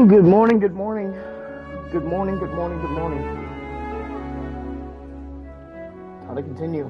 Good morning, good morning. Good morning, good morning, good morning. How to continue?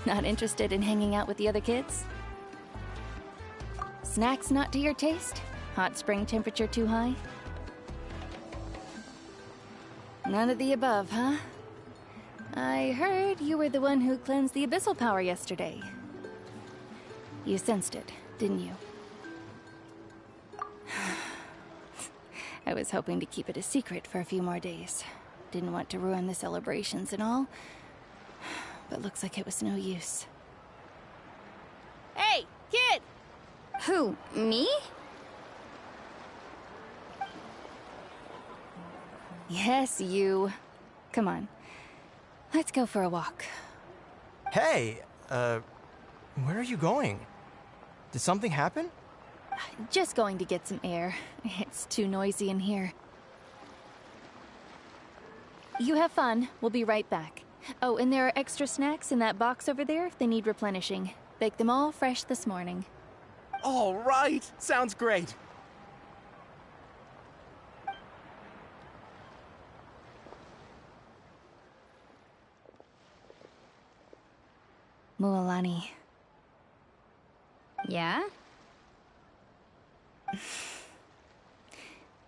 Not interested in hanging out with the other kids? Snacks not to your taste? Hot spring temperature too high? None of the above, huh? I heard you were the one who cleansed the abyssal power yesterday. You sensed it, didn't you? I was hoping to keep it a secret for a few more days. Didn't want to ruin the celebrations and all. But looks like it was no use. Hey, kid! Who, me? Yes, you. Come on. Let's go for a walk. Hey, where are you going? Did something happen? Just going to get some air. It's too noisy in here. You have fun. We'll be right back. Oh, and there are extra snacks in that box over there if they need replenishing. Baked them all fresh this morning. All right, sounds great. Mualani. Yeah?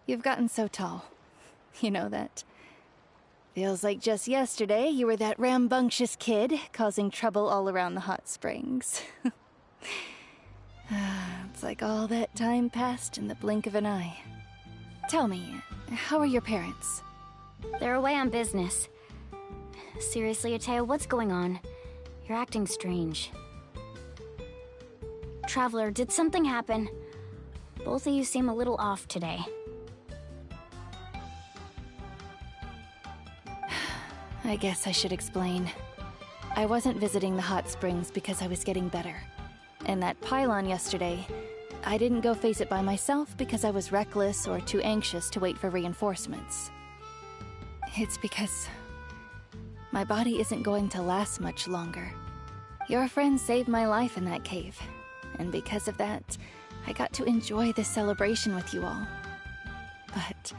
You've gotten so tall. You know that. Feels like just yesterday you were that rambunctious kid causing trouble all around the hot springs. It's like all that time passed in the blink of an eye. Tell me, how are your parents? They're away on business. Seriously, Ateo, what's going on? You're acting strange. Traveler, did something happen? Both of you seem a little off today. I guess I should explain. I wasn't visiting the hot springs because I was getting better. And that pylon yesterday, I didn't go face it by myself because I was reckless or too anxious to wait for reinforcements. It's because my body isn't going to last much longer. Your friend saved my life in that cave, and because of that, I got to enjoy this celebration with you all. But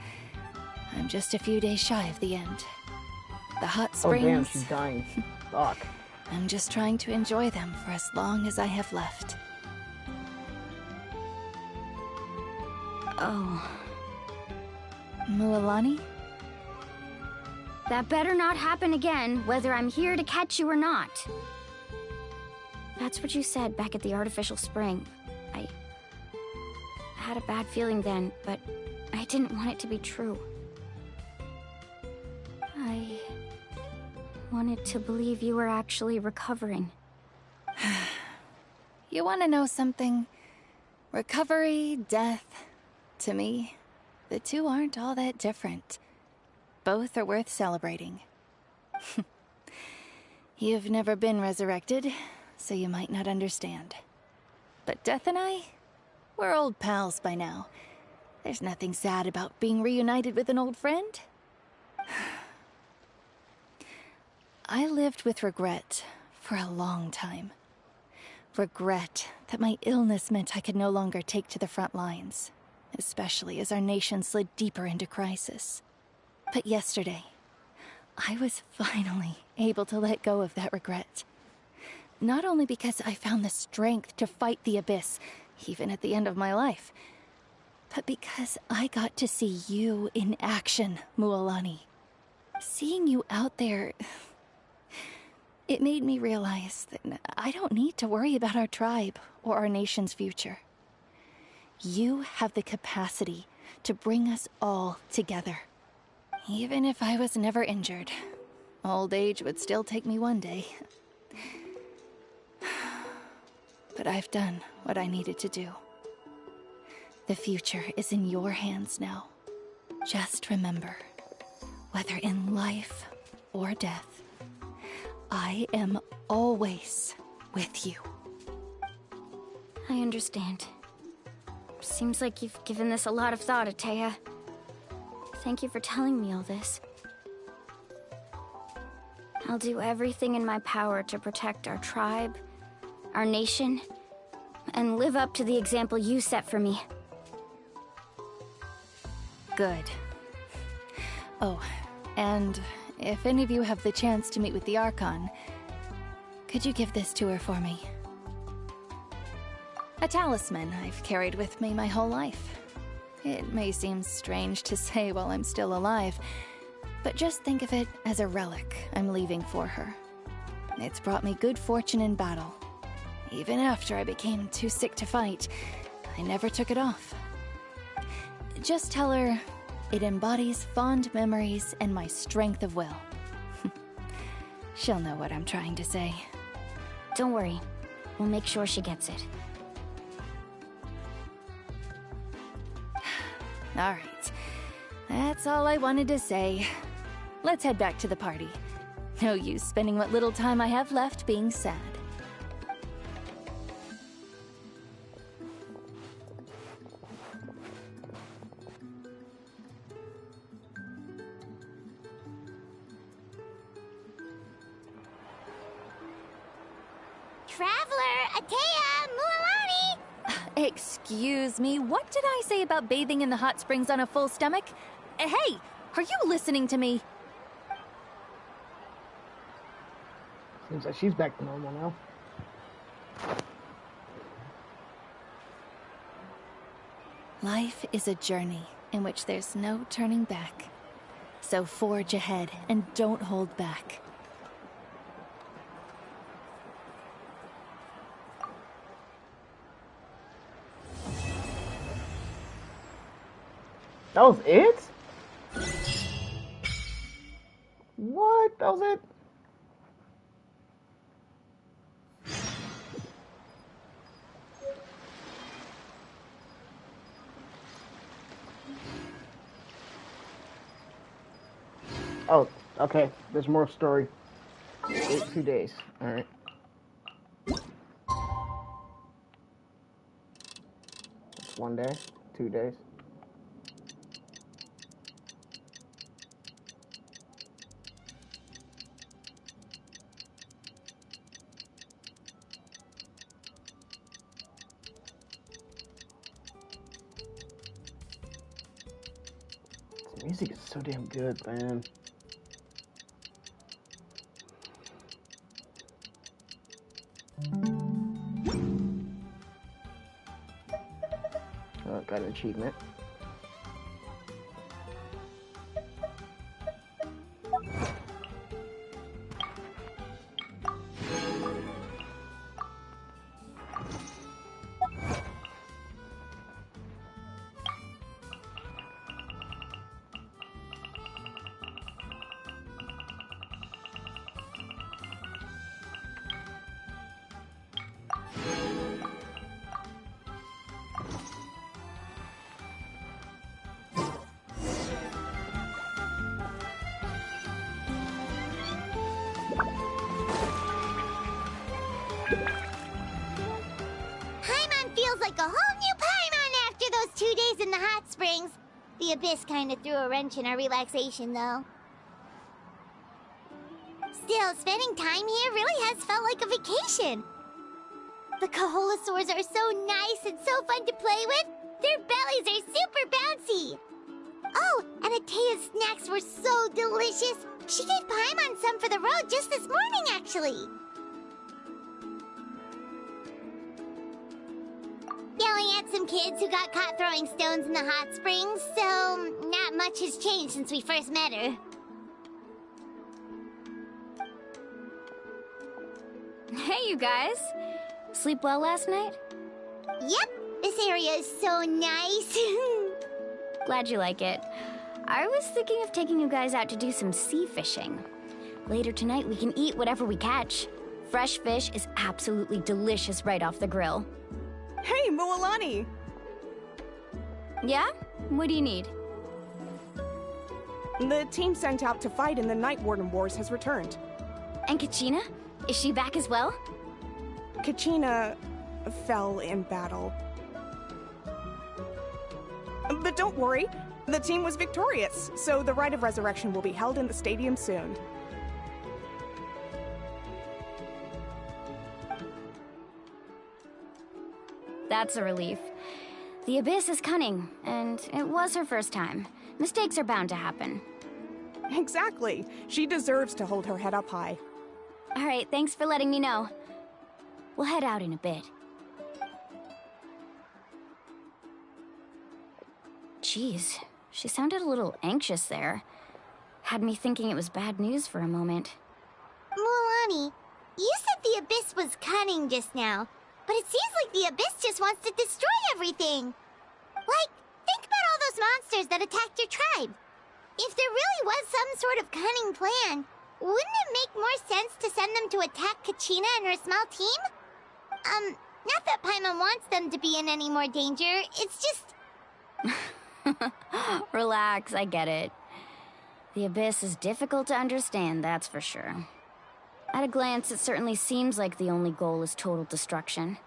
I'm just a few days shy of the end. The hot springs... Oh damn, she's dying. Fuck. I'm just trying to enjoy them for as long as I have left. Oh. Mualani? That better not happen again, whether I'm here to catch you or not. That's what you said back at the artificial spring. I had a bad feeling then, but I didn't want it to be true. I wanted to believe you were actually recovering. You want to know something? Recovery, death, to me, the two aren't all that different. Both are worth celebrating. You've never been resurrected, so you might not understand. But Death and I, we're old pals by now. There's nothing sad about being reunited with an old friend. I lived with regret for a long time. Regret that my illness meant I could no longer take to the front lines, especially as our nation slid deeper into crisis. But yesterday, I was finally able to let go of that regret. Not only because I found the strength to fight the abyss, even at the end of my life, but because I got to see you in action, Mualani. Seeing you out there, it made me realize that I don't need to worry about our tribe or our nation's future. You have the capacity to bring us all together. Even if I was never injured, old age would still take me one day. But I've done what I needed to do. The future is in your hands now. Just remember, whether in life or death, I am always with you. I understand. Seems like you've given this a lot of thought, Atea. Thank you for telling me all this. I'll do everything in my power to protect our tribe, our nation, and live up to the example you set for me. Good. Oh, and if any of you have the chance to meet with the Archon, could you give this to her for me? A talisman I've carried with me my whole life. It may seem strange to say while I'm still alive, but just think of it as a relic I'm leaving for her. It's brought me good fortune in battle. Even after I became too sick to fight, I never took it off. Just tell her it embodies fond memories and my strength of will. She'll know what I'm trying to say. Don't worry. We'll make sure she gets it. All right. That's all I wanted to say. Let's head back to the party. No use spending what little time I have left being sad. Traveler, Atea, Mualani! Excuse me, what did I say about bathing in the hot springs on a full stomach? Hey, are you listening to me? Seems like she's back to normal now. Life is a journey in which there's no turning back. So forge ahead and don't hold back. That was it? What? That was it? Oh, okay. There's more story. 2 days. Alright. It's 1 day, 2 days. The music is so damn good, man. Oh, got an achievement. Paimon feels like a whole new Paimon after those 2 days in the hot springs. The Abyss kind of threw a wrench in our relaxation, though. Still, spending time here really has felt like a vacation. The Kaholosaurs are so nice and so fun to play with. Their bellies are super bouncy. Oh, and Atea's snacks were so delicious. She gave Paimon some for the road just this morning, actually. Yelling at some kids who got caught throwing stones in the hot springs, so not much has changed since we first met her. Hey, you guys. Sleep well last night? Yep, this area is so nice. Glad you like it. I was thinking of taking you guys out to do some sea fishing. Later tonight, we can eat whatever we catch. Fresh fish is absolutely delicious right off the grill. Hey, Mualani! Yeah? What do you need? The team sent out to fight in the Night Warden Wars has returned. And Kachina? Is she back as well? Kachina fell in battle. But don't worry, the team was victorious, so the Rite of Resurrection will be held in the stadium soon. That's a relief. The Abyss is cunning, and it was her first time. Mistakes are bound to happen. Exactly. She deserves to hold her head up high. All right, thanks for letting me know. We'll head out in a bit. Jeez, she sounded a little anxious there. Had me thinking it was bad news for a moment. Mualani, you said the Abyss was cunning just now, but it seems like the Abyss just wants to destroy everything. Like, think about all those monsters that attacked your tribe. If there really was some sort of cunning plan, wouldn't it make more sense to send them to attack Kachina and her small team? Not that Paimon wants them to be in any more danger, it's just... Relax, I get it. The Abyss is difficult to understand, that's for sure. At a glance, it certainly seems like the only goal is total destruction.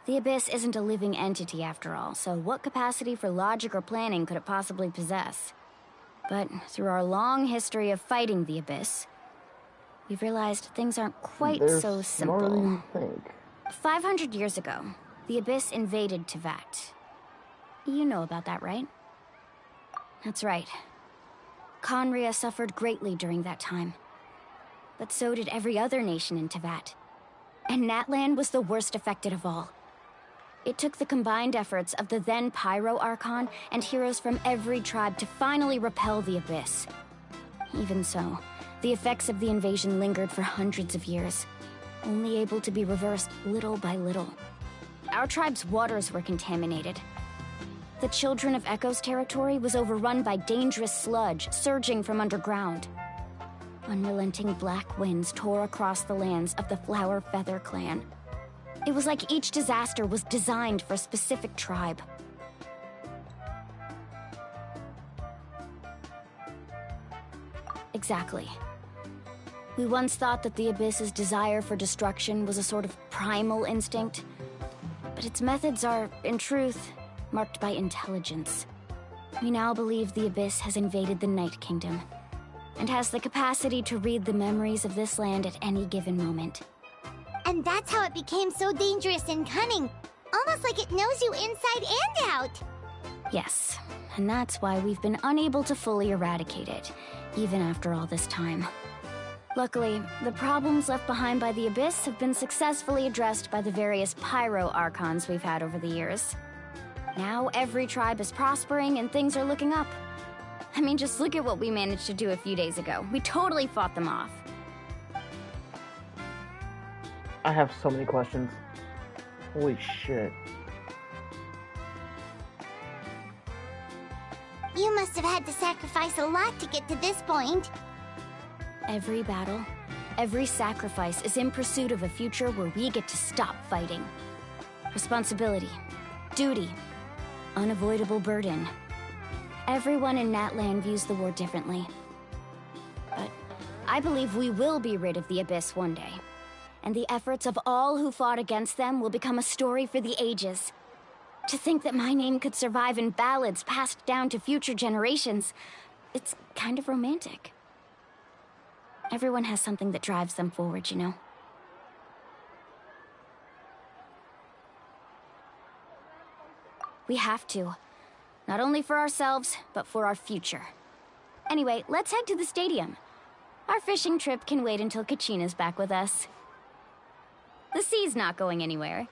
The Abyss isn't a living entity after all, so what capacity for logic or planning could it possibly possess? But through our long history of fighting the Abyss, we've realized things aren't quite so simple. Smarter than you think. 500 years ago, the Abyss invaded Teyvat. You know about that, right? That's right. Conria suffered greatly during that time. But so did every other nation in Teyvat. And Natlan was the worst affected of all. It took the combined efforts of the then Pyro Archon and heroes from every tribe to finally repel the Abyss. Even so, the effects of the invasion lingered for hundreds of years, only able to be reversed little by little. Our tribe's waters were contaminated. The Children of Echo's territory was overrun by dangerous sludge surging from underground. Unrelenting black winds tore across the lands of the Flower Feather clan. It was like each disaster was designed for a specific tribe. Exactly. We once thought that the Abyss's desire for destruction was a sort of primal instinct, but its methods are, in truth, marked by intelligence. We now believe the Abyss has invaded the Night Kingdom, and has the capacity to read the memories of this land at any given moment. And that's how it became so dangerous and cunning. Almost like it knows you inside and out. Yes, and that's why we've been unable to fully eradicate it, even after all this time. Luckily, the problems left behind by the Abyss have been successfully addressed by the various Pyro Archons we've had over the years. Now every tribe is prospering and things are looking up. I mean, just look at what we managed to do a few days ago. We totally fought them off. I have so many questions. Holy shit. You must have had to sacrifice a lot to get to this point. Every battle, every sacrifice is in pursuit of a future where we get to stop fighting. Responsibility, duty, unavoidable burden. Everyone in Natlan views the war differently. But I believe we will be rid of the Abyss one day. and the efforts of all who fought against them will become a story for the ages. To think that my name could survive in ballads passed down to future generations, it's kind of romantic. Everyone has something that drives them forward, you know? We have to. Not only for ourselves, but for our future. Anyway, let's head to the stadium. Our fishing trip can wait until Kachina's back with us. The sea's not going anywhere.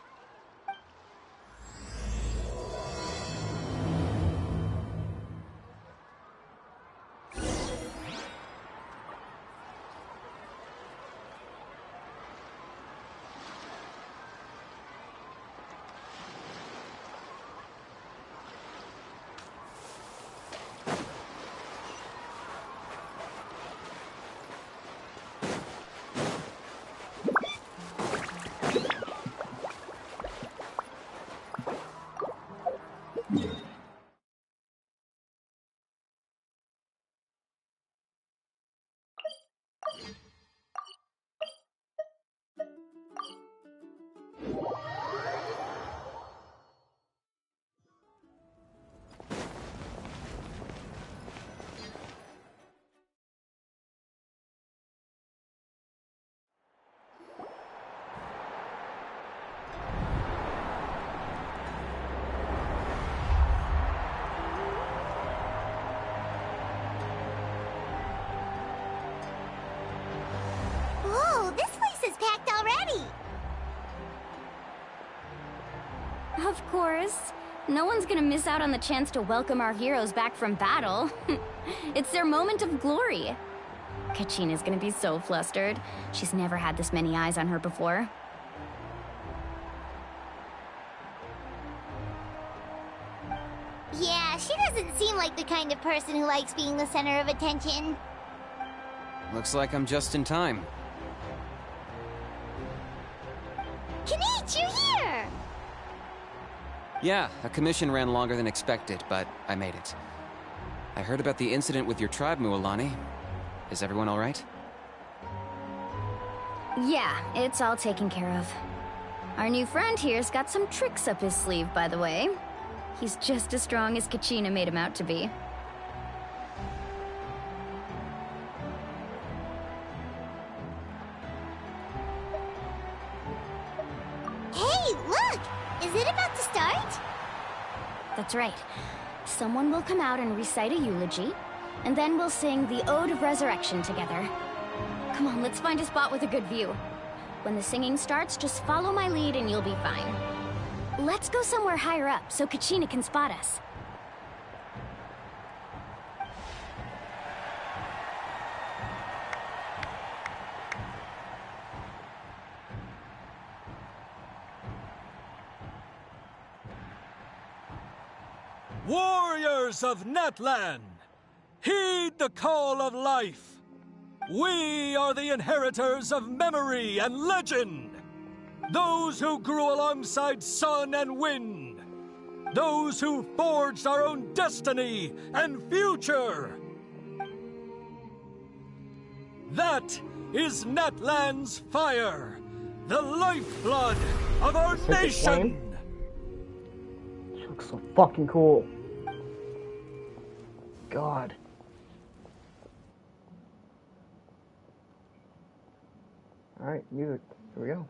Whoa, this place is packed already! Of course. No one's gonna miss out on the chance to welcome our heroes back from battle. It's their moment of glory. Kachina's gonna be so flustered. She's never had this many eyes on her before. Yeah, she doesn't seem like the kind of person who likes being the center of attention. Looks like I'm just in time. Kanich, you're here! Yeah, a commission ran longer than expected, but I made it. I heard about the incident with your tribe, Mualani. Is everyone all right? Yeah, it's all taken care of. Our new friend here's got some tricks up his sleeve, by the way. He's just as strong as Kachina made him out to be. Hey, look! Is it about to start? That's right. Someone will come out and recite a eulogy, and then we'll sing the Ode of Resurrection together. Come on, let's find a spot with a good view. When the singing starts, just follow my lead and you'll be fine. Let's go somewhere higher up so Kachina can spot us. Warriors of Natlan, heed the call of life. We are the inheritors of memory and legend. Those who grew alongside sun and wind. Those who forged our own destiny and future. That is Natlan's fire, the lifeblood of our nation. She looks so fucking cool. God. Alright, music. Here we go.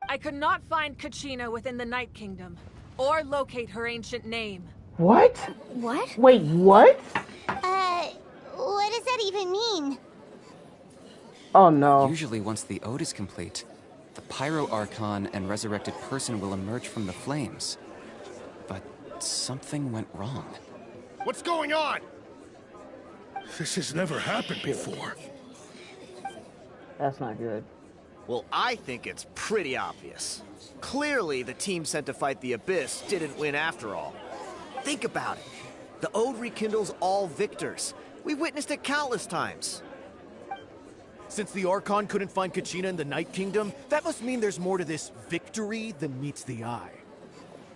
I could not find Kachina within the Night Kingdom, or locate her ancient name. What? What? Wait, what? What does that even mean? Oh no. Usually once the ode is complete, the Pyro Archon and resurrected person will emerge from the flames. But something went wrong. What's going on? This has never happened before. That's not good. Well, I think it's pretty obvious. Clearly, the team sent to fight the Abyss didn't win after all. Think about it. The Ode rekindles all victors. We've witnessed it countless times. Since the Archon couldn't find Kachina in the Night Kingdom, that must mean there's more to this victory than meets the eye.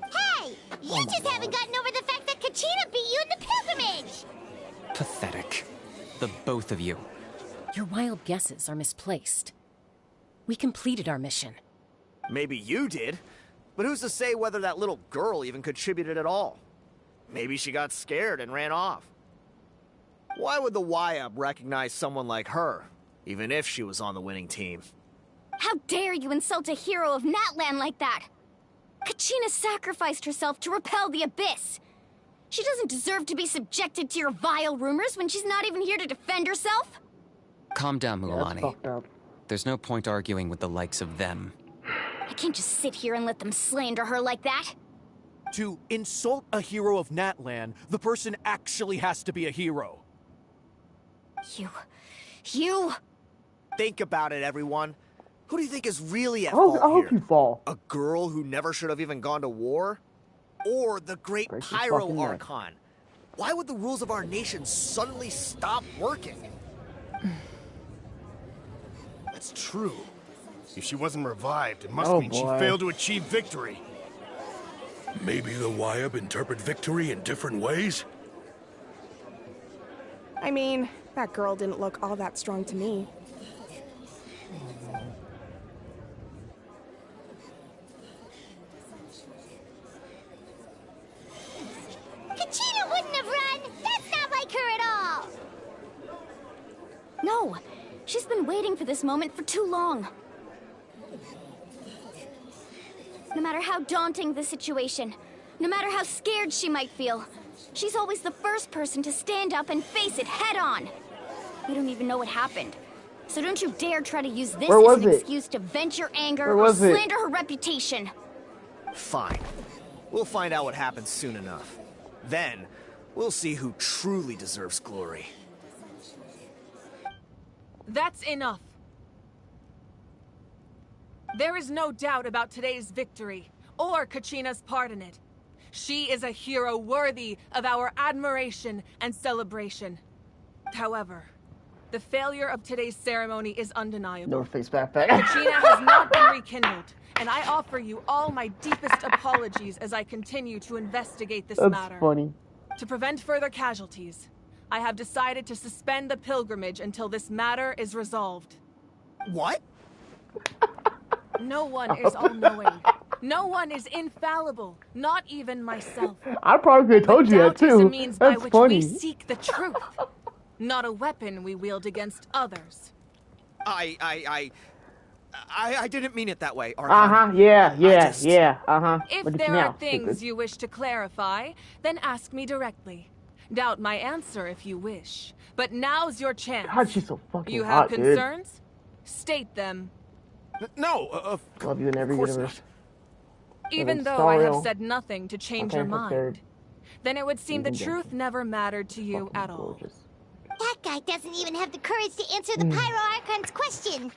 Hey! You just haven't gotten over the fact that Kachina beat you in the pilgrimage! Pathetic. The both of you. Your wild guesses are misplaced. We completed our mission. Maybe you did, but who's to say whether that little girl even contributed at all? Maybe she got scared and ran off. Why would the YUB recognize someone like her, even if she was on the winning team? How dare you insult a hero of Natlan like that? Kachina sacrificed herself to repel the Abyss. She doesn't deserve to be subjected to your vile rumors when she's not even here to defend herself. Calm down, That's Mualani. fucked up. There's no point arguing with the likes of them. I can't just sit here and let them slander her like that. To insult a hero of Natlan, the person actually has to be a hero. You... Think about it, everyone. Who do you think is really at I fault hope here? you fall. A girl who never should have even gone to war? Or the great Break your Pyro fucking neck. Archon? Why would the rules of our nation suddenly stop working? That's true. If she wasn't revived, it must Oh, mean she boy. failed to achieve victory. Maybe the YUB interpret victory in different ways? I mean, that girl didn't look all that strong to me. Kachina wouldn't have run! That's not like her at all! No, she's been waiting for this moment for too long. No matter how daunting the situation, no matter how scared she might feel, she's always the first person to stand up and face it head on. We don't even know what happened. So don't you dare try to use this Where as was an it? excuse to vent your anger Where or was it? slander her reputation. Fine. We'll find out what happens soon enough. Then, we'll see who truly deserves glory. That's enough. There is no doubt about today's victory, or Kachina's part in it. She is a hero worthy of our admiration and celebration. However, the failure of today's ceremony is undeniable. North Face backpack. Kachina has not been rekindled, and I offer you all my deepest apologies as I continue to investigate this That's matter. funny. To prevent further casualties, I have decided to suspend the pilgrimage until this matter is resolved. What? No one is all-knowing. No one is infallible, not even myself. I probably could have told you that Doubt is a too. means by That's which funny. we seek the truth, not a weapon we wield against others. I didn't mean it that way, Archon. Yeah. If there are things you wish to clarify, then ask me directly. Doubt my answer if you wish. But now's your chance. God, she's so fucking You have hot, dude. concerns? State them. No, Love you in every course universe. Even though I have said nothing to change your mind, then it would seem the truth never mattered to you at all. That guy doesn't even have the courage to answer the Pyro Archon's question.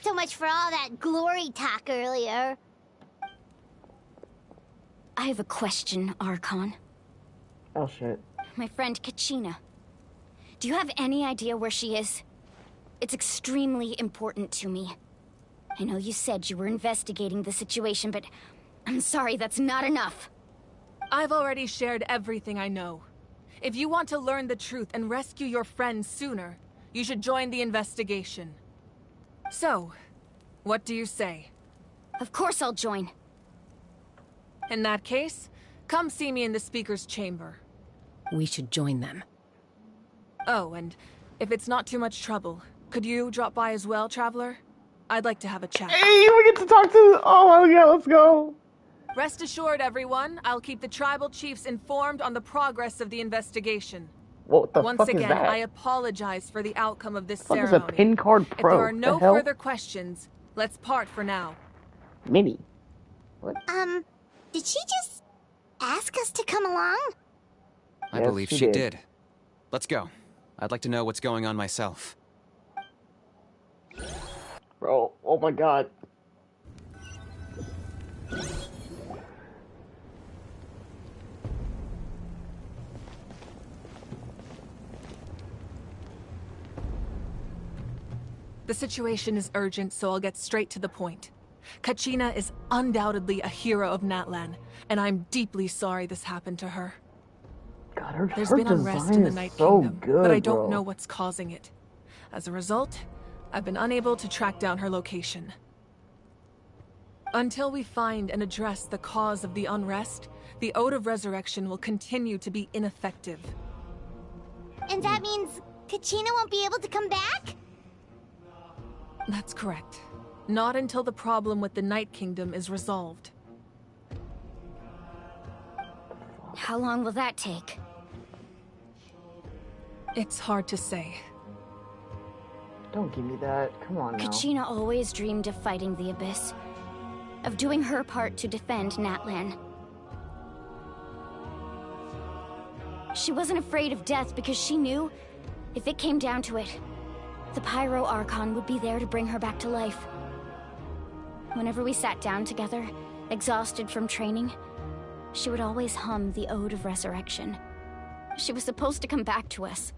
So much for all that glory talk earlier. I have a question, Archon. Oh shit. My friend Kachina. Do you have any idea where she is? It's extremely important to me. I know you said you were investigating the situation, but I'm sorry, that's not enough. I've already shared everything I know. If you want to learn the truth and rescue your friends sooner, you should join the investigation. So, what do you say? Of course I'll join. In that case, come see me in the speaker's chamber. We should join them. Oh, and if it's not too much trouble, could you drop by as well, Traveler? I'd like to have a chat. Hey, we get to talk to... Oh, yeah, let's go. Rest assured, everyone, I'll keep the tribal chiefs informed on the progress of the investigation. What the Once fuck again, is that? I apologize for the outcome of this What is ceremony. a pin card pro? If there are no the hell? further questions, let's part for now. Mini. What? Did she just ask us to come along? I Yes, believe she did. Let's go. I'd like to know what's going on myself. Bro, oh my god. The situation is urgent, so I'll get straight to the point. Kachina is undoubtedly a hero of Natlan, and I'm deeply sorry this happened to her. God, There's her been unrest in design the is Night so Kingdom, good, but I don't bro. know what's causing it. As a result, I've been unable to track down her location. Until we find and address the cause of the unrest, the Ode of Resurrection will continue to be ineffective. And that means Kachina won't be able to come back? That's correct. Not until the problem with the Night Kingdom is resolved. How long will that take? It's hard to say. Don't give me that. Come on now. Kachina always dreamed of fighting the Abyss. Of doing her part to defend Natlan. She wasn't afraid of death because she knew, if it came down to it, the Pyro Archon would be there to bring her back to life. Whenever we sat down together, exhausted from training, she would always hum the Ode of Resurrection. She was supposed to come back to us.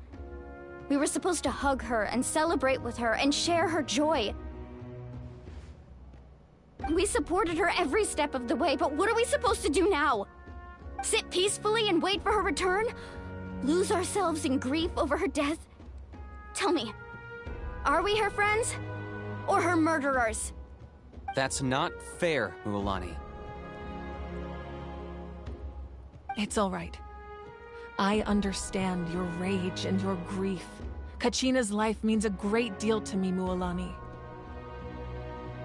We were supposed to hug her and celebrate with her and share her joy. We supported her every step of the way, but what are we supposed to do now? Sit peacefully and wait for her return? Lose ourselves in grief over her death? Tell me, are we her friends? Or her murderers? That's not fair, Mualani. It's all right. I understand your rage and your grief. Kachina's life means a great deal to me, Mualani.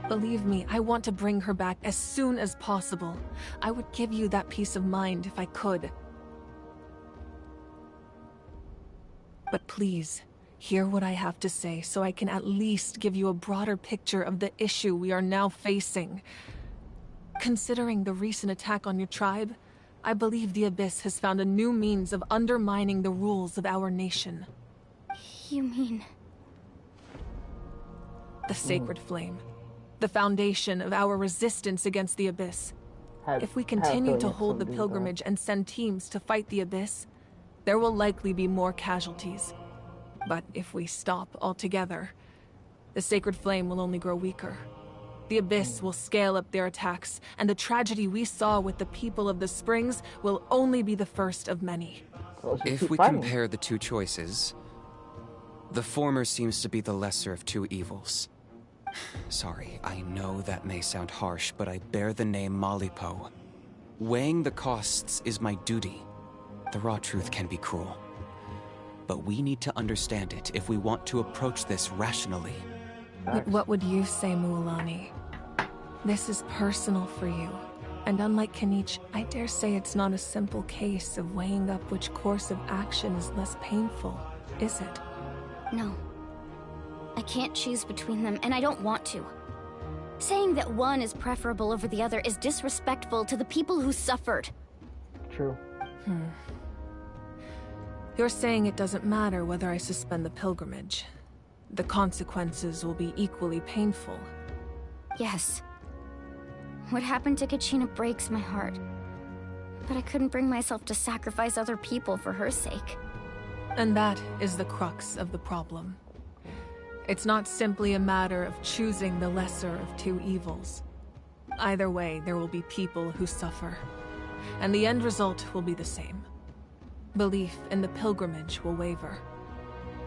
Believe me, I want to bring her back as soon as possible. I would give you that peace of mind if I could. But please, hear what I have to say so I can at least give you a broader picture of the issue we are now facing. Considering the recent attack on your tribe, I believe the Abyss has found a new means of undermining the rules of our nation. You mean... The Sacred Flame. The foundation of our resistance against the Abyss. If we continue to hold the pilgrimage and send teams to fight the Abyss, there will likely be more casualties. But if we stop altogether, the Sacred Flame will only grow weaker. The Abyss will scale up their attacks, and the tragedy we saw with the people of the Springs will only be the first of many. If we compare the two choices, the former seems to be the lesser of two evils. Sorry, I know that may sound harsh, but I bear the name Malipo. Weighing the costs is my duty. The raw truth can be cruel. But we need to understand it if we want to approach this rationally. What would you say, Mualani? This is personal for you. And unlike Kanich, I dare say it's not a simple case of weighing up which course of action is less painful, is it? No. I can't choose between them, and I don't want to. Saying that one is preferable over the other is disrespectful to the people who suffered. True. You're saying it doesn't matter whether I suspend the pilgrimage. The consequences will be equally painful. Yes. What happened to Kachina breaks my heart. But I couldn't bring myself to sacrifice other people for her sake. And that is the crux of the problem. It's not simply a matter of choosing the lesser of two evils. Either way, there will be people who suffer. And the end result will be the same. Belief in the pilgrimage will waver.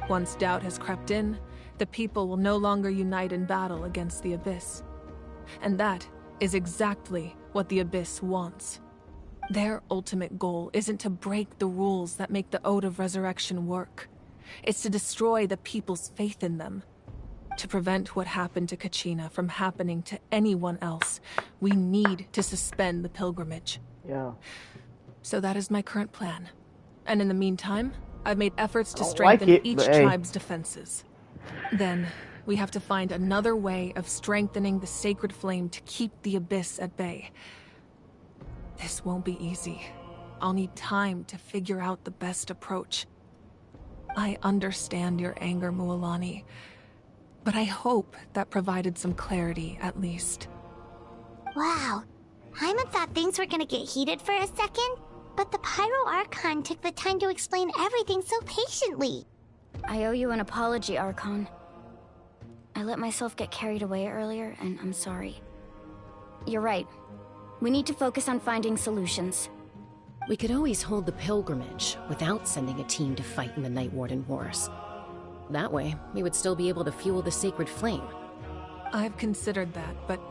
Once doubt has crept in, the people will no longer unite in battle against the Abyss. And that is exactly what the Abyss wants. Their ultimate goal isn't to break the rules that make the Ode of Resurrection work. It's to destroy the people's faith in them. To prevent what happened to Kachina from happening to anyone else, we need to suspend the pilgrimage. Yeah. So that is my current plan. And in the meantime, I've made efforts to strengthen each tribe's defenses. Then, we have to find another way of strengthening the sacred flame to keep the Abyss at bay. This won't be easy. I'll need time to figure out the best approach. I understand your anger, Mualani, but I hope that provided some clarity, at least. Wow. Hyman thought things were gonna get heated for a second, but the Pyro Archon took the time to explain everything so patiently. I owe you an apology, Archon. I let myself get carried away earlier, and I'm sorry. You're right. We need to focus on finding solutions. We could always hold the pilgrimage without sending a team to fight in the Night Warden Wars. That way, we would still be able to fuel the sacred flame. I've considered that, but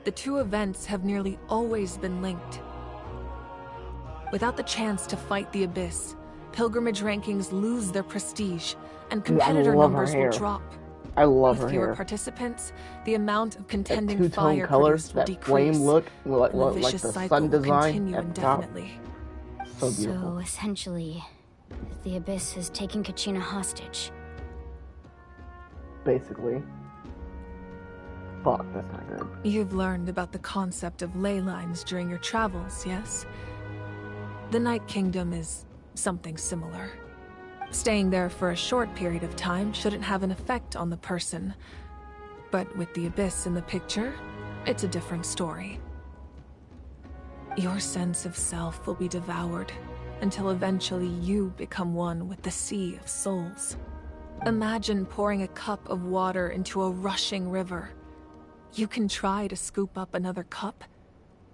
the two events have nearly always been linked. Without the chance to fight the Abyss, pilgrimage rankings lose their prestige, and competitor numbers will drop. I love her With fewer hair. participants, the amount of contending That two-tone fire colors, produced will that decrease, flame look, and like the the vicious sun cycle will design continue at the top. indefinitely. So beautiful. So, essentially, the Abyss is taking Kachina hostage. Basically. Fuck, that's not good. You've learned about the concept of ley lines during your travels, yes? The Night Kingdom is something similar. Staying there for a short period of time shouldn't have an effect on the person. But with the Abyss in the picture, it's a different story. Your sense of self will be devoured until eventually you become one with the Sea of Souls. Imagine pouring a cup of water into a rushing river. You can try to scoop up another cup,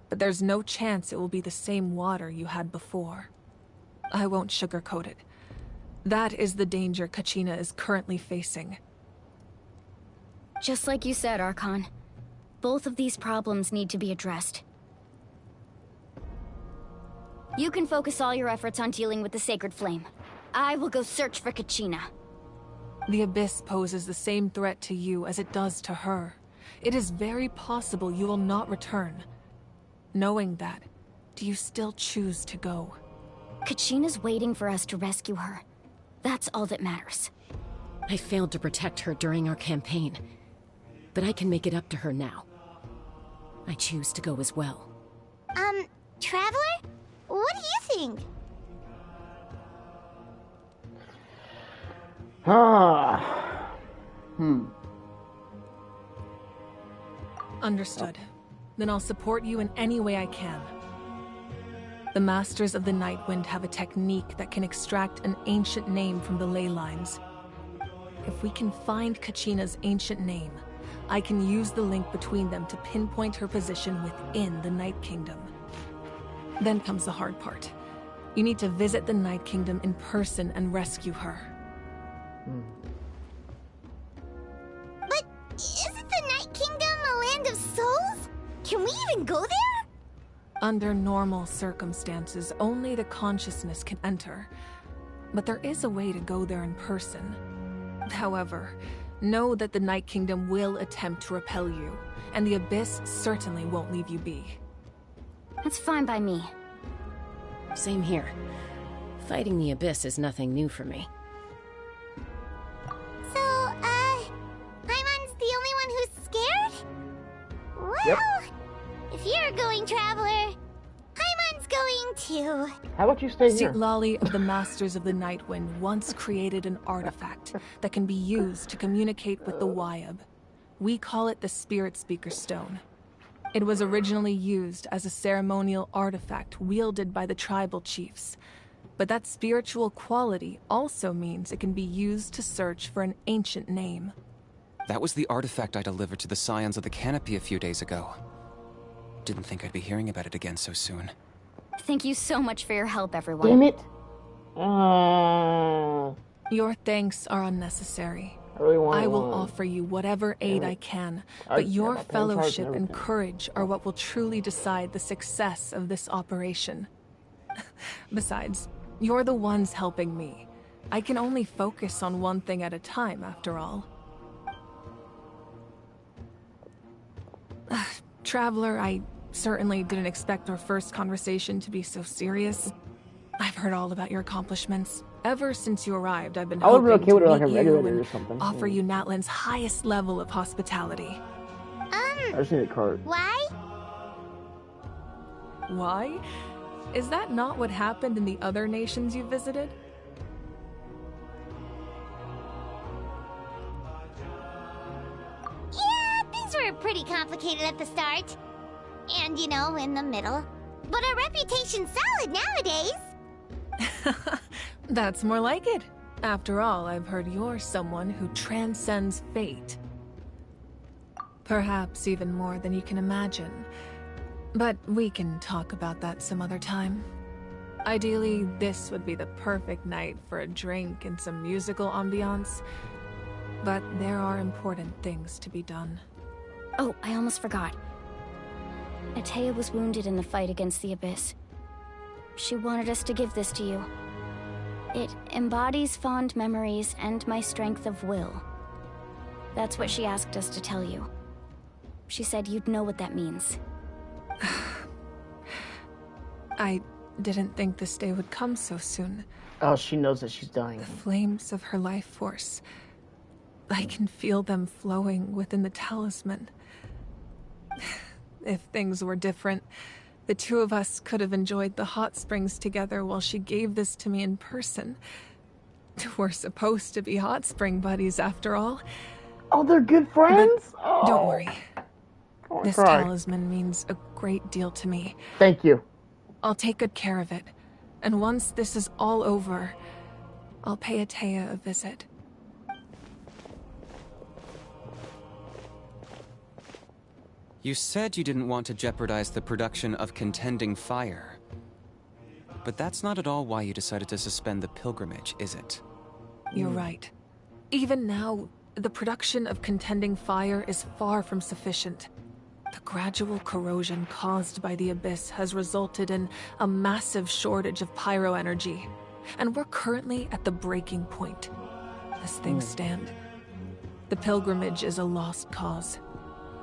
but there's no chance it will be the same water you had before. I won't sugarcoat it. That is the danger Kachina is currently facing. Just like you said, Archon. Both of these problems need to be addressed. You can focus all your efforts on dealing with the Sacred Flame. I will go search for Kachina. The Abyss poses the same threat to you as it does to her. It is very possible you will not return. Knowing that, do you still choose to go? Kachina's waiting for us to rescue her. That's all that matters. I failed to protect her during our campaign, but I can make it up to her now. I choose to go as well. Traveler? What do you think? Understood. Then I'll support you in any way I can. The Masters of the Nightwind have a technique that can extract an ancient name from the ley lines. If we can find Kachina's ancient name, I can use the link between them to pinpoint her position within the Night Kingdom. Then comes the hard part. You need to visit the Night Kingdom in person and rescue her. But isn't the Night Kingdom a land of souls? Can we even go there? Under normal circumstances, only the consciousness can enter. But there is a way to go there in person. However, know that the Night Kingdom will attempt to repel you, and the Abyss certainly won't leave you be. That's fine by me. Same here. Fighting the Abyss is nothing new for me. So, Paimon's the only one who's scared? Well, Yep. if you're going, Traveler, Paimon's going too. How about you stay here? Lolly of the Masters of the Nightwind once created an artifact that can be used to communicate with the Wyab. We call it the Spirit Speaker Stone. It was originally used as a ceremonial artifact wielded by the tribal chiefs. But that spiritual quality also means it can be used to search for an ancient name. That was the artifact I delivered to the Scions of the Canopy a few days ago. Didn't think I'd be hearing about it again so soon. Thank you so much for your help, everyone. Damn it. Your thanks are unnecessary. I will offer you whatever aid I can, but your fellowship and courage are what will truly decide the success of this operation. Besides, you're the ones helping me. I can only focus on one thing at a time, after all. Traveler, I certainly didn't expect our first conversation to be so serious. I've heard all about your accomplishments. Ever since you arrived, I've been I would hoping be okay with to like meet a you regulator and or something. offer you Natlan's highest level of hospitality. I just need a card. Why? Why? Is that not what happened in the other nations you visited? Yeah, things were pretty complicated at the start. And, you know, in the middle. But our reputation's solid nowadays. That's more like it. After all, I've heard you're someone who transcends fate. Perhaps even more than you can imagine. But we can talk about that some other time. Ideally, this would be the perfect night for a drink and some musical ambiance. But there are important things to be done. Oh, I almost forgot. Atea was wounded in the fight against the Abyss. She wanted us to give this to you. It embodies fond memories and my strength of will. That's what she asked us to tell you. She said you'd know what that means. I didn't think this day would come so soon. Oh, she knows that she's dying. The flames of her life force. I can feel them flowing within the talisman. If things were different, the two of us could have enjoyed the hot springs together while she gave this to me in person. We're supposed to be hot spring buddies after all. Oh, they're good friends? Oh. Don't worry. This cry. talisman means a great deal to me. Thank you. I'll take good care of it. And once this is all over, I'll pay Atea a visit. You said you didn't want to jeopardize the production of Contending Fire. But that's not at all why you decided to suspend the pilgrimage, is it? You're right. Even now, the production of Contending Fire is far from sufficient. The gradual corrosion caused by the Abyss has resulted in a massive shortage of pyro energy, and we're currently at the breaking point. As things stand, the pilgrimage is a lost cause.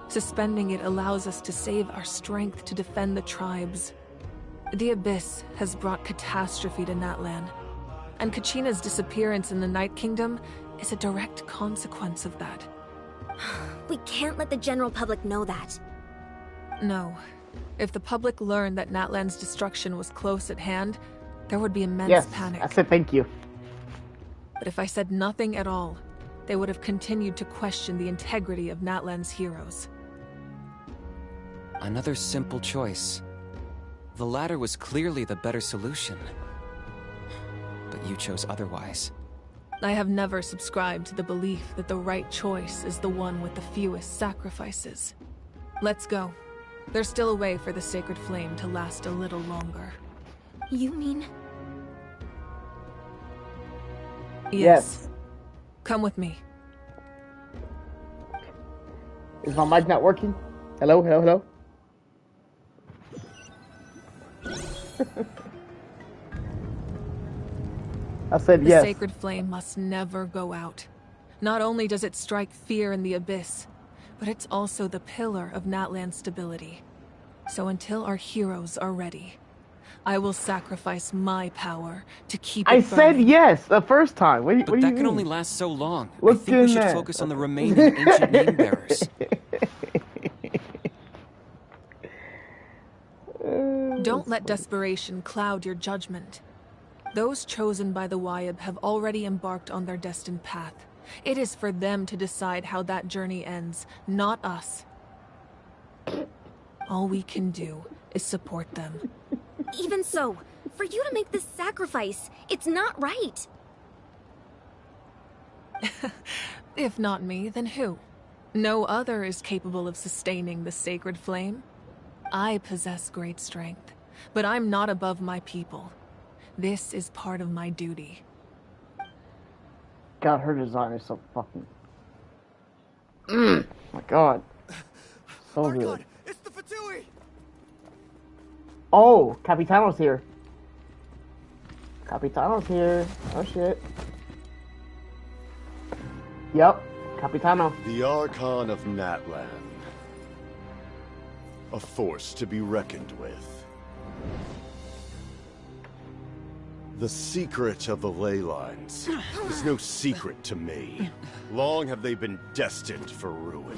Suspending it allows us to save our strength to defend the tribes. The Abyss has brought catastrophe to Natlan, and Kachina's disappearance in the Night Kingdom is a direct consequence of that. We can't let the general public know that. No. If the public learned that Natlan's destruction was close at hand, there would be immense panic. I said thank you. But if I said nothing at all, they would have continued to question the integrity of Natlan's heroes. Another simple choice. The latter was clearly the better solution. But you chose otherwise. I have never subscribed to the belief that the right choice is the one with the fewest sacrifices. Let's go. There's still a way for the sacred flame to last a little longer. You mean? Yes. Come with me. Is my mic not working? Hello, hello, hello? I said yes. The sacred flame must never go out. Not only does it strike fear in the Abyss, but it's also the pillar of Natlan's stability. So until our heroes are ready, I will sacrifice my power to keep it I said yes the first time. What do you But that mean? can only last so long. What's I think we should that? focus on the remaining ancient name bearers. Don't let desperation cloud your judgment. Those chosen by the Wyab have already embarked on their destined path. It is for them to decide how that journey ends, not us. All we can do is support them. Even so, for you to make this sacrifice, it's not right. If not me, then who? No other is capable of sustaining the sacred flame. I possess great strength, but I'm not above my people. This is part of my duty. God, her design is so fucking... my God. So good. It's the Fatui! Oh, Capitano's here. Capitano's here. Oh shit. Yep, Capitano. The Archon of Natlan. a force to be reckoned with. The secret of the ley lines is no secret to me. Long have they been destined for ruin.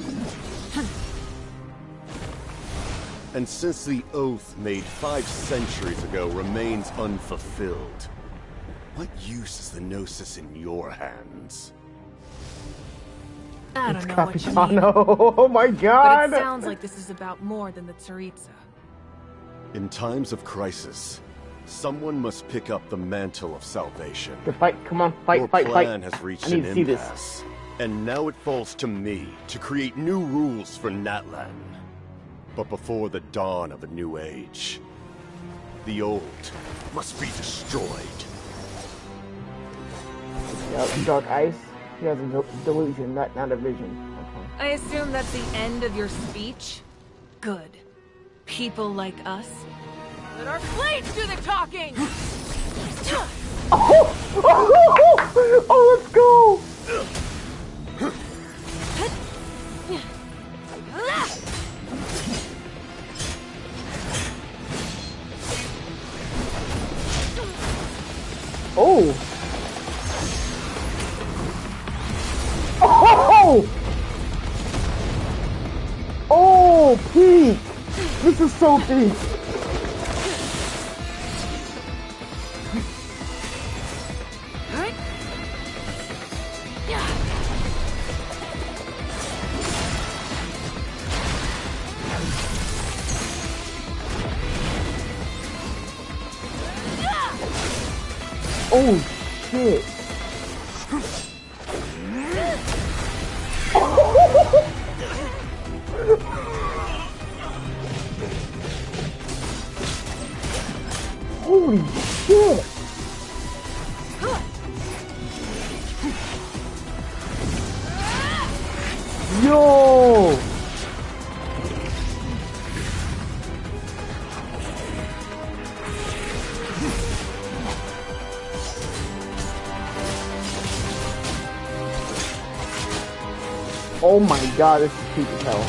And since the oath made 5 centuries ago remains unfulfilled, what use is the Gnosis in your hands? I don't know what you mean. Capitano. Oh my god! But it sounds like this is about more than the Tsaritsa. In times of crisis, someone must pick up the mantle of salvation. The fight, come on, fight, Your fight, plan fight. has reached I need an to see this. impasse, and now it falls to me to create new rules for Natlan. But before the dawn of a new age, the old must be destroyed. Yeah, dark ice. He has a delusion, not a vision. Okay. I assume that's the end of your speech? Good. People like us. Let our blades do the talking! Oh, let's go! Oh! Oh! Oh, peak! This is so peak! Oh, shit! Holy shit! Yo! Oh my god, this is peak as hell.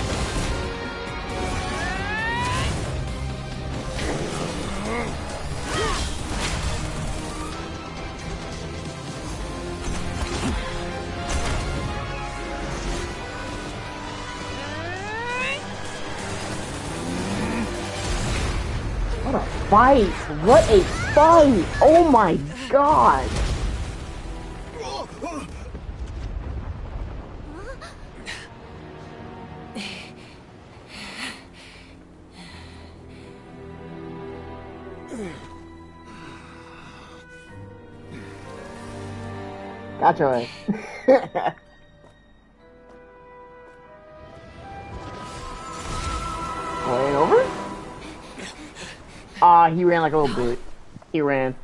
What a fight! What a fight! Oh my god! Gotcha. Going over? Ah, he ran like a little bit. He ran.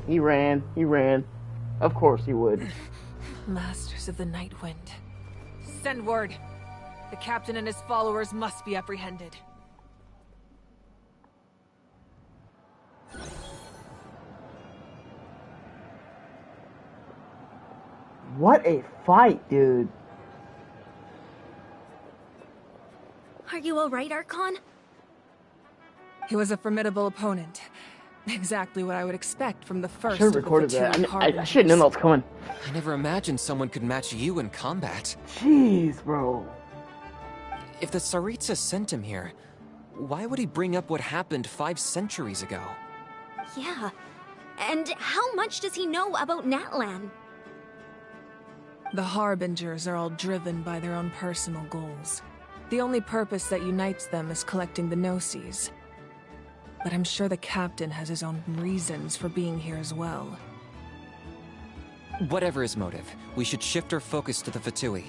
He ran. He ran. Of course he would. Masters of the Night Wind. Send word. The captain and his followers must be apprehended. What a fight, dude. Are you alright, Archon? He was a formidable opponent. Exactly what I would expect from the first. I should have recorded that. I should have known that was coming. I never imagined someone could match you in combat. Jeez, bro. If the Tsaritsa sent him here, why would he bring up what happened 5 centuries ago? Yeah. And how much does he know about Natlan? The Harbingers are all driven by their own personal goals. The only purpose that unites them is collecting the Gnosis. But I'm sure the captain has his own reasons for being here as well. Whatever his motive, we should shift our focus to the Fatui.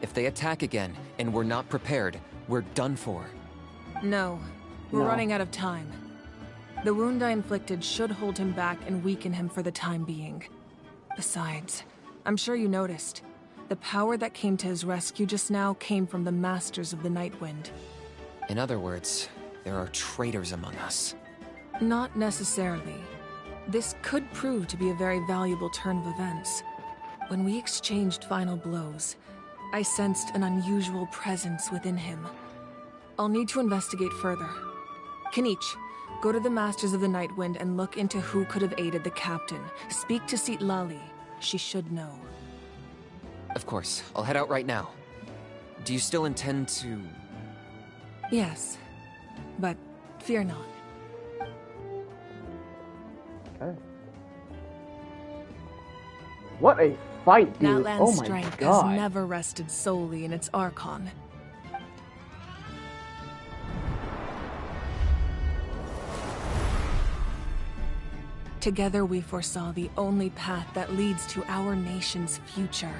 If they attack again, and we're not prepared, we're done for. No. We're running out of time. The wound I inflicted should hold him back and weaken him for the time being. Besides, I'm sure you noticed. The power that came to his rescue just now came from the Masters of the Night Wind. In other words, there are traitors among us. Not necessarily. This could prove to be a very valuable turn of events. When we exchanged final blows, I sensed an unusual presence within him. I'll need to investigate further. Kinich, go to the Masters of the Nightwind and look into who could have aided the captain. Speak to Lali. She should know. Of course. I'll head out right now. Do you still intend to... Yes, but fear not. Okay. What a fight, dude. Natlan's Oh my strength god. has never rested solely in its Archon. Together we foresaw the only path that leads to our nation's future.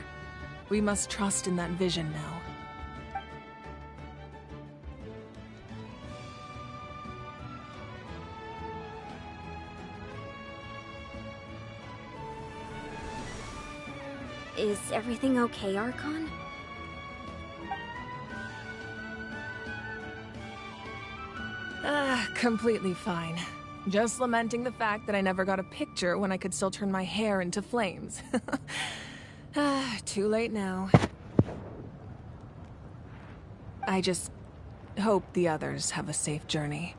We must trust in that vision now. Is everything okay, Archon? Completely fine. Just lamenting the fact that I never got a picture when I could still turn my hair into flames. Too late now. I just hope the others have a safe journey.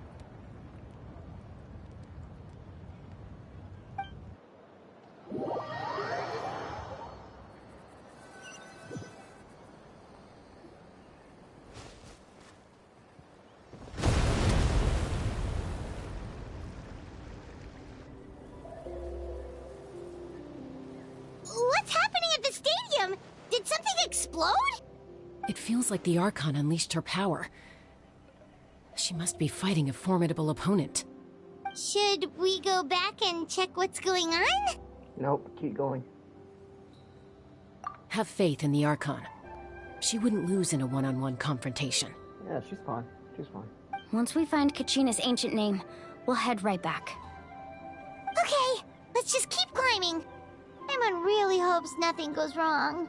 What's happening at the stadium? Did something explode? It feels like the Archon unleashed her power. She must be fighting a formidable opponent. Should we go back and check what's going on? Nope, keep going. Have faith in the Archon. She wouldn't lose in a one-on-one confrontation. Yeah, she's fine. She's fine. Once we find Kachina's ancient name, we'll head right back. Okay, let's just keep climbing. Paimon really hopes nothing goes wrong.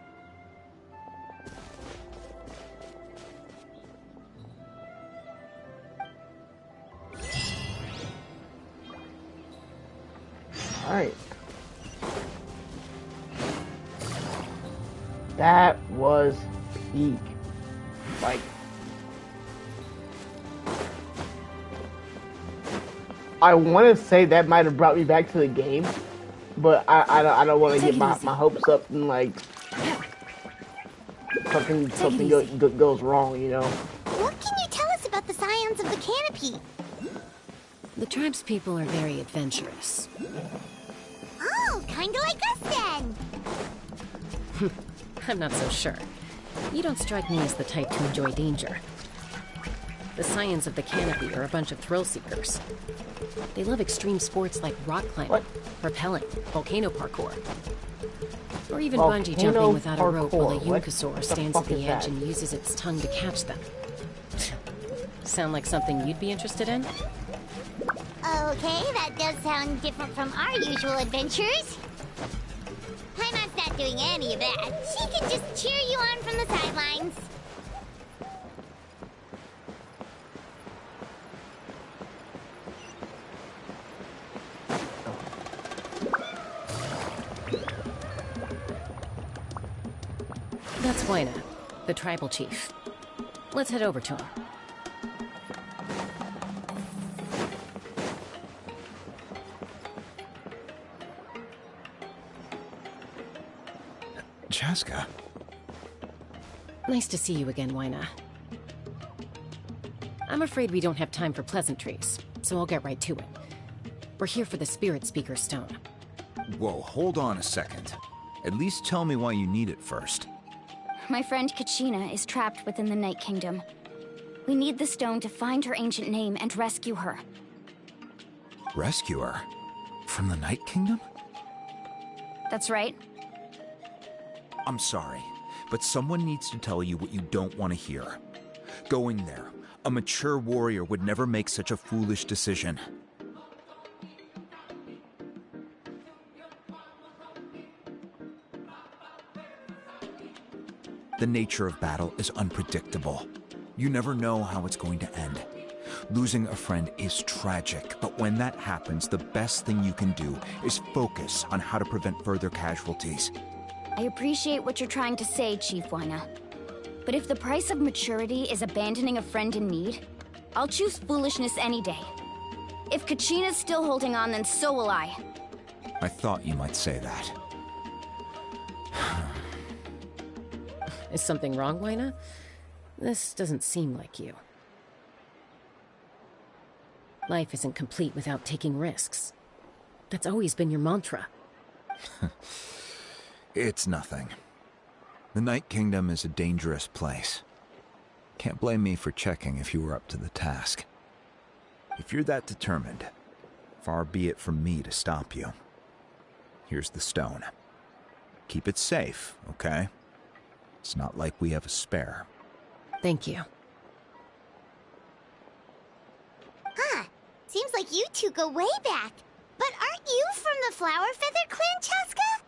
Alright. That was peak. Like, I want to say that might have brought me back to the game, but I don't want to get my hopes up and like something goes wrong, you know. What can you tell us about the scions of the canopy? The tribespeople are very adventurous. Oh, kinda like us then. I'm not so sure. You don't strike me as the type to enjoy danger. The Scions of the Canopy are a bunch of thrill seekers. They love extreme sports like rock climbing, rappelling, volcano parkour, or even bungee jumping without a rope while a Yunkasaur stands at the edge and uses its tongue to catch them. Sound like something you'd be interested in? Okay, that does sound different from our usual adventures. Paimon's not doing any of that. She can just cheer you on from the sidelines. That's Waina, the tribal chief. Let's head over to him. Chaska. Nice to see you again, Waina. I'm afraid we don't have time for pleasantries, so I'll get right to it. We're here for the Spirit Speaker Stone. Whoa, hold on a second. At least tell me why you need it first. My friend Kachina is trapped within the Night Kingdom. We need the stone to find her ancient name and rescue her. Rescue her? From the Night Kingdom? That's right. I'm sorry, but someone needs to tell you what you don't want to hear. Going there, a mature warrior would never make such a foolish decision. The nature of battle is unpredictable. You never know how it's going to end. Losing a friend is tragic, but when that happens, the best thing you can do is focus on how to prevent further casualties. I appreciate what you're trying to say, Chief Waina. But if the price of maturity is abandoning a friend in need, I'll choose foolishness any day. If Kachina's still holding on, then so will I. I thought you might say that. Is something wrong, Wyna? This doesn't seem like you. Life isn't complete without taking risks. That's always been your mantra. It's nothing. The Night Kingdom is a dangerous place. Can't blame me for checking if you were up to the task. If you're that determined, far be it from me to stop you. Here's the stone. Keep it safe, okay? It's not like we have a spare. Thank you. Huh. Seems like you two go way back. But aren't you from the Flower Feather Clan, Chaska?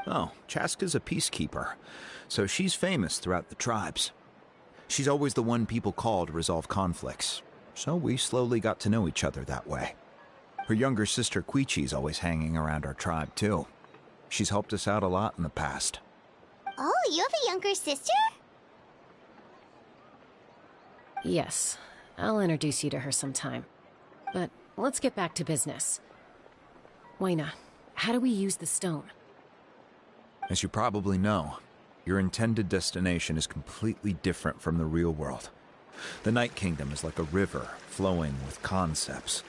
Oh, Chaska's a peacekeeper, so she's famous throughout the tribes. She's always the one people call to resolve conflicts, so we slowly got to know each other that way. Her younger sister Quichi's always hanging around our tribe, too. She's helped us out a lot in the past. Oh, you have a younger sister? Yes, I'll introduce you to her sometime. But let's get back to business. Wyna, how do we use the stone? As you probably know, your intended destination is completely different from the real world. The Night Kingdom is like a river flowing with concepts,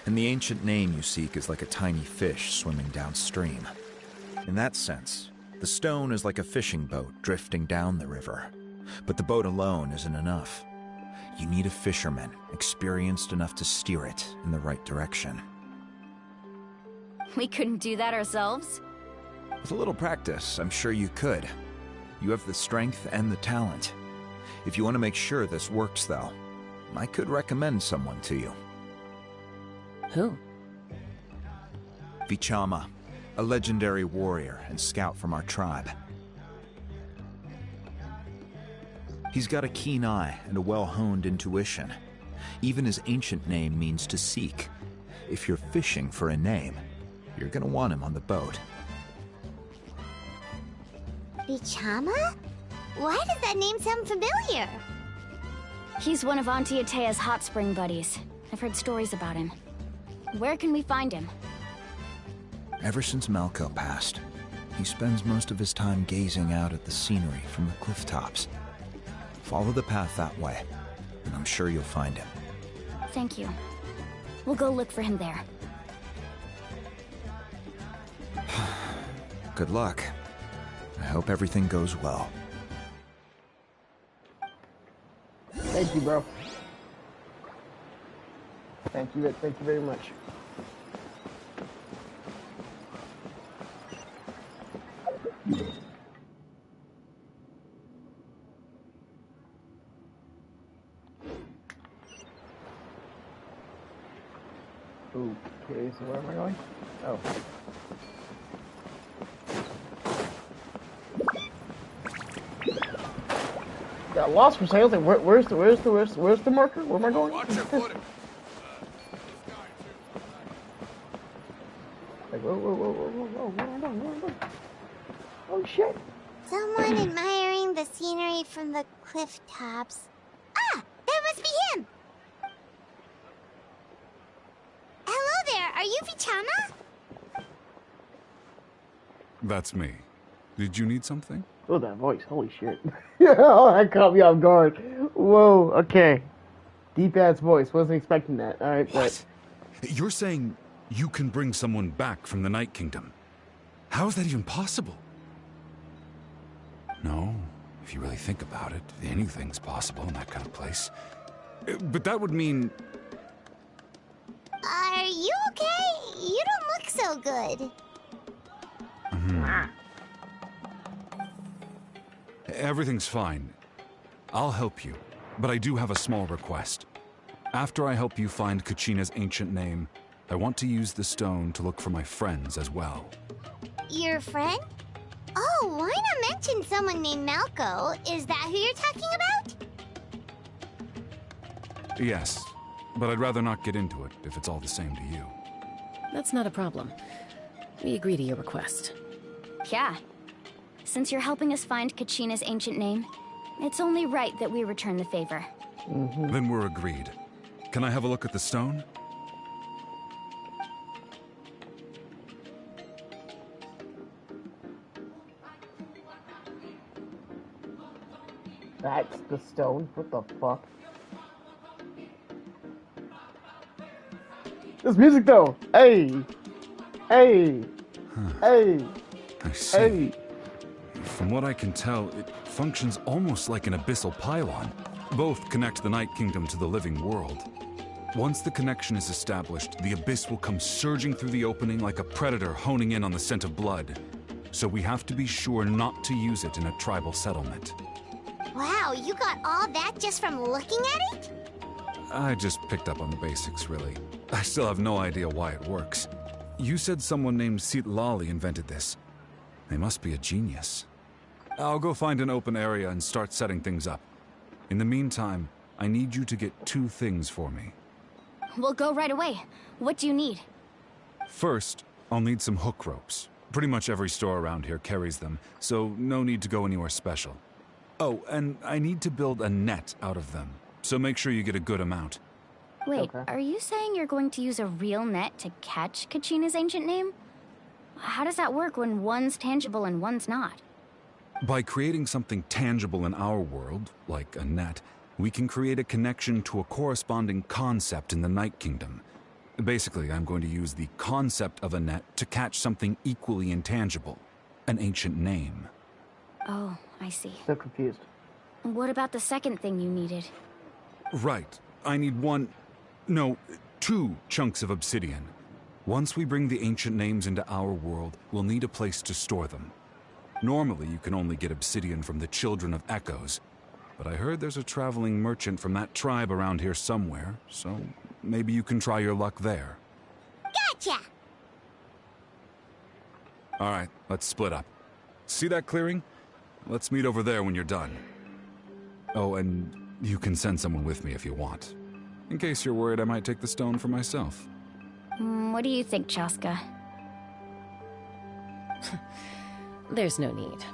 and the ancient name you seek is like a tiny fish swimming downstream. In that sense, the stone is like a fishing boat drifting down the river, but the boat alone isn't enough. You need a fisherman experienced enough to steer it in the right direction. We couldn't do that ourselves? With a little practice, I'm sure you could. You have the strength and the talent. If you want to make sure this works, though, I could recommend someone to you. Who? Vichama, a legendary warrior and scout from our tribe. He's got a keen eye and a well-honed intuition. Even his ancient name means to seek. If you're fishing for a name, you're gonna want him on the boat. Vichama? Why does that name sound familiar? He's one of Auntie Atea's hot spring buddies. I've heard stories about him. Where can we find him? Ever since Malco passed, he spends most of his time gazing out at the scenery from the cliff tops. Follow the path that way, and I'm sure you'll find him. Thank you. We'll go look for him there. Good luck. I hope everything goes well. Thank you, bro. Thank you very much. Okay, so where am I going? Oh. Got lost for sales. Like, where's the marker? Where am I going? Watch your footing. Like, whoa, where am I going? Oh shit! Someone admiring the scenery from the cliff tops. Ah, that must be him. Hello there. Are you Vichama? That's me. Did you need something? Oh, that voice. Holy shit. Oh, that caught me off guard. Whoa, okay. Deep-ass voice. Wasn't expecting that. Alright, what? You're saying you can bring someone back from the Night Kingdom? How is that even possible? No, if you really think about it, anything's possible in that kind of place. But that would mean... Are you okay? You don't look so good. Everything's fine. I'll help you, but I do have a small request. After I help you find Kachina's ancient name, I want to use the stone to look for my friends as well. Your friend? Oh, why not mention someone named Malco? Is that who you're talking about? Yes, but I'd rather not get into it if it's all the same to you. That's not a problem. We agree to your request. Yeah. Since you're helping us find Kachina's ancient name, It's only right that we return the favor. Then we're agreed. Can I have a look at the stone? That's the stone? What the fuck? This music though! Hey! Hey! Hey! I see. Hey! From what I can tell, it functions almost like an abyssal pylon. Both connect the Night Kingdom to the living world. Once the connection is established, the abyss will come surging through the opening like a predator honing in on the scent of blood. So we have to be sure not to use it in a tribal settlement. Wow, you got all that just from looking at it? I just picked up on the basics, really. I still have no idea why it works. You said someone named Lali invented this. They must be a genius. I'll go find an open area and start setting things up. In the meantime, I need you to get 2 things for me. We'll go right away. What do you need? First, I'll need some hook ropes. Pretty much every store around here carries them, so no need to go anywhere special. Oh, and I need to build a net out of them, so make sure you get a good amount. Wait, are you saying you're going to use a real net to catch Kachina's ancient name? How does that work when one's tangible and one's not? By creating something tangible in our world, like a net, we can create a connection to a corresponding concept in the Night Kingdom. Basically, I'm going to use the concept of a net to catch something equally intangible, an ancient name. Oh, I see. So confused. What about the second thing you needed? Right. I need 2 chunks of obsidian. Once we bring the ancient names into our world, we'll need a place to store them. Normally, you can only get obsidian from the Children of Echoes, but I heard there's a traveling merchant from that tribe around here somewhere, so maybe you can try your luck there. Gotcha! Alright, let's split up. See that clearing? Let's meet over there when you're done. Oh, and you can send someone with me if you want. In case you're worried I might take the stone for myself. What do you think, Chaska? There's no need.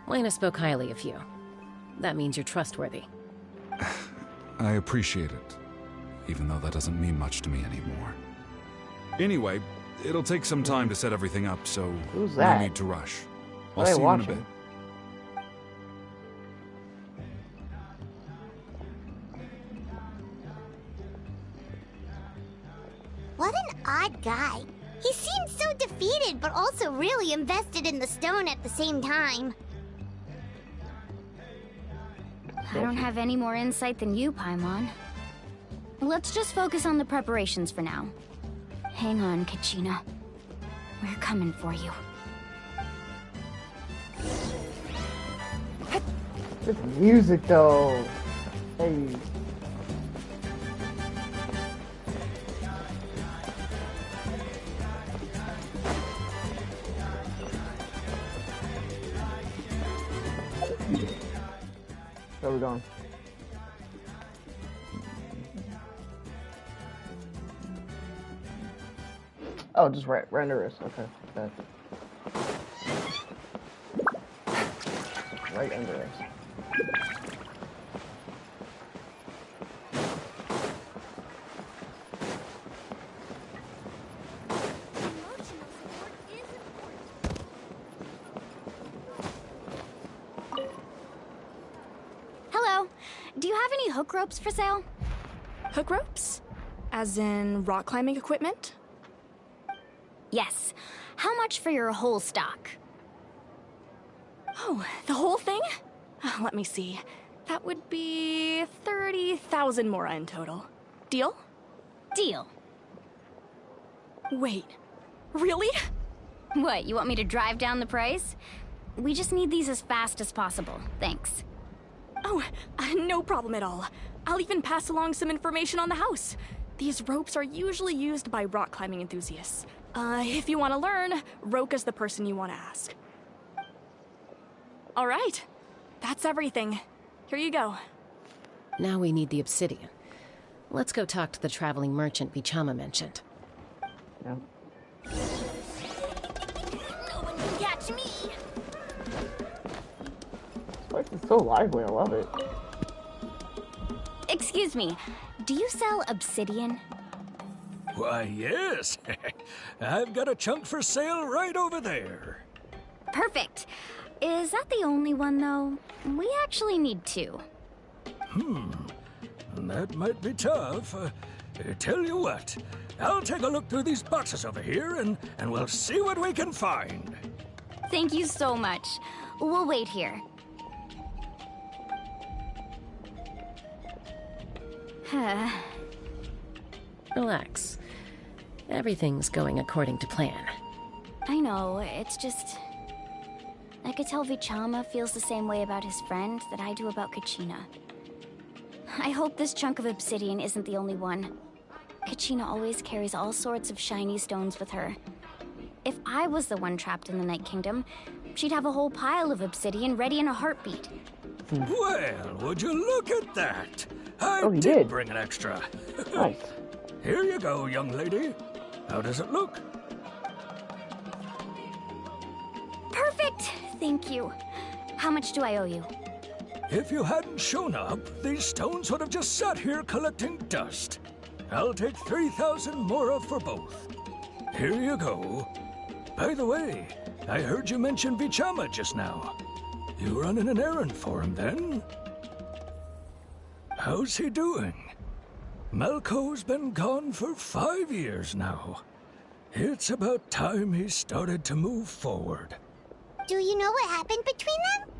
Lena spoke highly of you. That means you're trustworthy. I appreciate it, even though that doesn't mean much to me anymore. Anyway, it'll take some time to set everything up, so Who's no that? need to rush. I'll What are see they you in a watching? bit. What an odd guy. He seems so defeated, but also really invested in the stone at the same time. I don't have any more insight than you, Paimon. Let's just focus on the preparations for now. Hang on, Kachina. We're coming for you. This music though. Hey. Where are we going? Oh, just right under us. Okay. Okay. Right under us. Hello. Do you have any hook ropes for sale? Hook ropes? As in rock climbing equipment? Yes. How much for your whole stock? Oh, the whole thing? Let me see. That would be 30,000 mora in total. Deal? Deal. Wait. Really? What, you want me to drive down the price? We just need these as fast as possible. Thanks. Oh, no problem at all. I'll even pass along some information on the house. These ropes are usually used by rock climbing enthusiasts. If you want to learn, Roka's the person you want to ask. All right. That's everything. Here you go. Now we need the obsidian. Let's go talk to the traveling merchant Vichama mentioned. Yeah. No one can catch me. Oh, This is so lively, I love it. Excuse me, do you sell obsidian? Why, yes. I've got a chunk for sale right over there. Perfect. Is that the only one, though? We actually need two. That might be tough. Tell you what, I'll take a look through these boxes over here, and we'll see what we can find. Thank you so much. We'll wait here. Relax. Everything's going according to plan. I know, it's just... I could tell Vichama feels the same way about his friend that I do about Kachina. I hope this chunk of obsidian isn't the only one. Kachina always carries all sorts of shiny stones with her. If I was the one trapped in the Night Kingdom, she'd have a whole pile of obsidian ready in a heartbeat. Well, would you look at that? I Oh, he did did. bring an extra. Nice. Here you go, young lady. How does it look? Perfect! Thank you. How much do I owe you? If you hadn't shown up, these stones would have just sat here collecting dust. I'll take 3,000 mora for both. Here you go. By the way, I heard you mention Vichama just now. You running an errand for him, then? How's he doing? Malco's been gone for 5 years now. It's about time he started to move forward. Do you know what happened between them?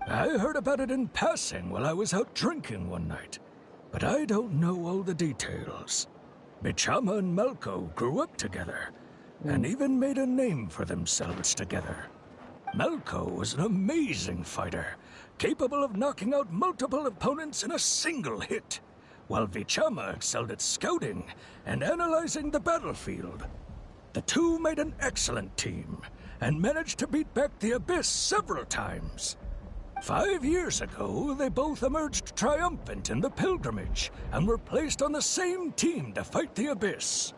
I heard about it in passing while I was out drinking one night, but I don't know all the details. Vichama and Malco grew up together, and even made a name for themselves together. Malco was an amazing fighter, capable of knocking out multiple opponents in a single hit, while Vichama excelled at scouting and analyzing the battlefield. The two made an excellent team, and managed to beat back the Abyss several times. 5 years ago, they both emerged triumphant in the pilgrimage, and were placed on the same team to fight the Abyss.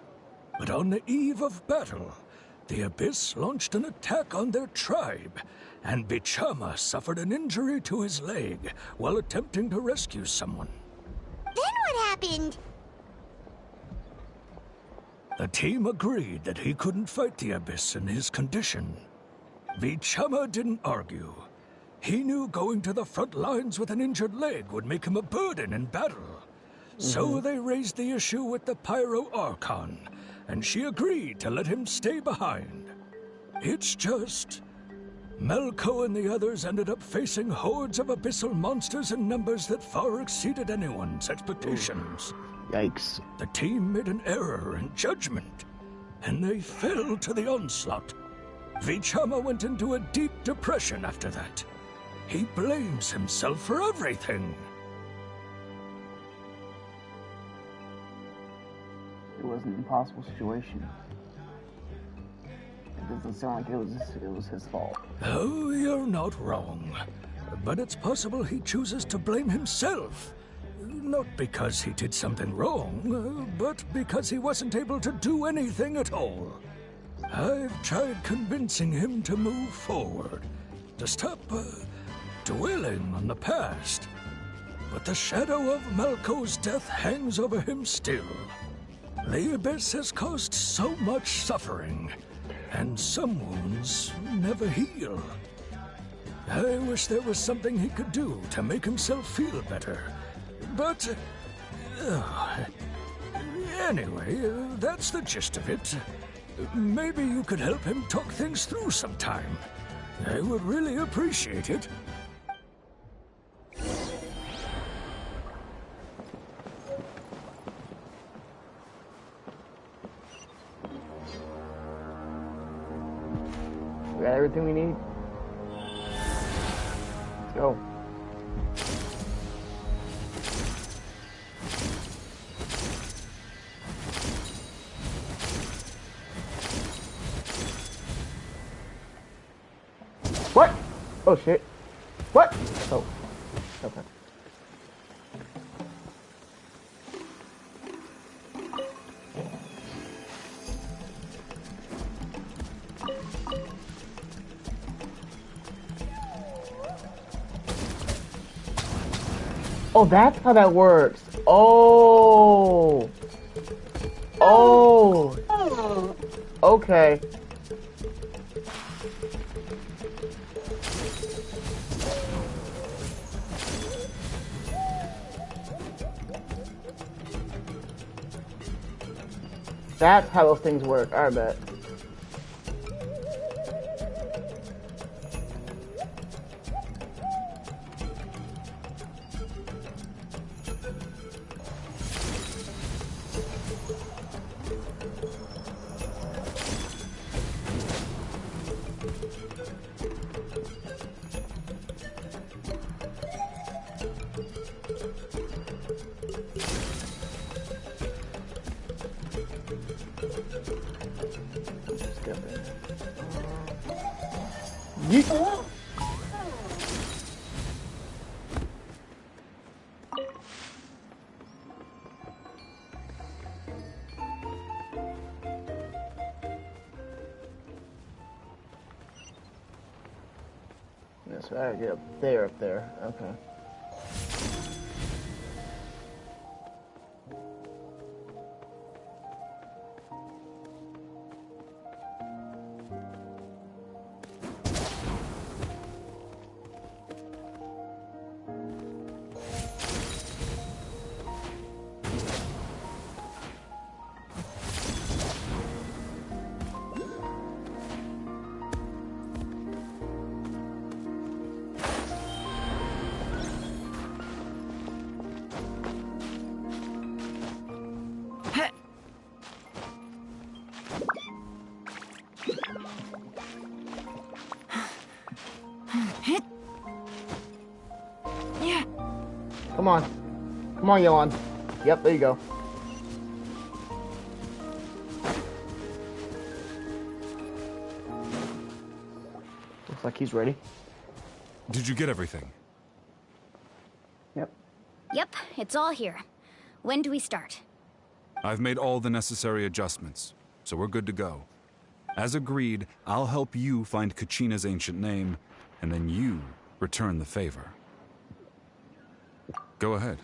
But on the eve of battle, the Abyss launched an attack on their tribe, and Vichama suffered an injury to his leg while attempting to rescue someone. Then what happened? The team agreed that he couldn't fight the Abyss in his condition. Vichama didn't argue. He knew going to the front lines with an injured leg would make him a burden in battle. So they raised the issue with the Pyro Archon, and she agreed to let him stay behind. It's just... Malco and the others ended up facing hordes of abyssal monsters in numbers that far exceeded anyone's expectations. Yikes. The team made an error in judgment, and they fell to the onslaught. Vichama went into a deep depression after that. He blames himself for everything. It was an impossible situation. It doesn't sound like it was his fault. Oh, you're not wrong. But it's possible he chooses to blame himself. Not because he did something wrong, but because he wasn't able to do anything at all. I've tried convincing him to move forward, to stop dwelling on the past. But the shadow of Malco's death hangs over him still. The Abyss has caused so much suffering, and some wounds never heal. I wish there was something he could do to make himself feel better. But... anyway, that's the gist of it. Maybe you could help him talk things through sometime. I would really appreciate it. We got everything we need. Let's go. What? Oh shit. What? Oh. Okay. Oh, that's how that works. Oh. Oh. Okay. That's how those things work, I bet. So I gotta get up there. Okay. Come on. Come on, Yolan. Yep, there you go. Looks like he's ready. Did you get everything? Yep. Yep, it's all here. When do we start? I've made all the necessary adjustments, so we're good to go. As agreed, I'll help you find Kachina's ancient name, and then you return the favor. Go ahead.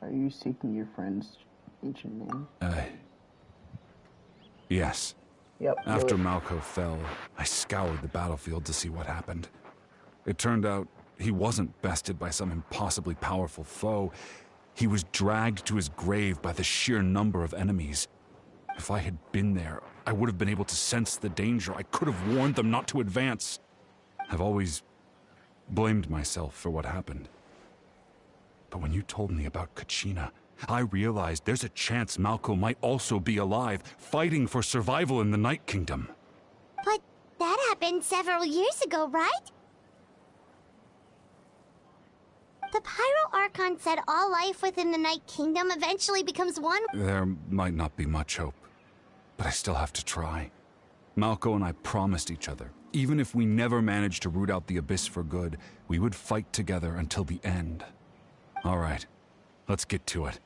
Are you seeking your friend's ancient name? Yes. Yep. After Malko fell, I scoured the battlefield to see what happened. It turned out he wasn't bested by some impossibly powerful foe. He was dragged to his grave by the sheer number of enemies. If I had been there, I would have been able to sense the danger. I could have warned them not to advance. I've always blamed myself for what happened. But when you told me about Kachina, I realized there's a chance Malko might also be alive, fighting for survival in the Night Kingdom. But that happened several years ago, right? The Pyro Archon said all life within the Night Kingdom eventually becomes one. There might not be much hope, but I still have to try. Malko and I promised each other, even if we never managed to root out the Abyss for good, we would fight together until the end. All right, let's get to it.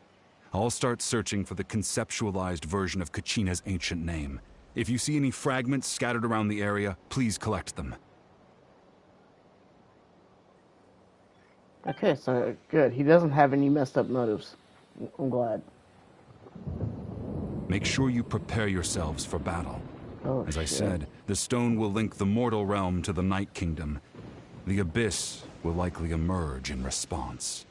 I'll start searching for the conceptualized version of Kachina's ancient name. If you see any fragments scattered around the area, please collect them. Okay, so good. He doesn't have any messed up motives. I'm glad. Make sure you prepare yourselves for battle. Oh, As I shit. said, the stone will link the mortal realm to the Night Kingdom. The Abyss will likely emerge in response.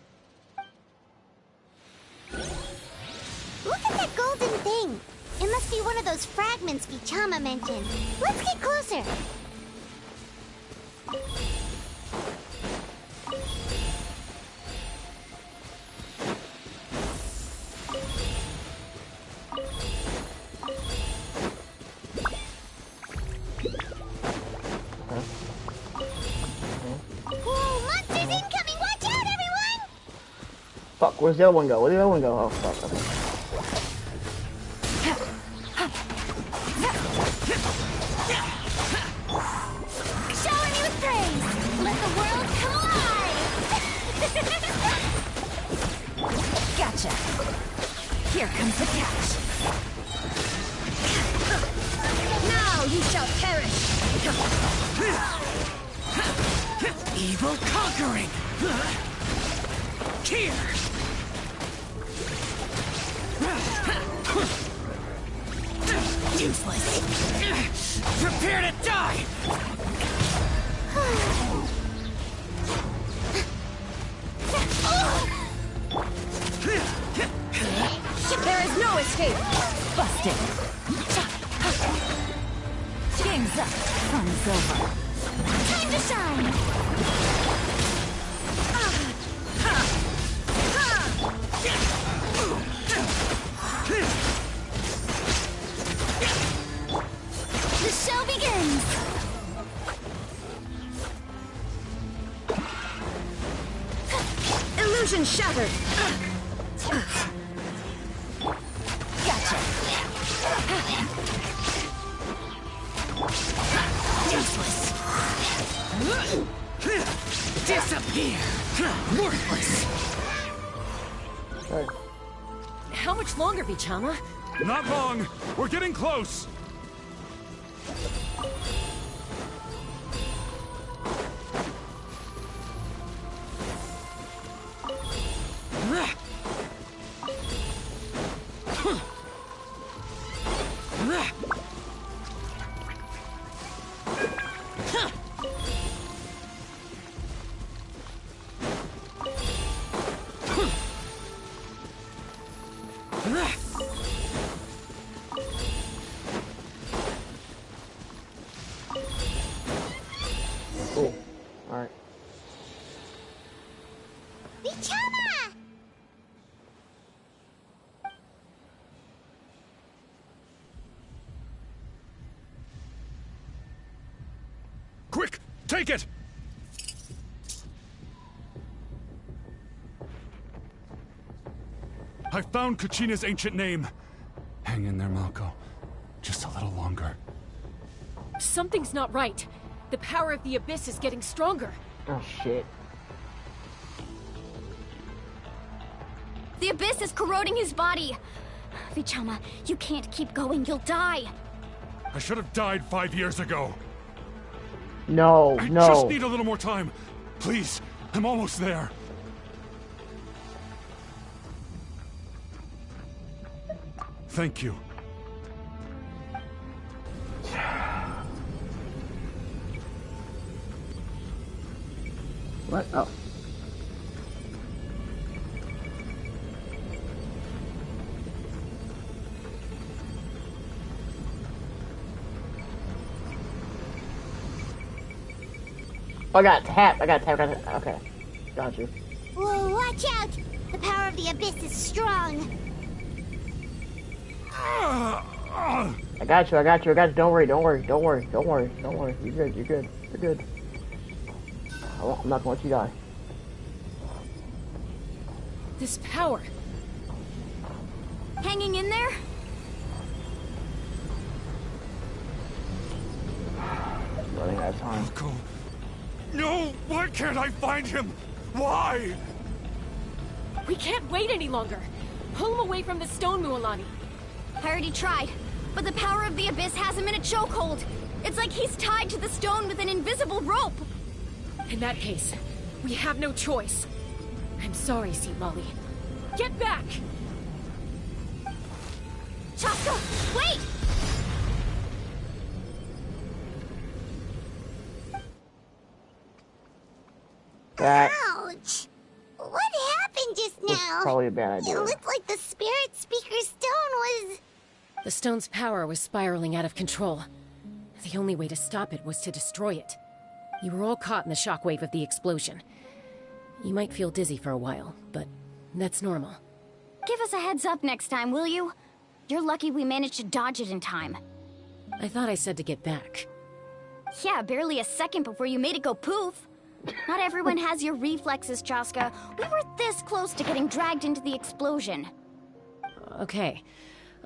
Look at that golden thing. It must be one of those fragments Bichama mentioned. Let's get closer. Whoa, monsters incoming! Watch out, everyone! Fuck, where's the other one go? Where'd the other one go? Oh, fuck. Shower me with praise! Let the world come alive! Gotcha. Here, shall perish! Evil conquering! Here! Useless! Prepare to die! There is no escape! Busted! Game's up. Fun's over. Time to shine! The show begins! Illusion shattered! Gotcha! Useless! Disappear! Worthless! How much longer, Vichama? Not long! We're getting close! Cool. Alright. Vichama! Quick! Take it! I found Kachina's ancient name. Hang in there, Malko. Just a little longer. Something's not right. The power of the Abyss is getting stronger. Oh, shit. The Abyss is corroding his body. Vichama, you can't keep going. You'll die. I should have died 5 years ago. No, I no. just need a little more time. Please, I'm almost there. Thank you. What? Oh. I got tapped. Okay. Got you. Whoa, watch out! The power of the Abyss is strong. I got you. Don't worry. You're good. I'm not gonna let you die. This power. Hanging in there? Running out of time. Malko. No! Why can't I find him? Why? We can't wait any longer. Pull him away from the stone, Mualani. I already tried, but the power of the Abyss has him in a chokehold. It's like he's tied to the stone with an invisible rope. In that case, we have no choice. I'm sorry, Seat Molly. Get back! Chaska, wait! That Ouch! What happened just was now? probably a bad It idea. looked like the Spirit Speaker's stone was... The stone's power was spiraling out of control. The only way to stop it was to destroy it. You were all caught in the shockwave of the explosion. You might feel dizzy for a while, but that's normal. Give us a heads up next time, will you? You're lucky we managed to dodge it in time. I thought I said to get back. Yeah, barely a second before you made it go poof. Not everyone has your reflexes, Chaska. We were this close to getting dragged into the explosion. Okay,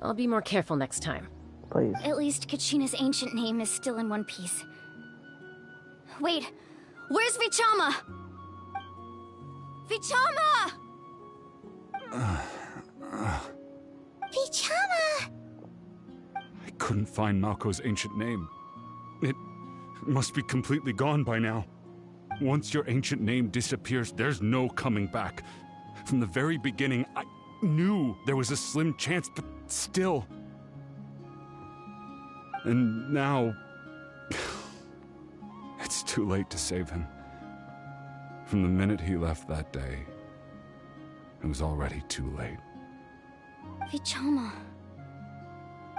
I'll be more careful next time. Please. At least Kachina's ancient name is still in one piece. Wait, where's Vichama? Vichama! Vichama! I couldn't find Malko's ancient name. It must be completely gone by now. Once your ancient name disappears, there's no coming back. From the very beginning, I knew there was a slim chance, but still. And now... it's too late to save him. From the minute he left that day, it was already too late. Vichama.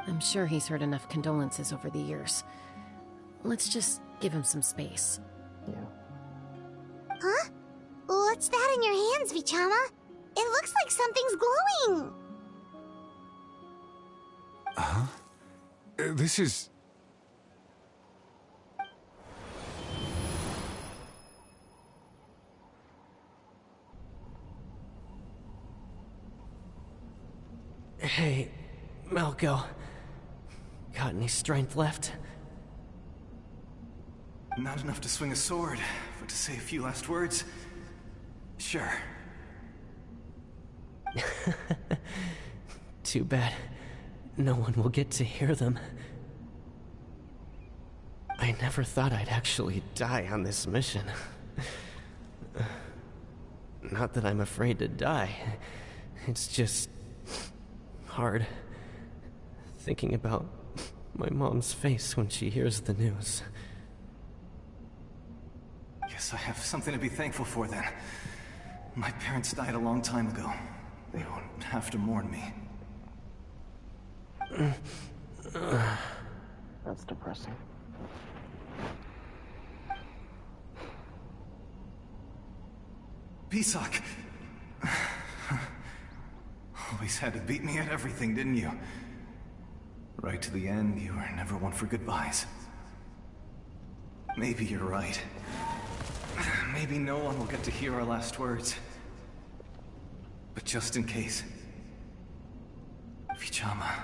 I'm sure he's heard enough condolences over the years. Let's just give him some space. Yeah. Huh? What's that in your hands, Vichama? It looks like something's glowing! Huh? This is... Hey, Malco. Got any strength left? Not enough to swing a sword, but to say a few last words? Sure. Too bad. No one will get to hear them. I never thought I'd actually die on this mission. Not that I'm afraid to die. It's just... hard. Thinking about my mom's face when she hears the news. Guess I have something to be thankful for then. My parents died a long time ago. They won't have to mourn me. That's depressing. Pisak! Always had to beat me at everything, didn't you? Right to the end, you were never one for goodbyes. Maybe you're right. Maybe no one will get to hear our last words. But just in case... Vichama,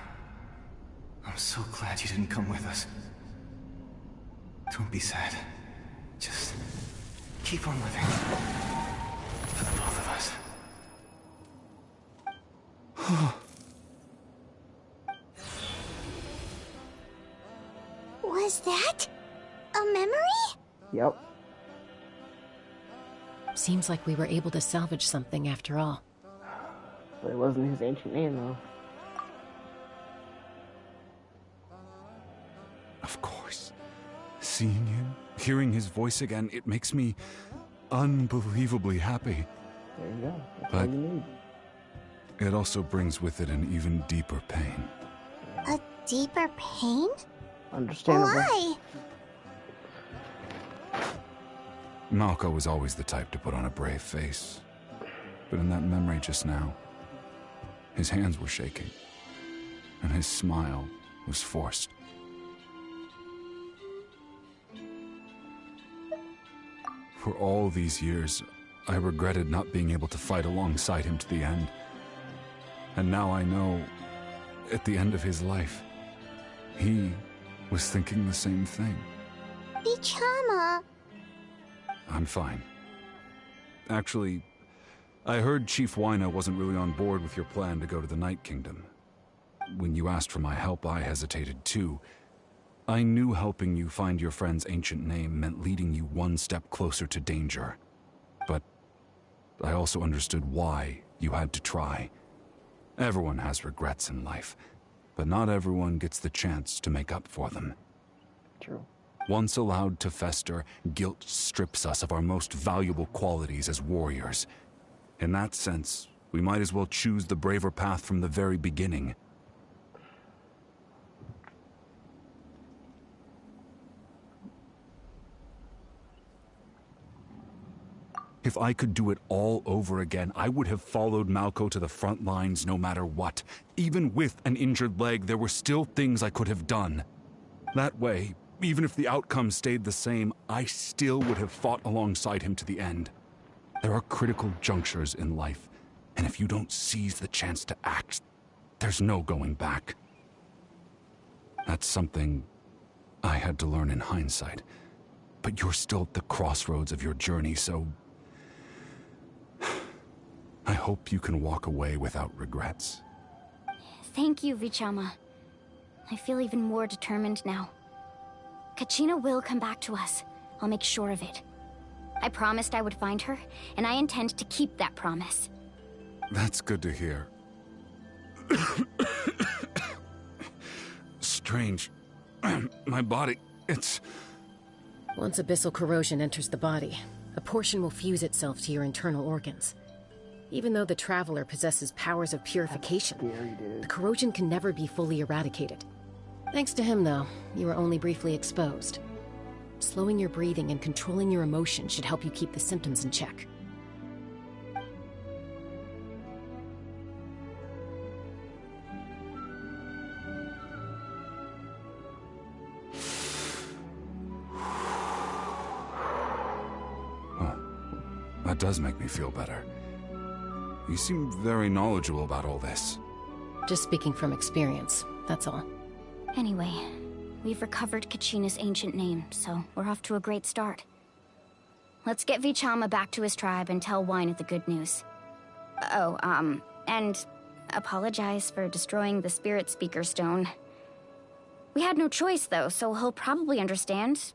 I'm so glad you didn't come with us. Don't be sad. Just keep on living. For the both of us. Was that a memory? Yep. Seems like we were able to salvage something after all. But it wasn't his ancient name, though. Of course. Seeing him, hearing his voice again, it makes me unbelievably happy. There you go. That's But all you need. it also brings with it an even deeper pain. A deeper pain? Understandable. Why? Malco was always the type to put on a brave face. But in that memory just now, his hands were shaking, and his smile was forced. For all these years, I regretted not being able to fight alongside him to the end. And now I know, at the end of his life, he was thinking the same thing. Vichama. I'm fine. Actually, I heard Chief Wyna wasn't really on board with your plan to go to the Night Kingdom. When you asked for my help, I hesitated too. I knew helping you find your friend's ancient name meant leading you one step closer to danger. But I also understood why you had to try. Everyone has regrets in life, but not everyone gets the chance to make up for them. True. Once allowed to fester, guilt strips us of our most valuable qualities as warriors. In that sense, we might as well choose the braver path from the very beginning. If I could do it all over again, I would have followed Malco to the front lines no matter what. Even with an injured leg, there were still things I could have done. That way, even if the outcome stayed the same, I still would have fought alongside him to the end. There are critical junctures in life, and if you don't seize the chance to act, there's no going back. That's something I had to learn in hindsight. But you're still at the crossroads of your journey, so I hope you can walk away without regrets. Thank you, Vichama. I feel even more determined now. Kachina will come back to us. I'll make sure of it. I promised I would find her, and I intend to keep that promise. That's good to hear. Strange. My body, it's... Once abyssal corrosion enters the body, a portion will fuse itself to your internal organs. Even though the Traveler possesses powers of purification, the corrosion can never be fully eradicated. Thanks to him, though, you were only briefly exposed. Slowing your breathing and controlling your emotions should help you keep the symptoms in check. That does make me feel better. You seem very knowledgeable about all this. Just speaking from experience, that's all. Anyway, we've recovered Kachina's ancient name, so we're off to a great start. Let's get Vichama back to his tribe and tell Wyneth the good news. And apologize for destroying the Spirit Speaker Stone. We had no choice, though, so he'll probably understand.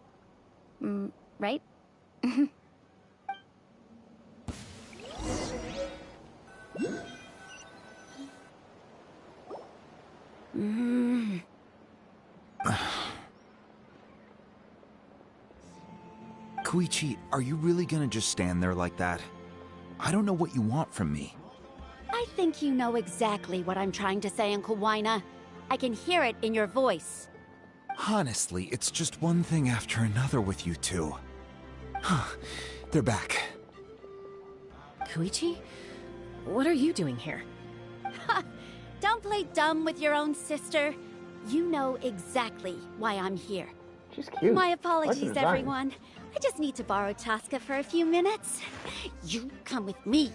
Right? Koichi, are you really gonna just stand there like that? I don't know what you want from me. I think you know exactly what I'm trying to say, Uncle Wyna. I can hear it in your voice. Honestly, it's just one thing after another with you two. They're back. Koichi? What are you doing here? Don't play dumb with your own sister. You know exactly why I'm here. She's cute. My apologies, everyone. I just need to borrow Chaska for a few minutes. You come with me.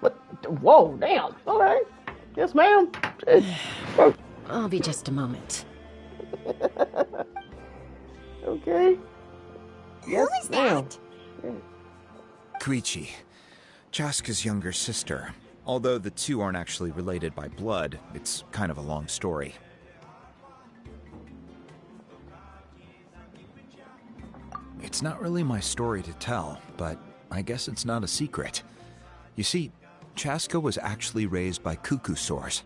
What? Whoa, damn. Okay. Yes, ma'am. I'll be just a moment. Okay. Yes, Who is that? Koichi, Chaska's younger sister. Although the two aren't actually related by blood, it's kind of a long story. It's not really my story to tell, but I guess it's not a secret. You see, Chaska was actually raised by cuckoo sores.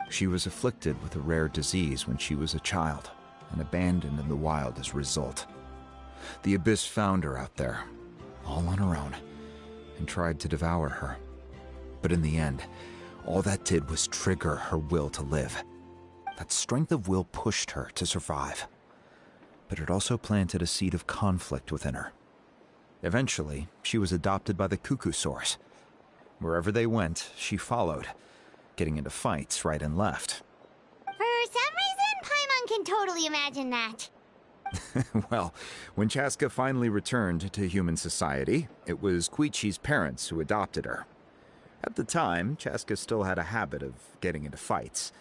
She was afflicted with a rare disease when she was a child, and abandoned in the wild as a result. The Abyss found her out there, all on her own, and tried to devour her. But in the end, all that did was trigger her will to live. That strength of will pushed her to survive. But it also planted a seed of conflict within her. Eventually, she was adopted by the cuckoo source. Wherever they went, she followed, getting into fights right and left. For some reason, Paimon can totally imagine that. Well, when Chaska finally returned to human society, it was Koichi's parents who adopted her. At the time, Chaska still had a habit of getting into fights,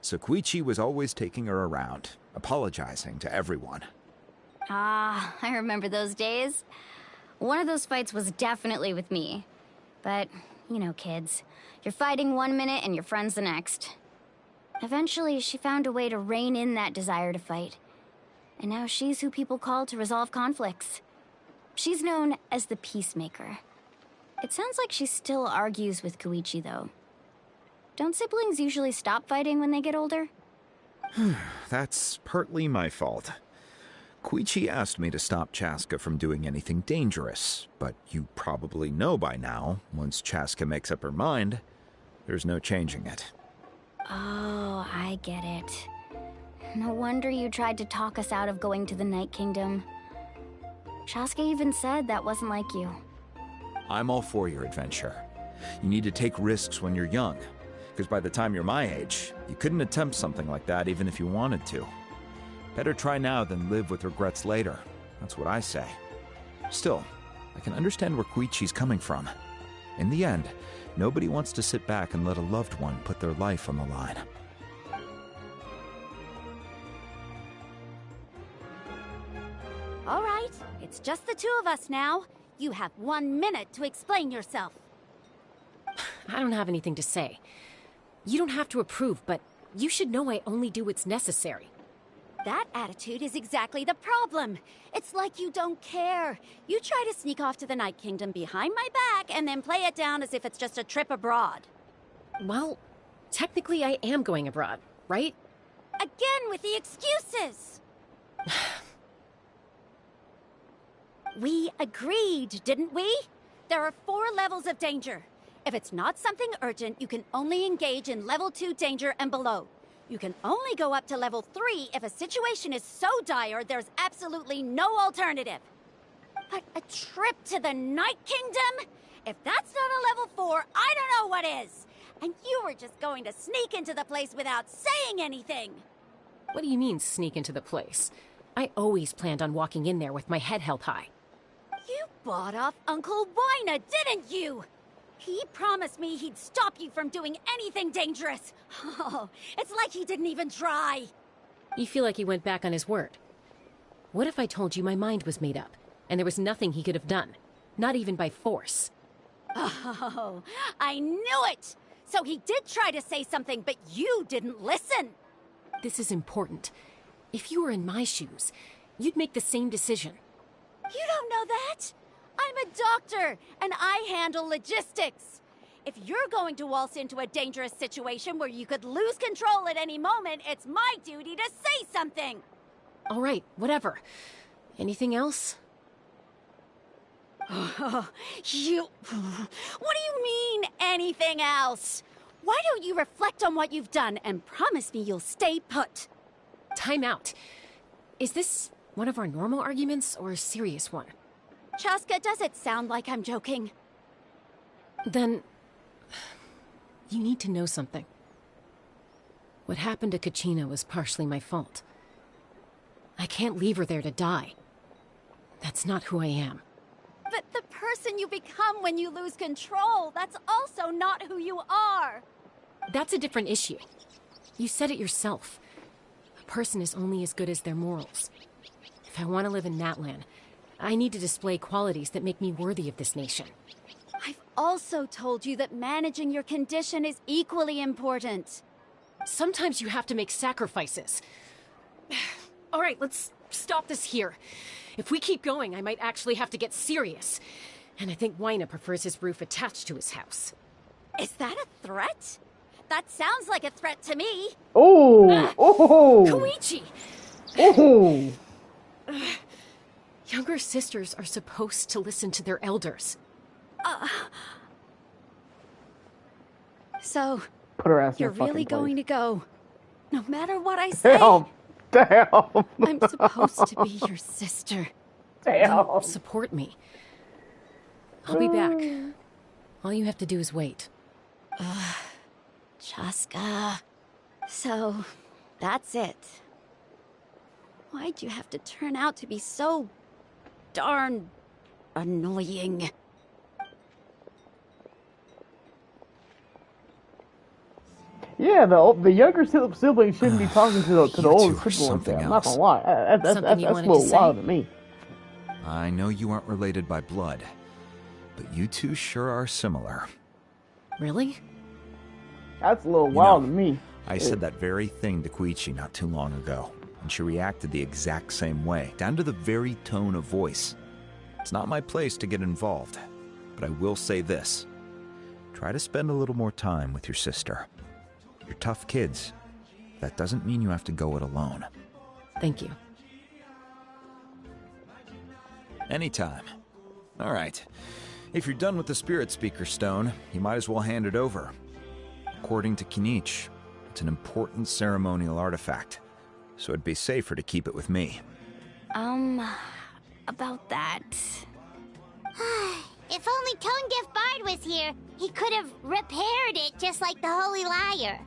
so Koichi was always taking her around, apologizing to everyone. Ah, I remember those days. One of those fights was definitely with me. But, you know, kids. You're fighting one minute and your friend's the next. Eventually, she found a way to rein in that desire to fight. And now she's who people call to resolve conflicts. She's known as the Peacemaker. It sounds like she still argues with Koichi, though. Don't siblings usually stop fighting when they get older? That's partly my fault. Koichi asked me to stop Chaska from doing anything dangerous, but you probably know by now, once Chaska makes up her mind, there's no changing it. Oh, I get it. No wonder you tried to talk us out of going to the Night Kingdom. Chaska even said that wasn't like you. I'm all for your adventure. You need to take risks when you're young, because by the time you're my age, you couldn't attempt something like that even if you wanted to. Better try now than live with regrets later. That's what I say. Still, I can understand where Koichi's coming from. In the end, nobody wants to sit back and let a loved one put their life on the line. All right, it's just the two of us now. You have 1 minute to explain yourself. I don't have anything to say. You don't have to approve, but you should know I only do what's necessary. That attitude is exactly the problem. It's like you don't care. You try to sneak off to the Night Kingdom behind my back and then play it down as if it's just a trip abroad. Well, technically I am going abroad, right? Again with the excuses! We agreed, didn't we? There are 4 levels of danger. If it's not something urgent, you can only engage in level 2 danger and below. You can only go up to level 3 if a situation is so dire there's absolutely no alternative. But a trip to the Night Kingdom? If that's not a level 4, I don't know what is. And you were just going to sneak into the place without saying anything. What do you mean, sneak into the place? I always planned on walking in there with my head held high. You bought off Uncle Wina, didn't you? He promised me he'd stop you from doing anything dangerous. Oh, it's like he didn't even try. You feel like he went back on his word. What if I told you my mind was made up, and there was nothing he could have done? Not even by force. Oh, I knew it! So he did try to say something, but you didn't listen. This is important. If you were in my shoes, you'd make the same decision. You don't know that? I'm a doctor, and I handle logistics. If you're going to waltz into a dangerous situation where you could lose control at any moment, it's my duty to say something. All right, whatever. Anything else? What do you mean, anything else? Why don't you reflect on what you've done and promise me you'll stay put? Time out. Is this one of our normal arguments or a serious one? Chaska, does it sound like I'm joking? Then, you need to know something. What happened to Kachina was partially my fault. I can't leave her there to die. That's not who I am. But the person you become when you lose control, that's also not who you are. That's a different issue. You said it yourself. A person is only as good as their morals. If I want to live in Natlan, I need to display qualities that make me worthy of this nation. I've also told you that managing your condition is equally important. Sometimes you have to make sacrifices. All right, let's stop this here. If we keep going, I might actually have to get serious. And I think Wina prefers his roof attached to his house. Is that a threat? That sounds like a threat to me. Oh! Oh! Koichi! Oh! Younger sisters are supposed to listen to their elders. So, put her ass you're in her really fucking going place. to go, no matter what I say? Damn! I'm supposed to be your sister. Don't support me. I'll be back. All you have to do is wait. Chaska. So, that's it. Why'd you have to turn out to be so darn annoying? Yeah, the younger sibling shouldn't be talking to the older sibling. something I'm not else. gonna lie. That's a little wild to me. I know you aren't related by blood, but you two sure are similar. Really? That's a little wild to me. I said that very thing to Koichi not too long ago, and she reacted the exact same way, down to the very tone of voice. It's not my place to get involved, but I will say this. Try to spend a little more time with your sister. You're tough kids. That doesn't mean you have to go it alone. Thank you. Anytime. All right. If you're done with the Spirit Speaker Stone, you might as well hand it over. According to Kinich, it's an important ceremonial artifact, so it'd be safer to keep it with me. About that. If only Tone-Deaf Bard was here, he could have repaired it just like the Holy Liar.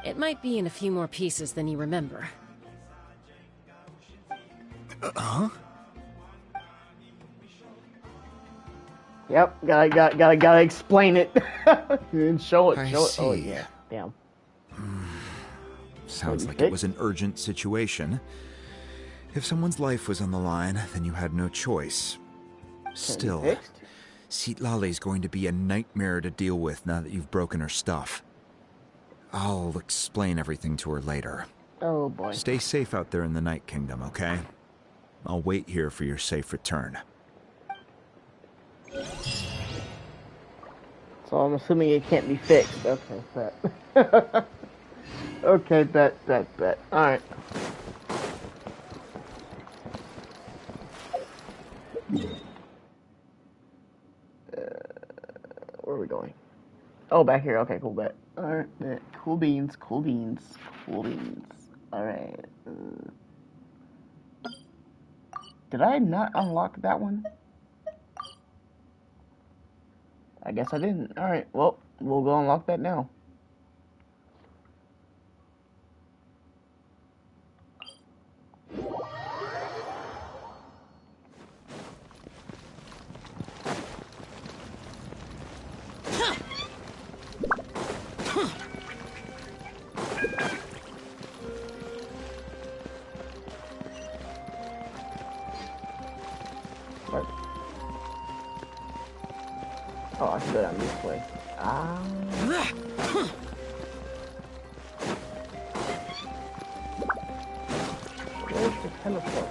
It might be in a few more pieces than you remember. Huh? Yep, gotta explain it and show it. I Show it. Oh see. yeah, damn. Sounds like it was an urgent situation. If someone's life was on the line, then you had no choice. Still, Citlali's going to be a nightmare to deal with now that you've broken her stuff. I'll explain everything to her later. Oh boy. Stay safe out there in the Night Kingdom, okay? I'll wait here for your safe return. So I'm assuming it can't be fixed. Okay, bet. Okay, bet. Alright. Where are we going? Oh, back here. Okay, cool, bet. Alright, bet. Cool beans. Alright. Did I not unlock that one? I guess I didn't. Alright, well, we'll go unlock that now. What? Oh, I should go down this way. Where's the teleport?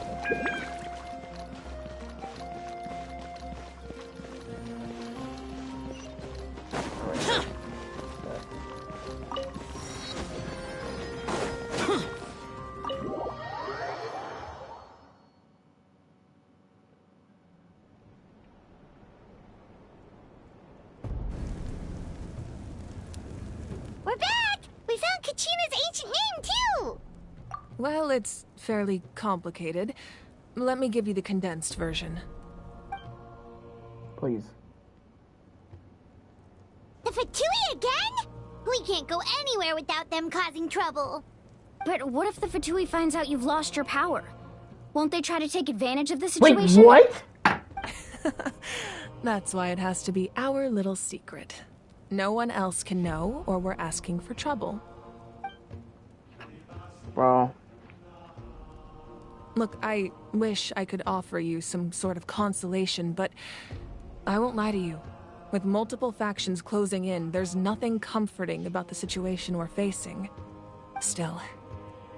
We're back! We found Kachina's ancient name, too! Well, it's fairly complicated. Let me give you the condensed version. Please. The Fatui again? We can't go anywhere without them causing trouble. But what if the Fatui finds out you've lost your power? Won't they try to take advantage of the situation? Wait, what? That's why it has to be our little secret. No one else can know, or we're asking for trouble. Bro. Look, I wish I could offer you some sort of consolation, but I won't lie to you. With multiple factions closing in, there's nothing comforting about the situation we're facing. Still,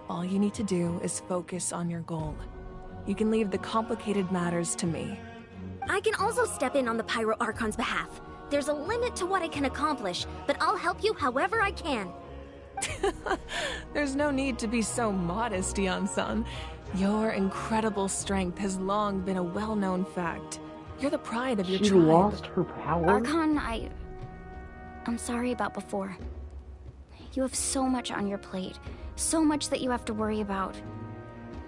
all you need to do is focus on your goal. You can leave the complicated matters to me. I can also step in on the Pyro Archon's behalf. There's a limit to what I can accomplish, but I'll help you however I can. There's no need to be so modest, Yan-san. Your incredible strength has long been a well-known fact. You're the pride of your tribe. She lost her power? Archon, I'm sorry about before. You have so much on your plate, so much that you have to worry about.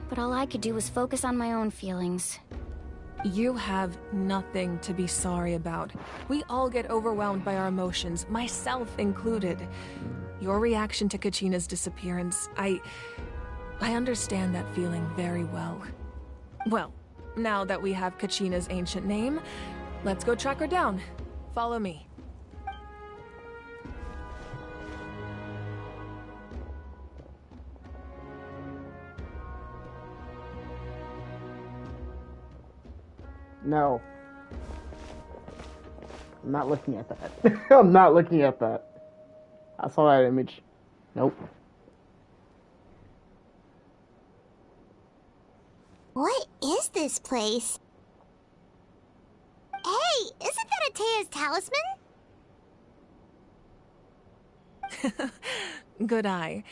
But all I could do was focus on my own feelings. You have nothing to be sorry about. We all get overwhelmed by our emotions, myself included. Your reaction to Kachina's disappearance, I understand that feeling very well. Well, now that we have Kachina's ancient name, let's go track her down. Follow me. No. I'm not looking at that. I'm not looking at that. I saw that image. Nope. What is this place? Hey, isn't that Atea's talisman? Good eye.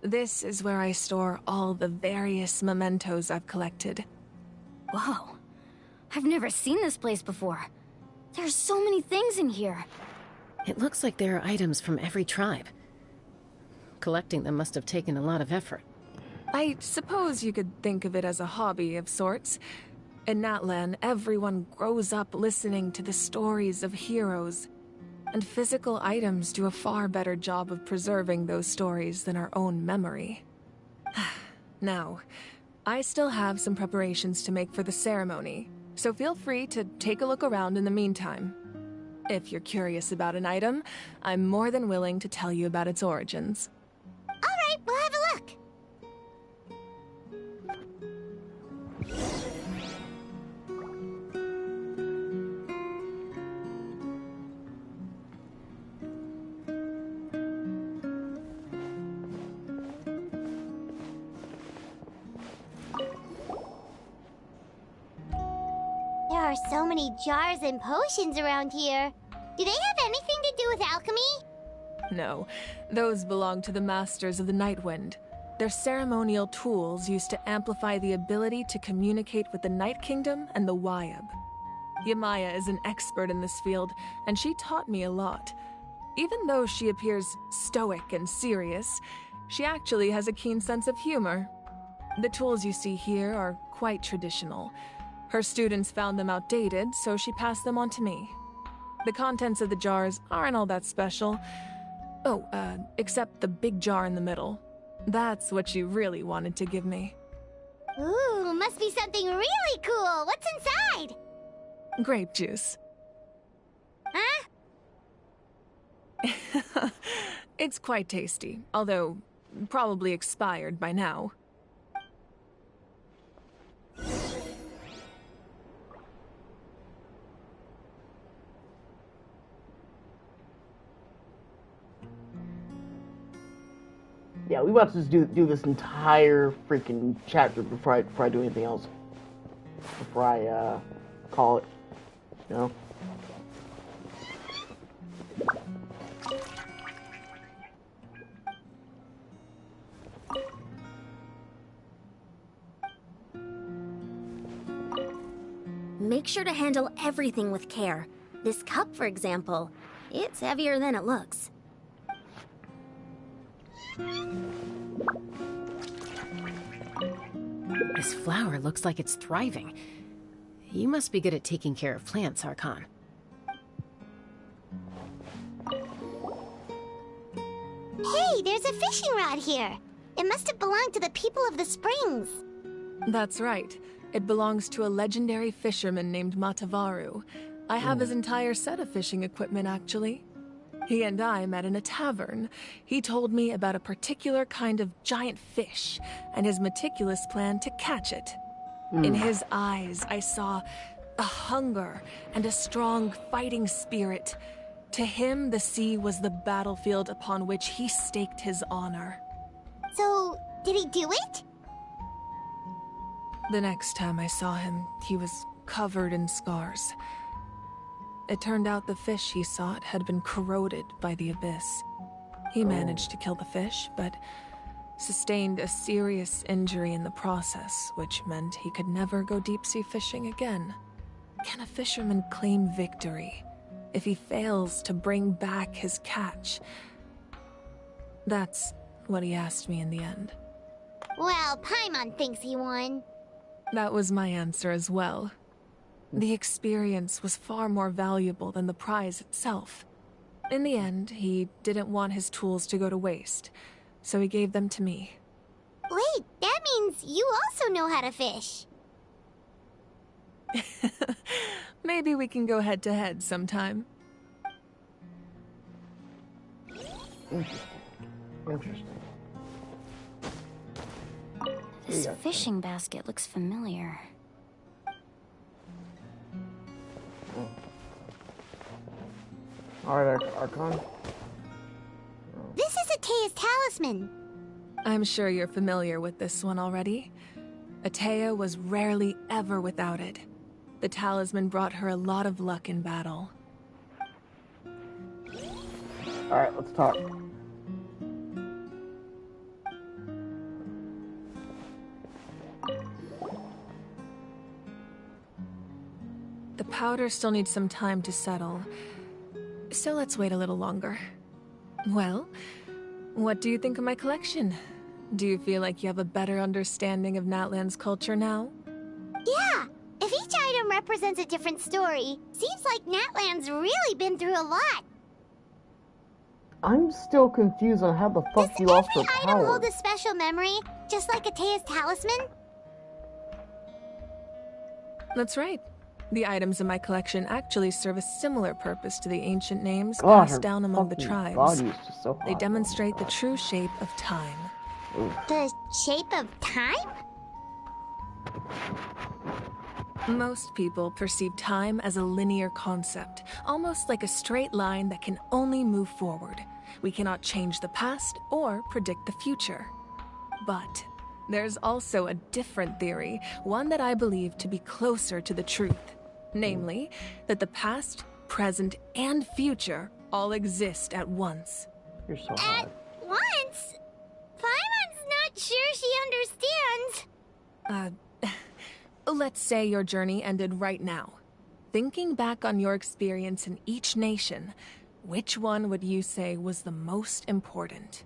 This is where I store all the various mementos I've collected. Whoa. I've never seen this place before. There's so many things in here. It looks like there are items from every tribe. Collecting them must have taken a lot of effort. I suppose you could think of it as a hobby of sorts. In Natlan, everyone grows up listening to the stories of heroes, and physical items do a far better job of preserving those stories than our own memory. Now, I still have some preparations to make for the ceremony, so feel free to take a look around in the meantime. If you're curious about an item, I'm more than willing to tell you about its origins. All right, we'll have a look. are so many jars and potions around here. Do they have anything to do with alchemy? No, those belong to the Masters of the Nightwind. They're ceremonial tools used to amplify the ability to communicate with the Night Kingdom and the Wyab. Yamaya is an expert in this field, and she taught me a lot. Even though she appears stoic and serious, she actually has a keen sense of humor. The tools you see here are quite traditional. Her students found them outdated, so she passed them on to me. The contents of the jars aren't all that special. Oh, except the big jar in the middle. That's what she really wanted to give me. Ooh, must be something really cool. What's inside? Grape juice. Huh? It's quite tasty, although probably expired by now. Yeah, we about to just do this entire freaking chapter before I do anything else. Before I call it, you know. Make sure to handle everything with care. This cup, for example, it's heavier than it looks. This flower looks like it's thriving. You must be good at taking care of plants, Archon. Hey, there's a fishing rod here. It must have belonged to the people of the springs. That's right. It belongs to a legendary fisherman named Matavaru. I have his entire set of fishing equipment, actually. He and I met in a tavern. He told me about a particular kind of giant fish and his meticulous plan to catch it. In his eyes, I saw a hunger and a strong fighting spirit. To him, the sea was the battlefield upon which he staked his honor. So, did he do it? The next time I saw him, he was covered in scars. It turned out the fish he sought had been corroded by the abyss. He managed to kill the fish, but sustained a serious injury in the process, which meant he could never go deep-sea fishing again. Can a fisherman claim victory if he fails to bring back his catch? That's what he asked me in the end. Well, Paimon thinks he won. That was my answer as well. The experience was far more valuable than the prize itself. In the end, he didn't want his tools to go to waste, so he gave them to me. Wait, that means you also know how to fish. Maybe we can go head-to-head sometime. Interesting. This fishing basket looks familiar. Alright, Archon. This is Atea's talisman. I'm sure you're familiar with this one already. Atea was rarely ever without it. The talisman brought her a lot of luck in battle. Alright, let's talk. The powder still needs some time to settle, so let's wait a little longer. Well, what do you think of my collection? Do you feel like you have a better understanding of Natlan's culture now? Yeah, if each item represents a different story, seems like Natlan's really been through a lot. I'm still confused on how the fuck you lost her Does every power. item hold a special memory, just like Atea's talisman? That's right. The items in my collection actually serve a similar purpose to the ancient names God, her passed down among the fucking tribes. body is just so They hot. demonstrate the true shape of time. The shape of time? Most people perceive time as a linear concept, almost like a straight line that can only move forward. We cannot change the past or predict the future. But there's also a different theory, one that I believe to be closer to the truth. Namely, that the past, present, and future all exist at once. You're so hot. At once? Paimon's not sure she understands. Let's say your journey ended right now. Thinking back on your experience in each nation, which one would you say was the most important?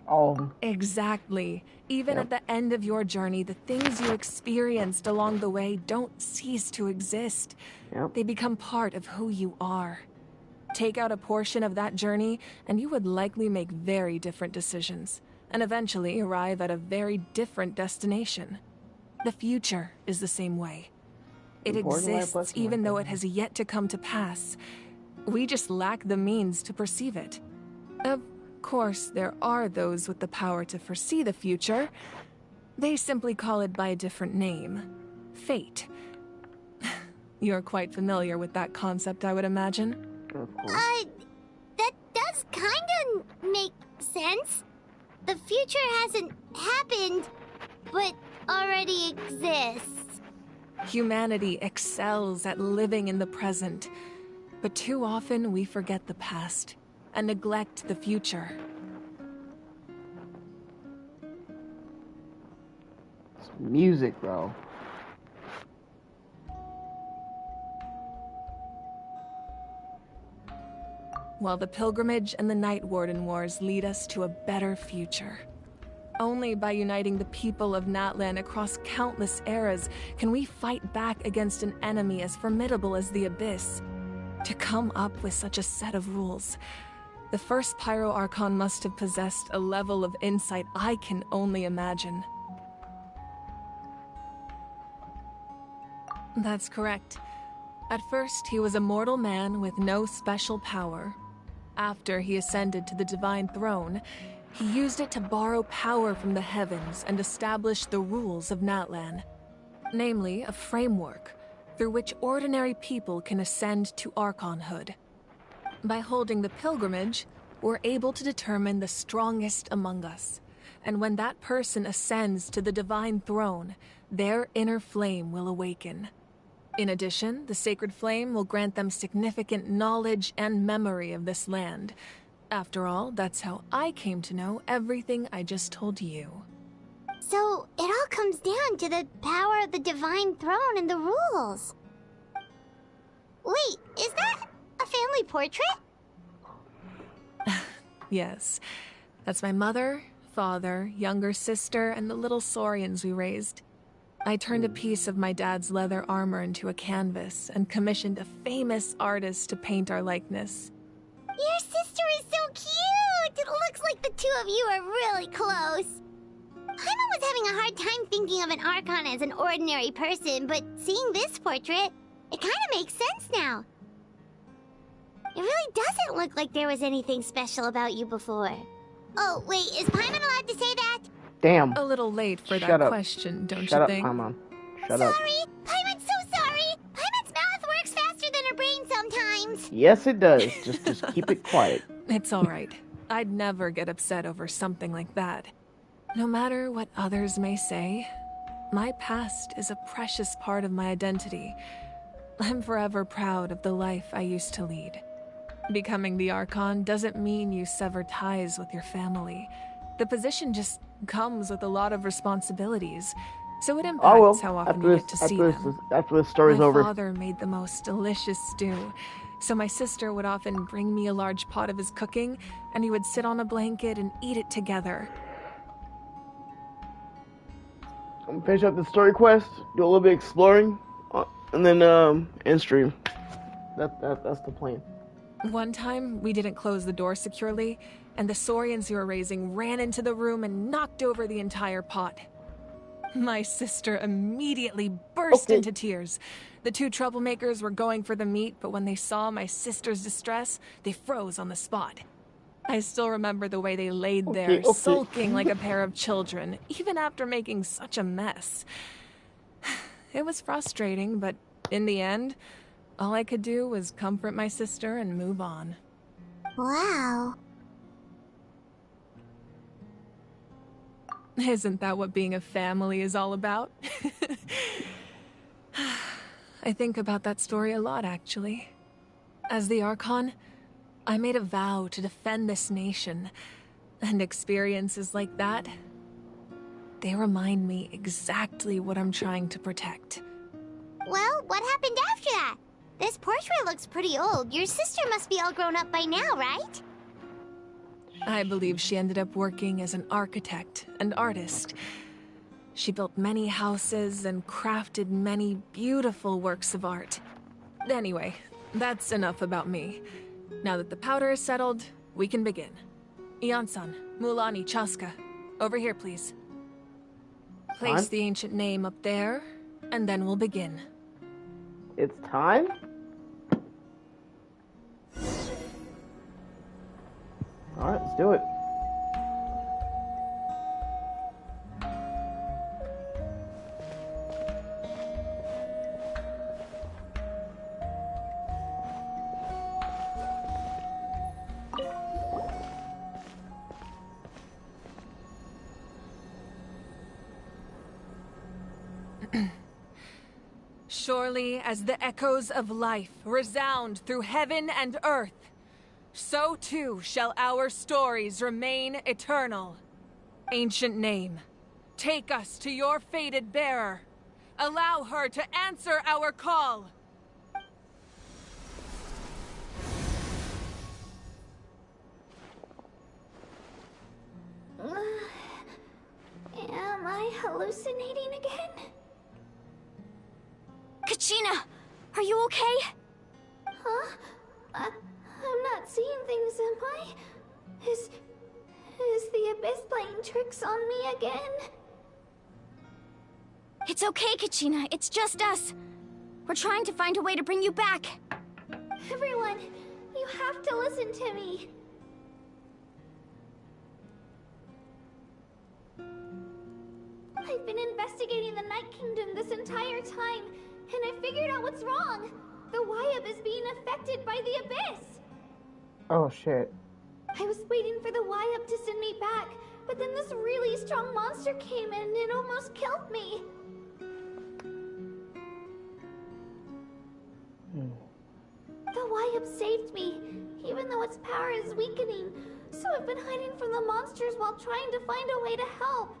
All of them. Exactly. Even at the end of your journey, the things you experienced along the way don't cease to exist. They become part of who you are. Take out a portion of that journey, and you would likely make very different decisions, and eventually arrive at a very different destination. The future is the same way. It exists even though it has yet to come to pass. We just lack the means to perceive it. Of course, there are those with the power to foresee the future. They simply call it by a different name. Fate. You're quite familiar with that concept, I would imagine. That does kinda make sense. The future hasn't happened, but already exists. Humanity excels at living in the present, but too often we forget the past and neglect the future. It's music, bro. While the pilgrimage and the Night Warden Wars lead us to a better future. Only by uniting the people of Natlan across countless eras can we fight back against an enemy as formidable as the Abyss. To come up with such a set of rules, the first Pyro Archon must have possessed a level of insight I can only imagine. That's correct. At first, he was a mortal man with no special power. After he ascended to the Divine Throne, he used it to borrow power from the heavens and establish the rules of Natlan. Namely, a framework through which ordinary people can ascend to Archonhood. By holding the pilgrimage, we're able to determine the strongest among us. And when that person ascends to the Divine Throne, their inner flame will awaken. In addition, the sacred flame will grant them significant knowledge and memory of this land. After all, that's how I came to know everything I just told you. So, it all comes down to the power of the Divine Throne and the rules. Wait, is that a family portrait? Yes. That's my mother, father, younger sister, and the little saurians we raised. I turned a piece of my dad's leather armor into a canvas and commissioned a famous artist to paint our likeness. Your sister is so cute! It looks like the two of you are really close. Paimon was having a hard time thinking of an Archon as an ordinary person, but seeing this portrait, it kind of makes sense now. It really doesn't look like there was anything special about you before. Oh, wait, is Paimon allowed to say that? Damn. A little late for Shut that up. question, don't Shut you up, think? Paimon. Shut up. Sorry! Paimon's so sorry! Paimon's mouth works faster than her brain sometimes! Yes, it does. Just keep it quiet. It's all right. I'd never get upset over something like that. No matter what others may say, my past is a precious part of my identity. I'm forever proud of the life I used to lead. Becoming the Archon doesn't mean you sever ties with your family. The position just comes with a lot of responsibilities, so it impacts how often you get to see them. After the story's over. My father made the most delicious stew, so my sister would often bring me a large pot of his cooking, and we would sit on a blanket and eat it together. I'm gonna finish up the story quest, do a little bit of exploring, and then end stream. That's the plan. One time, we didn't close the door securely, and the saurians you were raising ran into the room and knocked over the entire pot. My sister immediately burst into tears. The two troublemakers were going for the meat, but when they saw my sister's distress, they froze on the spot. I still remember the way they laid there, sulking like a pair of children, even after making such a mess. It was frustrating, but in the end, all I could do was comfort my sister and move on. Wow. Isn't that what being a family is all about? I think about that story a lot, actually. As the Archon, I made a vow to defend this nation, and experiences like that, they remind me exactly what I'm trying to protect. Well, what happened after that? This portrait looks pretty old. Your sister must be all grown up by now, right? I believe she ended up working as an architect and artist. She built many houses and crafted many beautiful works of art. Anyway, that's enough about me. Now that the powder is settled, we can begin. Ian-san, Mulani, Chaska, over here, please. Place the ancient name up there, and then we'll begin. It's time? Alright, let's do it. Surely as the echoes of life resound through heaven and earth, so too shall our stories remain eternal. Ancient name, take us to your fated bearer. Allow her to answer our call. Am I hallucinating again? Kachina, are you okay? Huh? I'm not seeing things, am I? Is the Abyss playing tricks on me again? It's okay, Kachina. It's just us. We're trying to find a way to bring you back. Everyone, you have to listen to me. I've been investigating the Night Kingdom this entire time, and I figured out what's wrong. The Wyab is being affected by the Abyss. Oh, shit. I was waiting for the Wyab to send me back, but then this really strong monster came in and it almost killed me. The Wyab saved me, even though its power is weakening. So I've been hiding from the monsters while trying to find a way to help.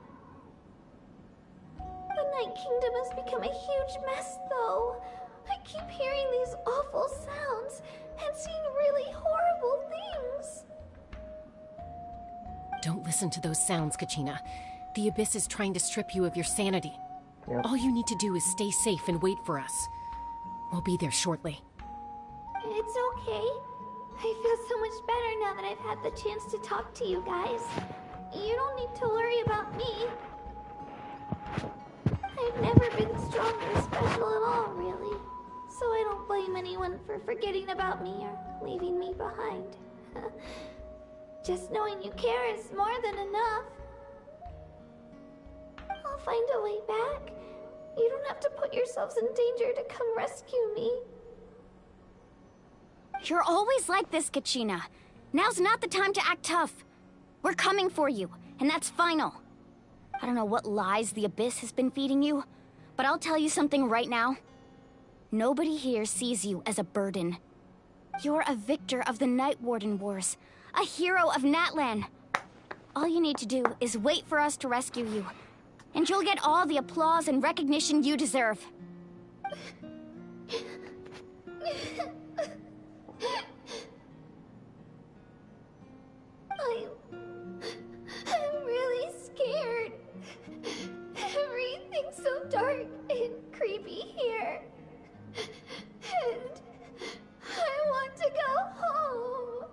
The Night Kingdom has become a huge mess, though. I keep hearing these awful sounds and seeing really horrible things. Don't listen to those sounds, Kachina. The Abyss is trying to strip you of your sanity. Yep. All you need to do is stay safe and wait for us. We'll be there shortly. It's okay. I feel so much better now that I've had the chance to talk to you guys. You don't need to worry about me. I've never been strong or special at all, really. So I don't blame anyone for forgetting about me or leaving me behind. Just knowing you care is more than enough. I'll find a way back. You don't have to put yourselves in danger to come rescue me. You're always like this, Kachina. Now's not the time to act tough. We're coming for you, and that's final. I don't know what lies the Abyss has been feeding you, but I'll tell you something right now. Nobody here sees you as a burden. You're a victor of the Night Warden Wars, a hero of Natlan. All you need to do is wait for us to rescue you, and you'll get all the applause and recognition you deserve. I'm really scared. Everything's so dark and creepy here. And I want to go home.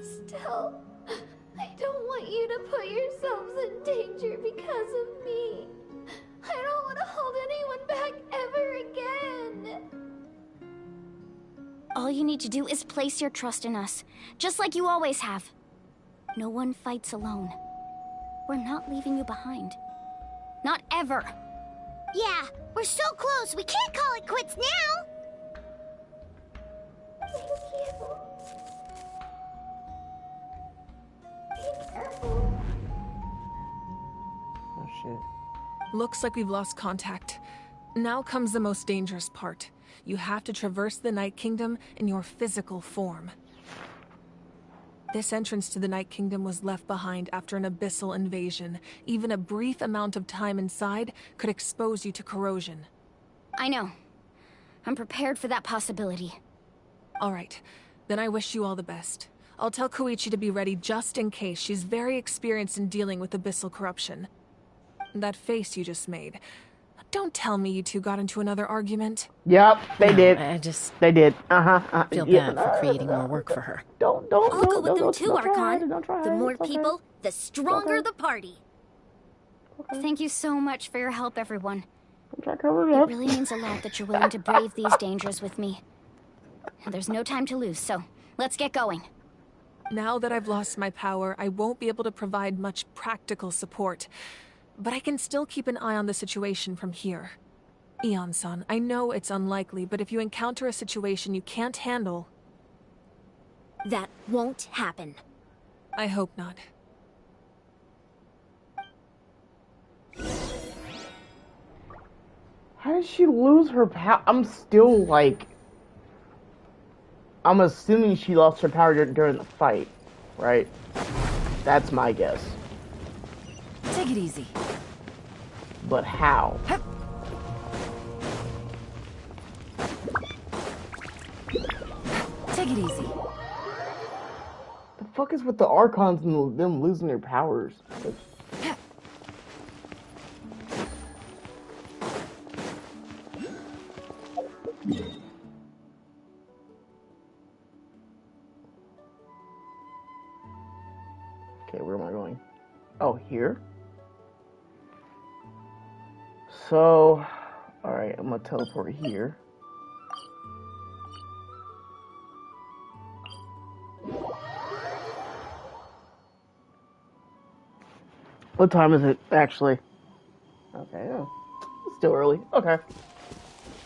Still, I don't want you to put yourselves in danger because of me. I don't want to hold anyone back ever again. All you need to do is place your trust in us, just like you always have. No one fights alone. We're not leaving you behind. Not ever. Yeah, we're so close. We can't call it quits now. Thank you. Be careful. Oh, shit. Looks like we've lost contact. Now comes the most dangerous part. You have to traverse the Night Kingdom in your physical form. This entrance to the Night Kingdom was left behind after an abyssal invasion. Even a brief amount of time inside could expose you to corrosion. I know. I'm prepared for that possibility. All right, then I wish you all the best. I'll tell Koichi to be ready just in case. She's very experienced in dealing with abyssal corruption. That face you just made. Don't tell me you two got into another argument. Yep, they did. They did. Feel bad for creating more work for her. I'll go with them too, Archon. The more people, the stronger the party. Thank you so much for your help, everyone. It really means a lot that you're willing to brave these dangers with me. And there's no time to lose, so let's get going. Now that I've lost my power, I won't be able to provide much practical support. But I can still keep an eye on the situation from here. Eon-san, I know it's unlikely, but if you encounter a situation you can't handle... That won't happen. I hope not. How did she lose her power? I'm still like... I'm assuming she lost her power during the fight, right? That's my guess. Take it easy. But how? Take it easy. The fuck is with the Archons and them losing their powers? Okay, where am I going? Oh, here? So, alright, I'm gonna teleport here. What time is it, actually? Okay, yeah. It's still early. Okay.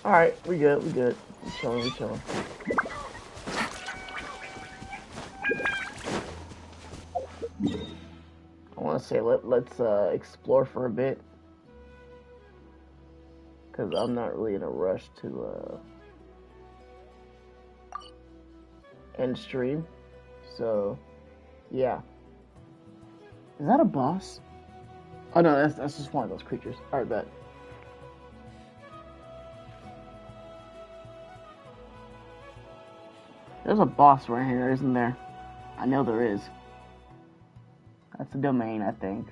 Alright, we good, we good. We chilling, we chilling. I want to say let's explore for a bit. Because I'm not really in a rush to end stream. So, yeah. Is that a boss? Oh no, that's just one of those creatures. Alright, bet. There's a boss right here, isn't there? I know there is. That's a domain, I think.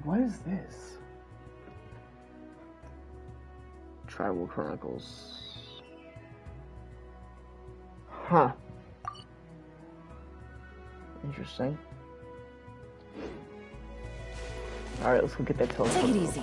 What is this? Tribal Chronicles. Huh. Interesting. Alright, let's go get that teleport. Take it easy.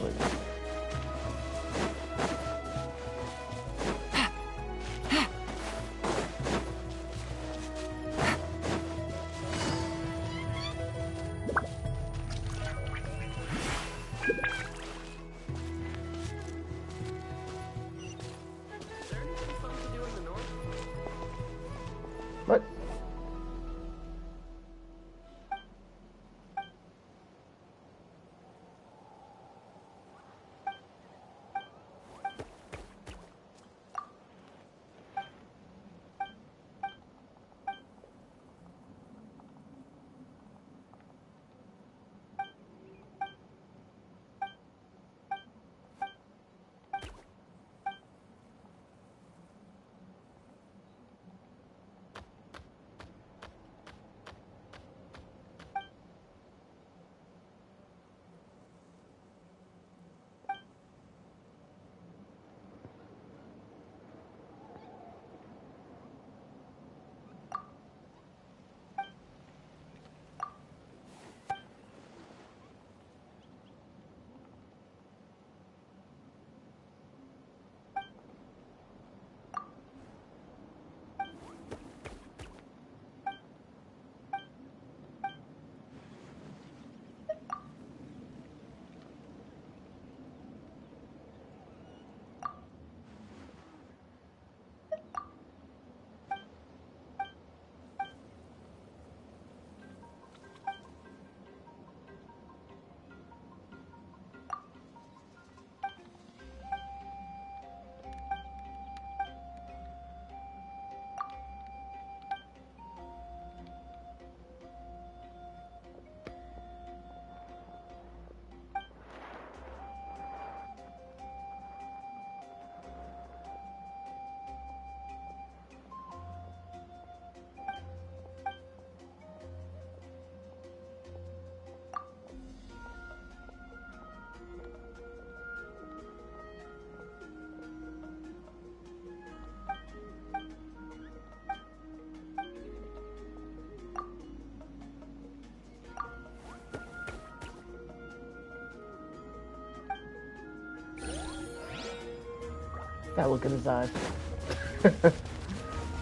What? That look in his eyes.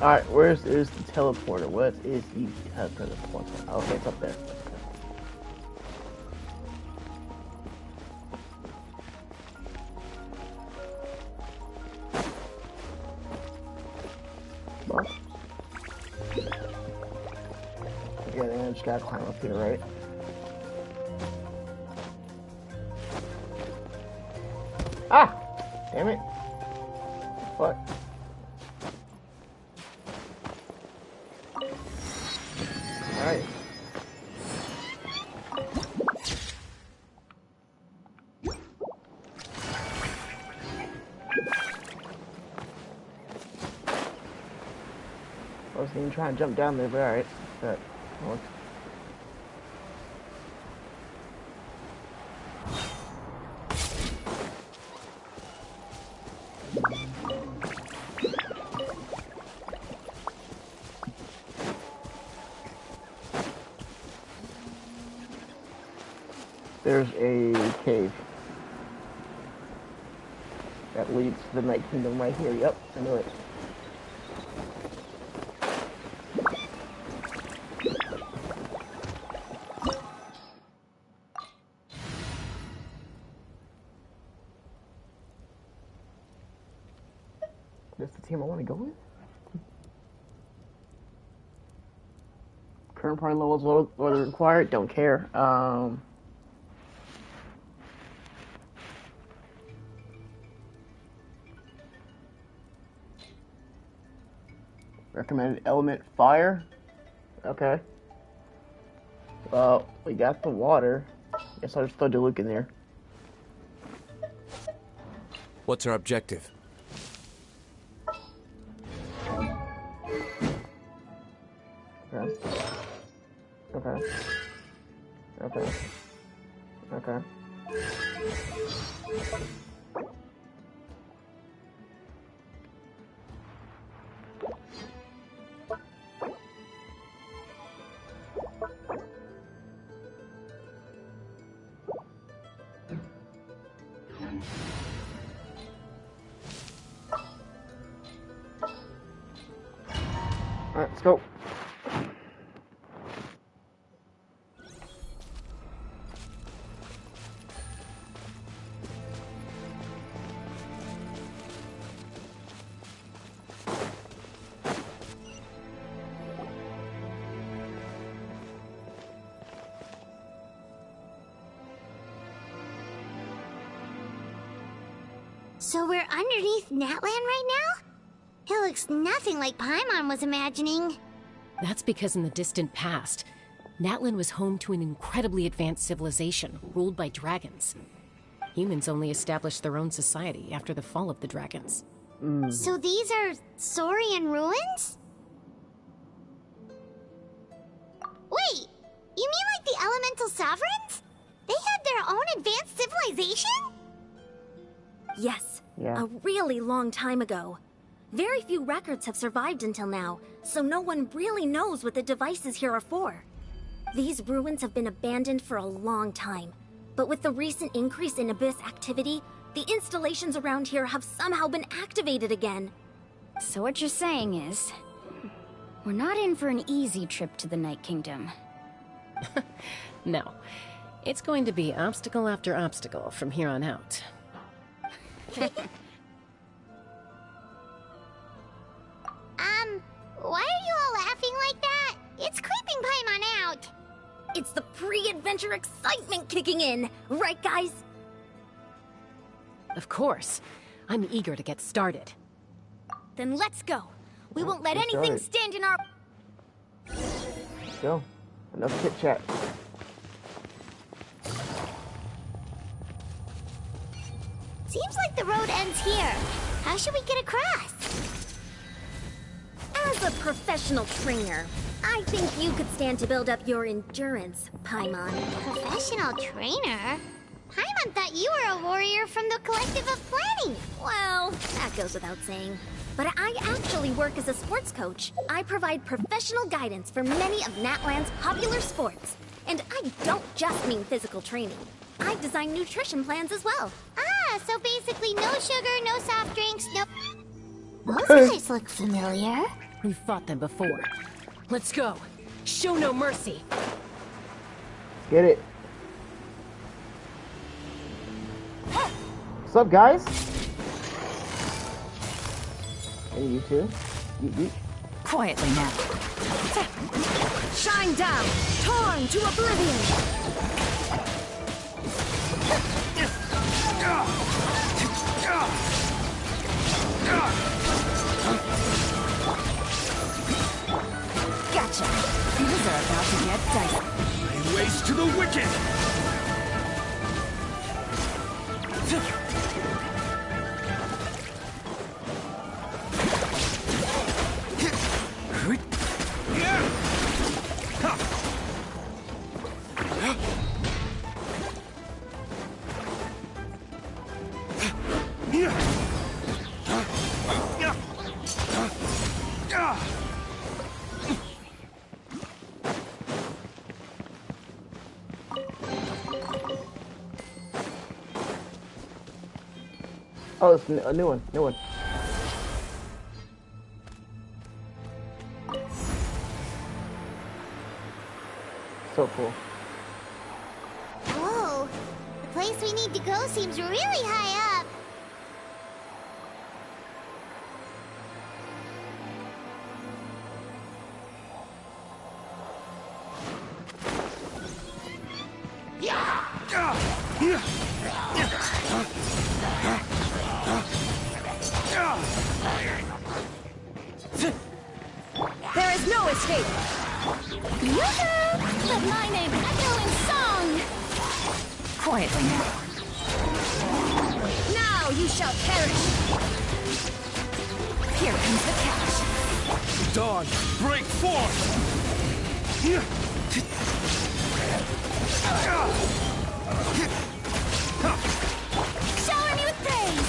Alright, where's the teleporter? What is the teleporter? Okay, it's up there. What? Yeah, then I just gotta climb up here, right? Ah! Damn it. What? Alright. I was even trying to jump down there, but alright. That worked. There's a cave that leads to the Night Kingdom right here. Yep, I knew it. That's the team I want to go with? Current party levels, what are required? Don't care. Recommended element fire. Okay. Well, we got the water. Guess I'll just throw Diluc in there. What's our objective? Okay. Okay. Okay. Okay. Alright, let's go. So we're underneath Natlan right now? It looks nothing like Paimon was imagining. That's because in the distant past, Natlan was home to an incredibly advanced civilization ruled by dragons. Humans only established their own society after the fall of the dragons. So these are Saurian ruins? Wait, you mean like the elemental sovereigns? They had their own advanced civilization? Yes, Yeah. a really long time ago. Very few records have survived until now, so no one really knows what the devices here are for. These ruins have been abandoned for a long time, but with the recent increase in Abyss activity, the installations around here have somehow been activated again. So what you're saying is, we're not in for an easy trip to the Night Kingdom. No. It's going to be obstacle after obstacle from here on out. Why are you all laughing like that? It's creeping Paimon out. It's the pre-adventure excitement kicking in, right guys? Of course. I'm eager to get started. Then let's go. We won't let let's anything start. stand in our... Let's go. Enough chit chat. Seems like the road ends here. How should we get across? As a professional trainer, I think you could stand to build up your endurance, Paimon. Professional trainer? Paimon thought you were a warrior from the Collective of Planning. Well, that goes without saying. But I actually work as a sports coach. I provide professional guidance for many of Natlan's popular sports. And I don't just mean physical training. I design nutrition plans as well. Ah, Yeah, so basically no sugar, no soft drinks, no... Those guys look familiar. We've fought them before. Let's go. Show no mercy. Get it. What's up, guys? And you too. You. Quietly now. Shine down! Torn to oblivion! Gotcha! These are about to get dicey. Lay waste to the wicked! Oh, it's a new one. New one. So cool. Whoa, the place we need to go seems really high up. There is no escape! Yoo-hoo! Let my name echo in song! Quietly now. Now you shall perish! Here comes the catch. Dawn, break forth! Shower me with praise!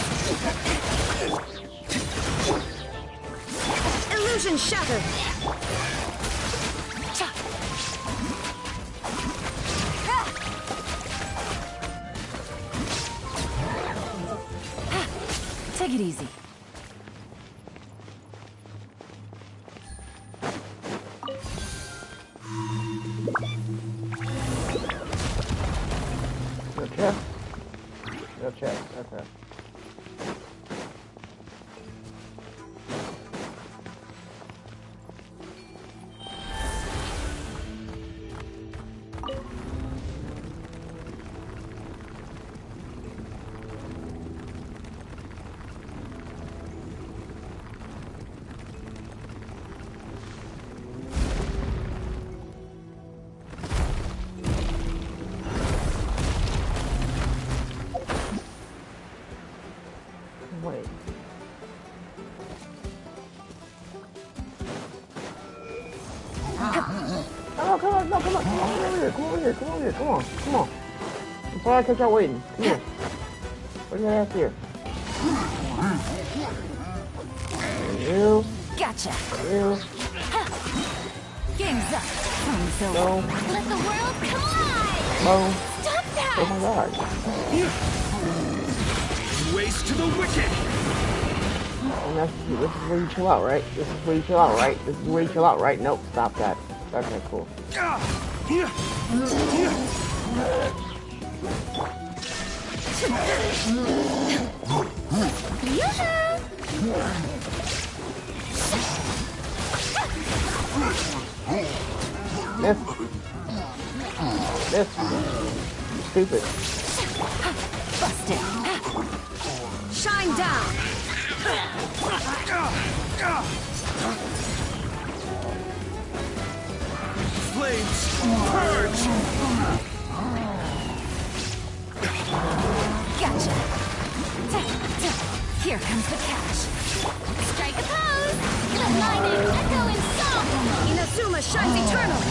Illusion shattered! Take it easy. No chest. No chest. Okay. Wait. Oh, come on, no, come on, come over here, come over here, come over here, come on, come on. I'm sorry I kept y'all waiting. Come here. Where's your ass here? You. Gotcha. You. Game's up. So No. let the world collide! No. Stop that! Oh my god. Waste to the wicked! And this is where you chill out, right? This is where you chill out, right? This is where you chill out, right? Nope, stop that. Okay, cool. Miss. Miss. Stupid. Busted. Shine down. Flames, purge! Gotcha. Here comes the catch. Strike a pose. Let my name echo in song. Inazuma shines eternal.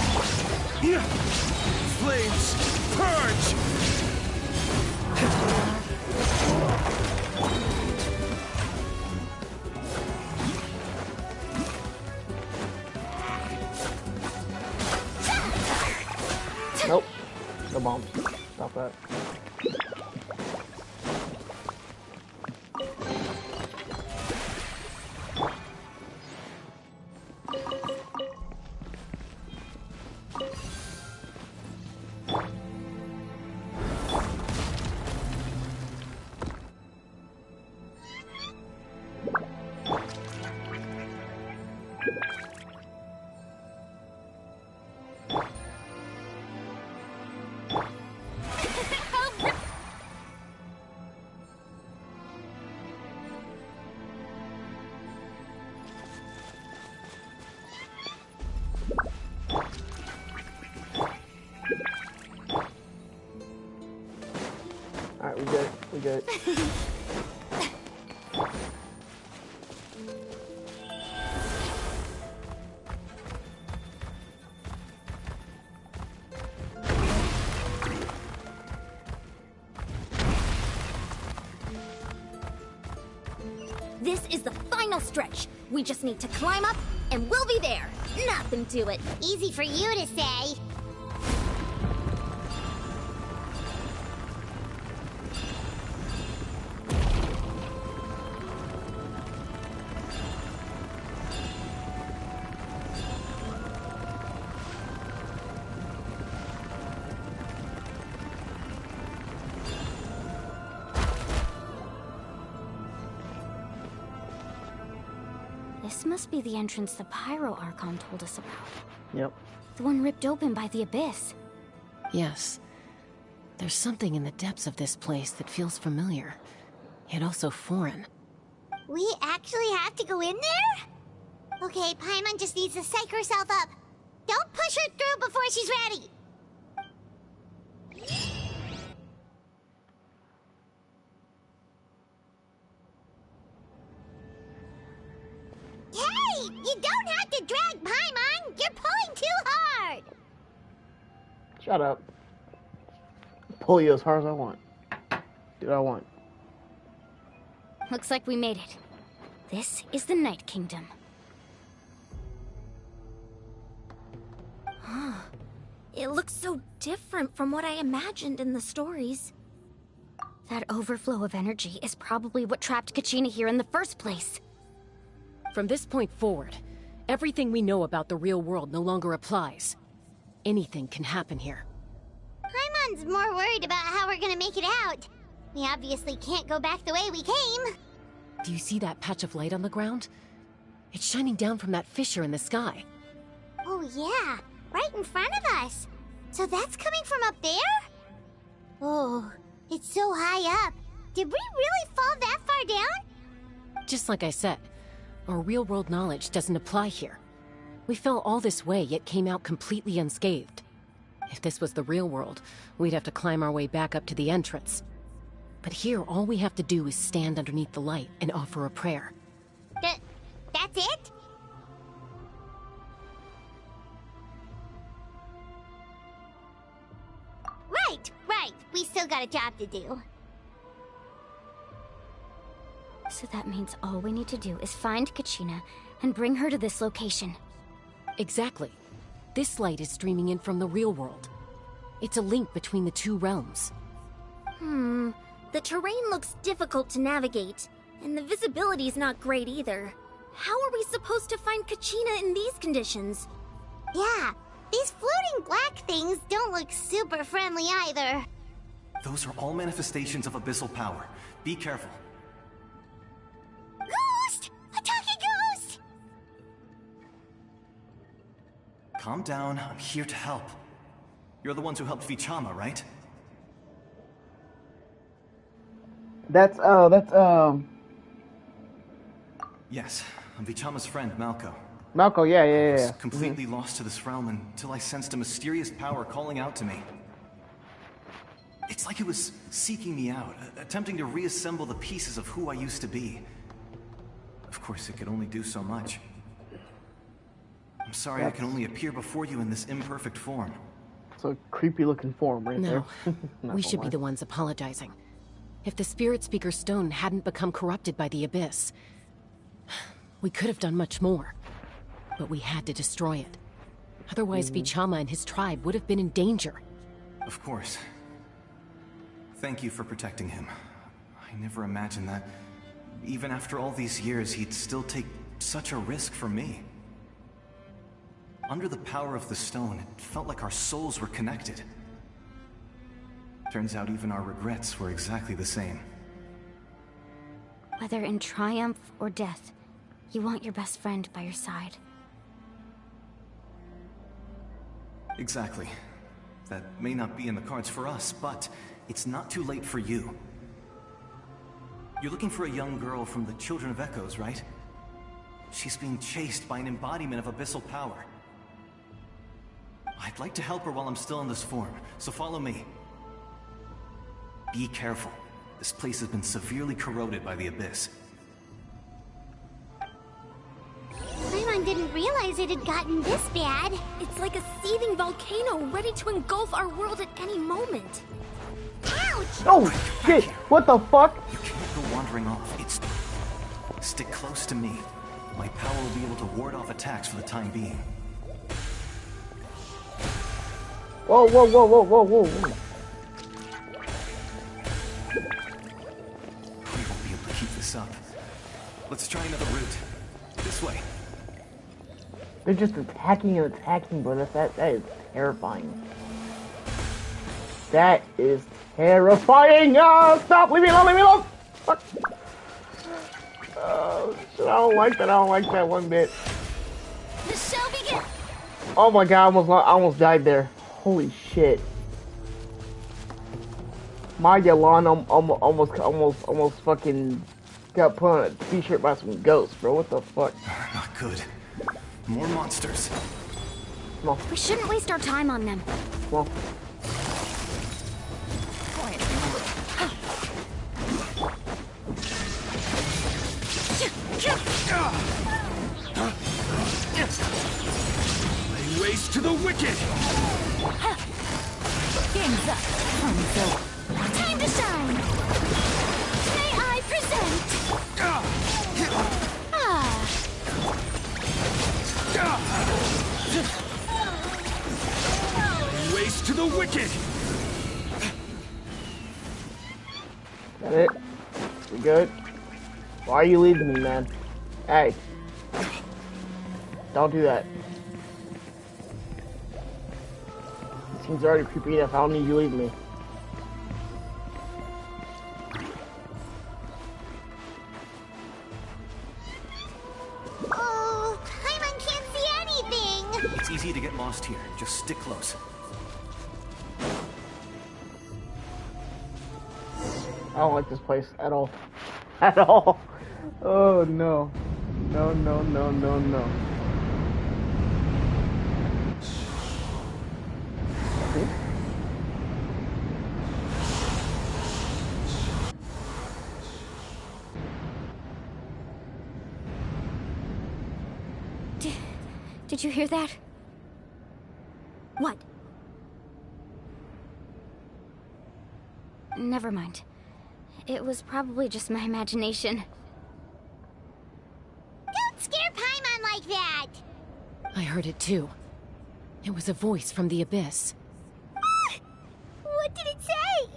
Flames, purge! Nope. No bombs. Stop that. Alright, we good. We good. This is the final stretch. We just need to climb up, and we'll be there. Nothing to it. Easy for you to say. This must be the entrance the Pyro Archon told us about. Yep. The one ripped open by the Abyss. Yes. There's something in the depths of this place that feels familiar, yet also foreign. We actually have to go in there? Okay, Paimon just needs to psych herself up. Don't push her through before she's ready. Hey! You don't have to drag Paimon! You're pulling too hard! Shut up. Pull you as hard as I want. Do what I want. Looks like we made it. This is the Night Kingdom. It looks so different from what I imagined in the stories. That overflow of energy is probably what trapped Kachina here in the first place. From this point forward, everything we know about the real world no longer applies. Anything can happen here. Paimon's more worried about how we're gonna make it out. We obviously can't go back the way we came. Do you see that patch of light on the ground? It's shining down from that fissure in the sky. Oh yeah, right in front of us. So that's coming from up there? Oh, it's so high up. Did we really fall that far down? Just like I said, our real-world knowledge doesn't apply here. We fell all this way, yet came out completely unscathed. If this was the real world, we'd have to climb our way back up to the entrance. But here, all we have to do is stand underneath the light and offer a prayer. That's it? Right. We still got a job to do. So that means all we need to do is find Kachina and bring her to this location. Exactly. This light is streaming in from the real world. It's a link between the two realms. The terrain looks difficult to navigate, and the visibility's not great either. How are we supposed to find Kachina in these conditions? Yeah, these floating black things don't look super friendly either. Those are all manifestations of abyssal power. Be careful. Ghost! A talking ghost! Calm down, I'm here to help. You're the ones who helped Vichama, right? That's Yes, I'm Vichama's friend, Malco. Malco, yeah. I was completely lost to this realm until I sensed a mysterious power calling out to me. It's like it was seeking me out, attempting to reassemble the pieces of who I used to be. Of course, it could only do so much. I'm sorry I can only appear before you in this imperfect form. It's a creepy looking form right there. No, we should be the ones apologizing. If the Spirit Speaker Stone hadn't become corrupted by the Abyss, we could have done much more. But we had to destroy it. Otherwise, Vichama and his tribe would have been in danger. Of course. Thank you for protecting him. I never imagined that, even after all these years, he'd still take such a risk for me. Under the power of the stone, it felt like our souls were connected. Turns out even our regrets were exactly the same. Whether in triumph or death, you want your best friend by your side. Exactly. That may not be in the cards for us, but it's not too late for you. You're looking for a young girl from the Children of Echoes, right? She's being chased by an embodiment of abyssal power. I'd like to help her while I'm still in this form, so follow me. Be careful. This place has been severely corroded by the Abyss. Paimon didn't realize it had gotten this bad. It's like a seething volcano ready to engulf our world at any moment. Ouch! Oh, shit! What the fuck? You can't go wandering off. Stick close to me. My power will be able to ward off attacks for the time being. Whoa, whoa, whoa, whoa, whoa, whoa, whoa. We won't be able to keep this up. Let's try another route. This way. They're just attacking and attacking, bro. That is terrifying. That is terrifying! Oh, stop! Leave me alone! Leave me alone! Fuck! Shit, I don't like that. I don't like that one bit. The show begins! Oh my god, I almost died there. Holy shit. My Yolanda almost fucking got put on a t-shirt by some ghosts, bro. What the fuck? Not good. More monsters. Come on. We shouldn't waste our time on them. Come on. Lay waste to the wicked! Game's up. Time to shine! May I present? Lay waste to the wicked! That it? We good? Why are you leaving me, man? Hey. Don't do that. Seems already creepy enough. I don't need you leaving me. Oh, Paimon can't see anything! It's easy to get lost here. Just stick close. I don't like this place at all. At all. Oh no. No, no, no, no, no. Okay. Did you hear that? What? Never mind. It was probably just my imagination. Don't scare Paimon like that! I heard it too. It was a voice from the Abyss. What did it say?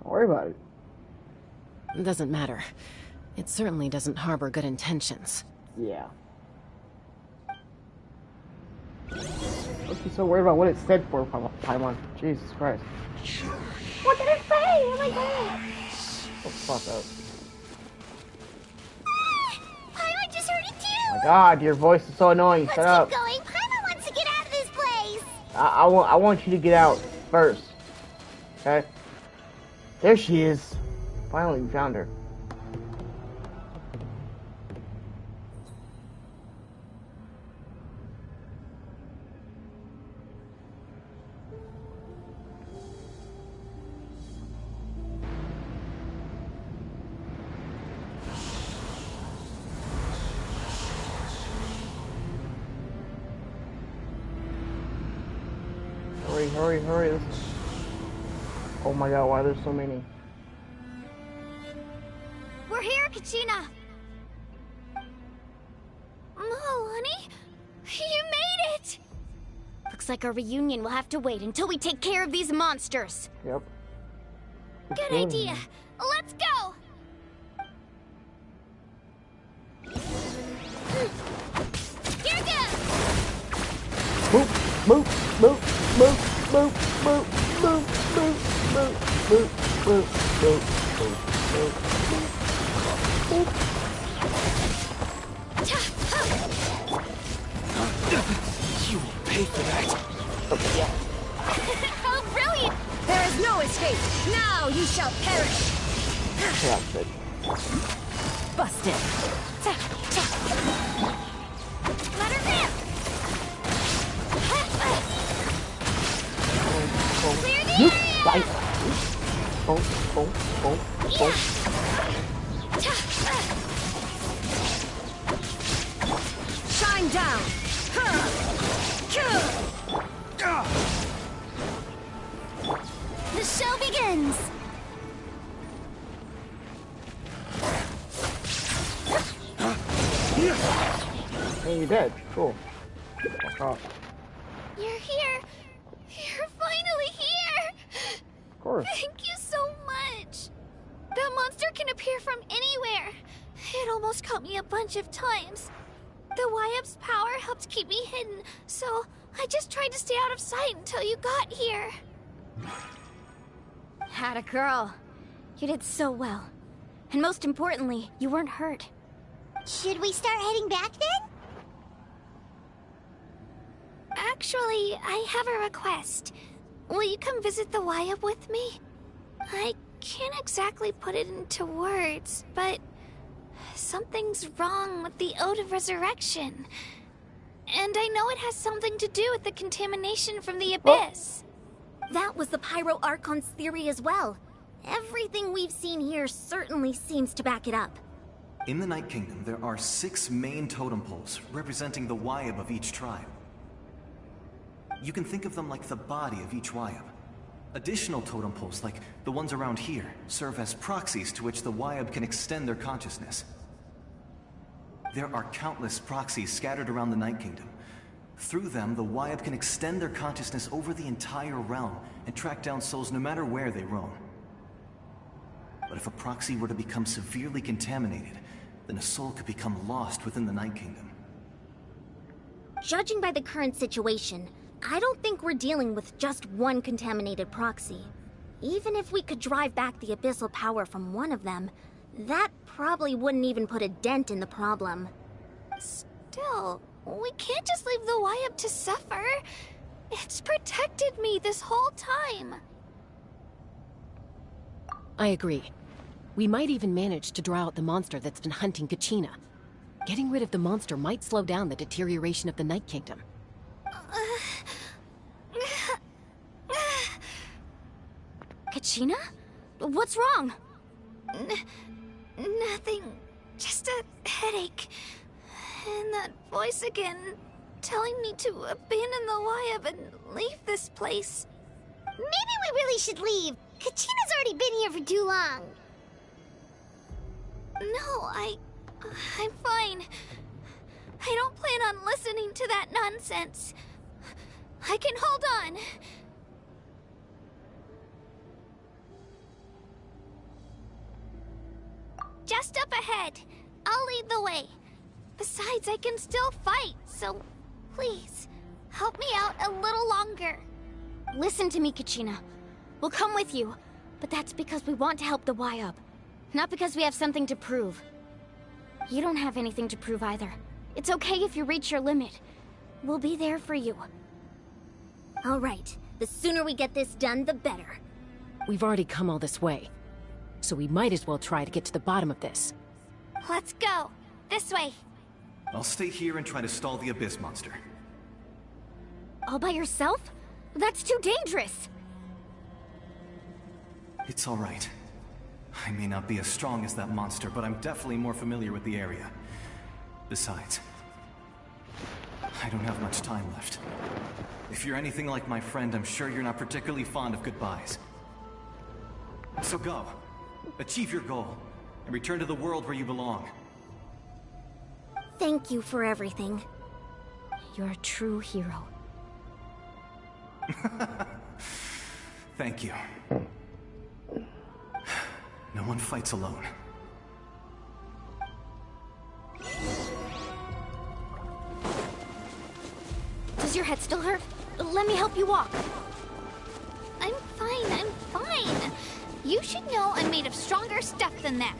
Don't worry about it. It doesn't matter. It certainly doesn't harbor good intentions. Yeah. Let's be so worried about what it said for Paimon. Jesus Christ. What did it say? Oh my god! Oh, fuck up. Paimon just heard it too! Oh my god, your voice is so annoying. Let's Shut up. keep going. Paimon wants to get out of this place! I want you to get out first. Okay? There she is. Finally, we found her. Hurry, hurry, hurry. Oh my god, why there's so many? We're here, Kachina! Oh, honey? You made it! Looks like our reunion will have to wait until we take care of these monsters. Yep. Good idea. Let's go! Here goes! Move, move, move, move, move, move, move, move, move, move, move, move, You will pay for that. exhausted. Let her rip! Clear the area! Shine down! The show begins! Hey, you're dead. Cool. Fuck off. You're here! You're finally here! Of course. Thank you so much! That monster can appear from anywhere! It almost caught me a bunch of times. The Wyab's power helped keep me hidden, so I just tried to stay out of sight until you got here. Had a girl. You did so well. And most importantly, you weren't hurt. Should we start heading back then? Actually, I have a request. Will you come visit the Wyab with me? I can't exactly put it into words, but something's wrong with the Ode of Resurrection. And I know it has something to do with the contamination from the Abyss. That was the Pyro Archon's theory as well. Everything we've seen here certainly seems to back it up. In the Night Kingdom, there are 6 main totem poles representing the Wyab of each tribe. You can think of them like the body of each Wyab. Additional totem poles, like the ones around here, serve as proxies to which the Wyab can extend their consciousness. There are countless proxies scattered around the Night Kingdom. Through them, the Wyab can extend their consciousness over the entire realm and track down souls no matter where they roam. But if a proxy were to become severely contaminated, then a soul could become lost within the Night Kingdom. Judging by the current situation, I don't think we're dealing with just one contaminated proxy. Even if we could drive back the abyssal power from one of them, that probably wouldn't even put a dent in the problem. Still, we can't just leave the Wyab to suffer. It's protected me this whole time. I agree. We might even manage to draw out the monster that's been hunting Kachina. Getting rid of the monster might slow down the deterioration of the Night Kingdom. Kachina? What's wrong? Nothing. Just a headache. And that voice again, telling me to abandon the Wyab and leave this place. Maybe we really should leave. Kachina's already been here for too long. No, I'm fine. I don't plan on listening to that nonsense. I can hold on. Just up ahead. I'll lead the way. Besides, I can still fight, so please, help me out a little longer. Listen to me, Kachina. We'll come with you, but that's because we want to help the Wyab, not because we have something to prove. You don't have anything to prove either. It's okay if you reach your limit. We'll be there for you. All right. The sooner we get this done, the better. We've already come all this way, so we might as well try to get to the bottom of this. Let's go. This way. I'll stay here and try to stall the Abyss monster. All by yourself? That's too dangerous. It's all right. I may not be as strong as that monster, but I'm definitely more familiar with the area. Besides, I don't have much time left. If you're anything like my friend, I'm sure you're not particularly fond of goodbyes. So go. Achieve your goal, and return to the world where you belong. Thank you for everything. You're a true hero. Thank you. No one fights alone. Does your head still hurt? Let me help you walk. I'm fine. You should know I'm made of stronger stuff than that.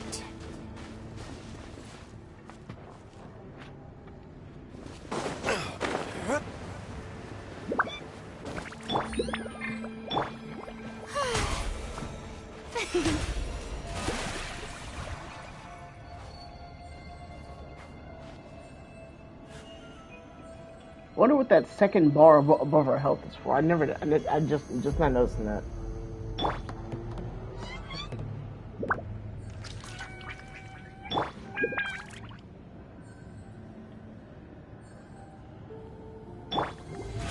wonder what that second bar above our health is for. I just not noticing that.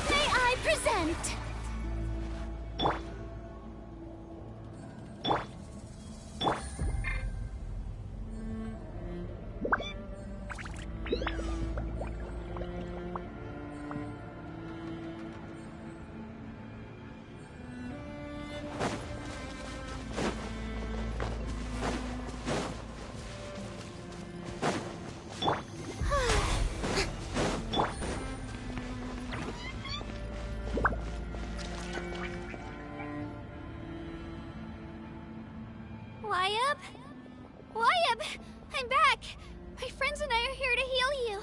May I present? Wyabb? Wyabb! I'm back! My friends and I are here to heal you.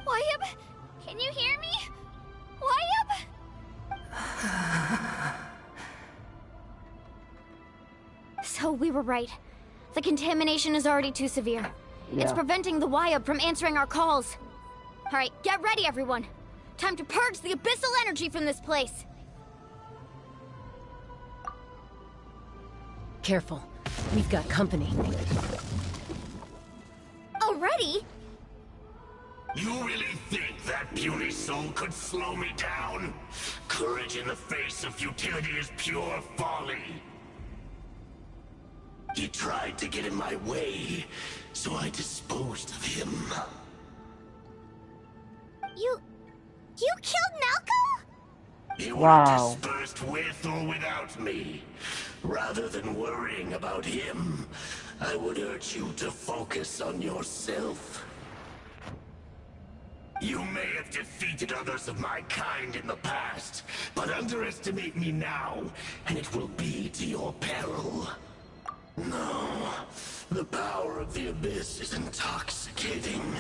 Wyabb? Can you hear me? Wyabb? So we were right. The contamination is already too severe. Yeah. It's preventing the Wyabb from answering our calls. Alright, get ready everyone. Time to purge the abyssal energy from this place. Careful. We've got company. Already? You really think that puny soul could slow me down? Courage in the face of futility is pure folly. He tried to get in my way, so I disposed of him. You killed Malco? He would have dispersed with or without me. Rather than worrying about him, I would urge you to focus on yourself. You may have defeated others of my kind in the past, but underestimate me now, and it will be to your peril. No, the power of the Abyss is intoxicating.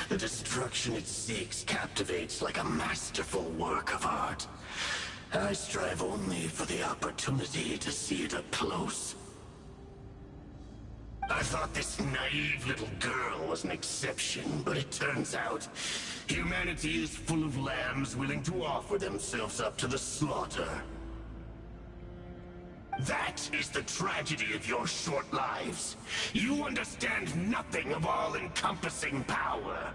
The destruction it seeks captivates like a masterful work of art. I strive only for the opportunity to see it up close. I thought this naive little girl was an exception, but it turns out humanity is full of lambs willing to offer themselves up to the slaughter. That is the tragedy of your short lives. You understand nothing of all-encompassing power.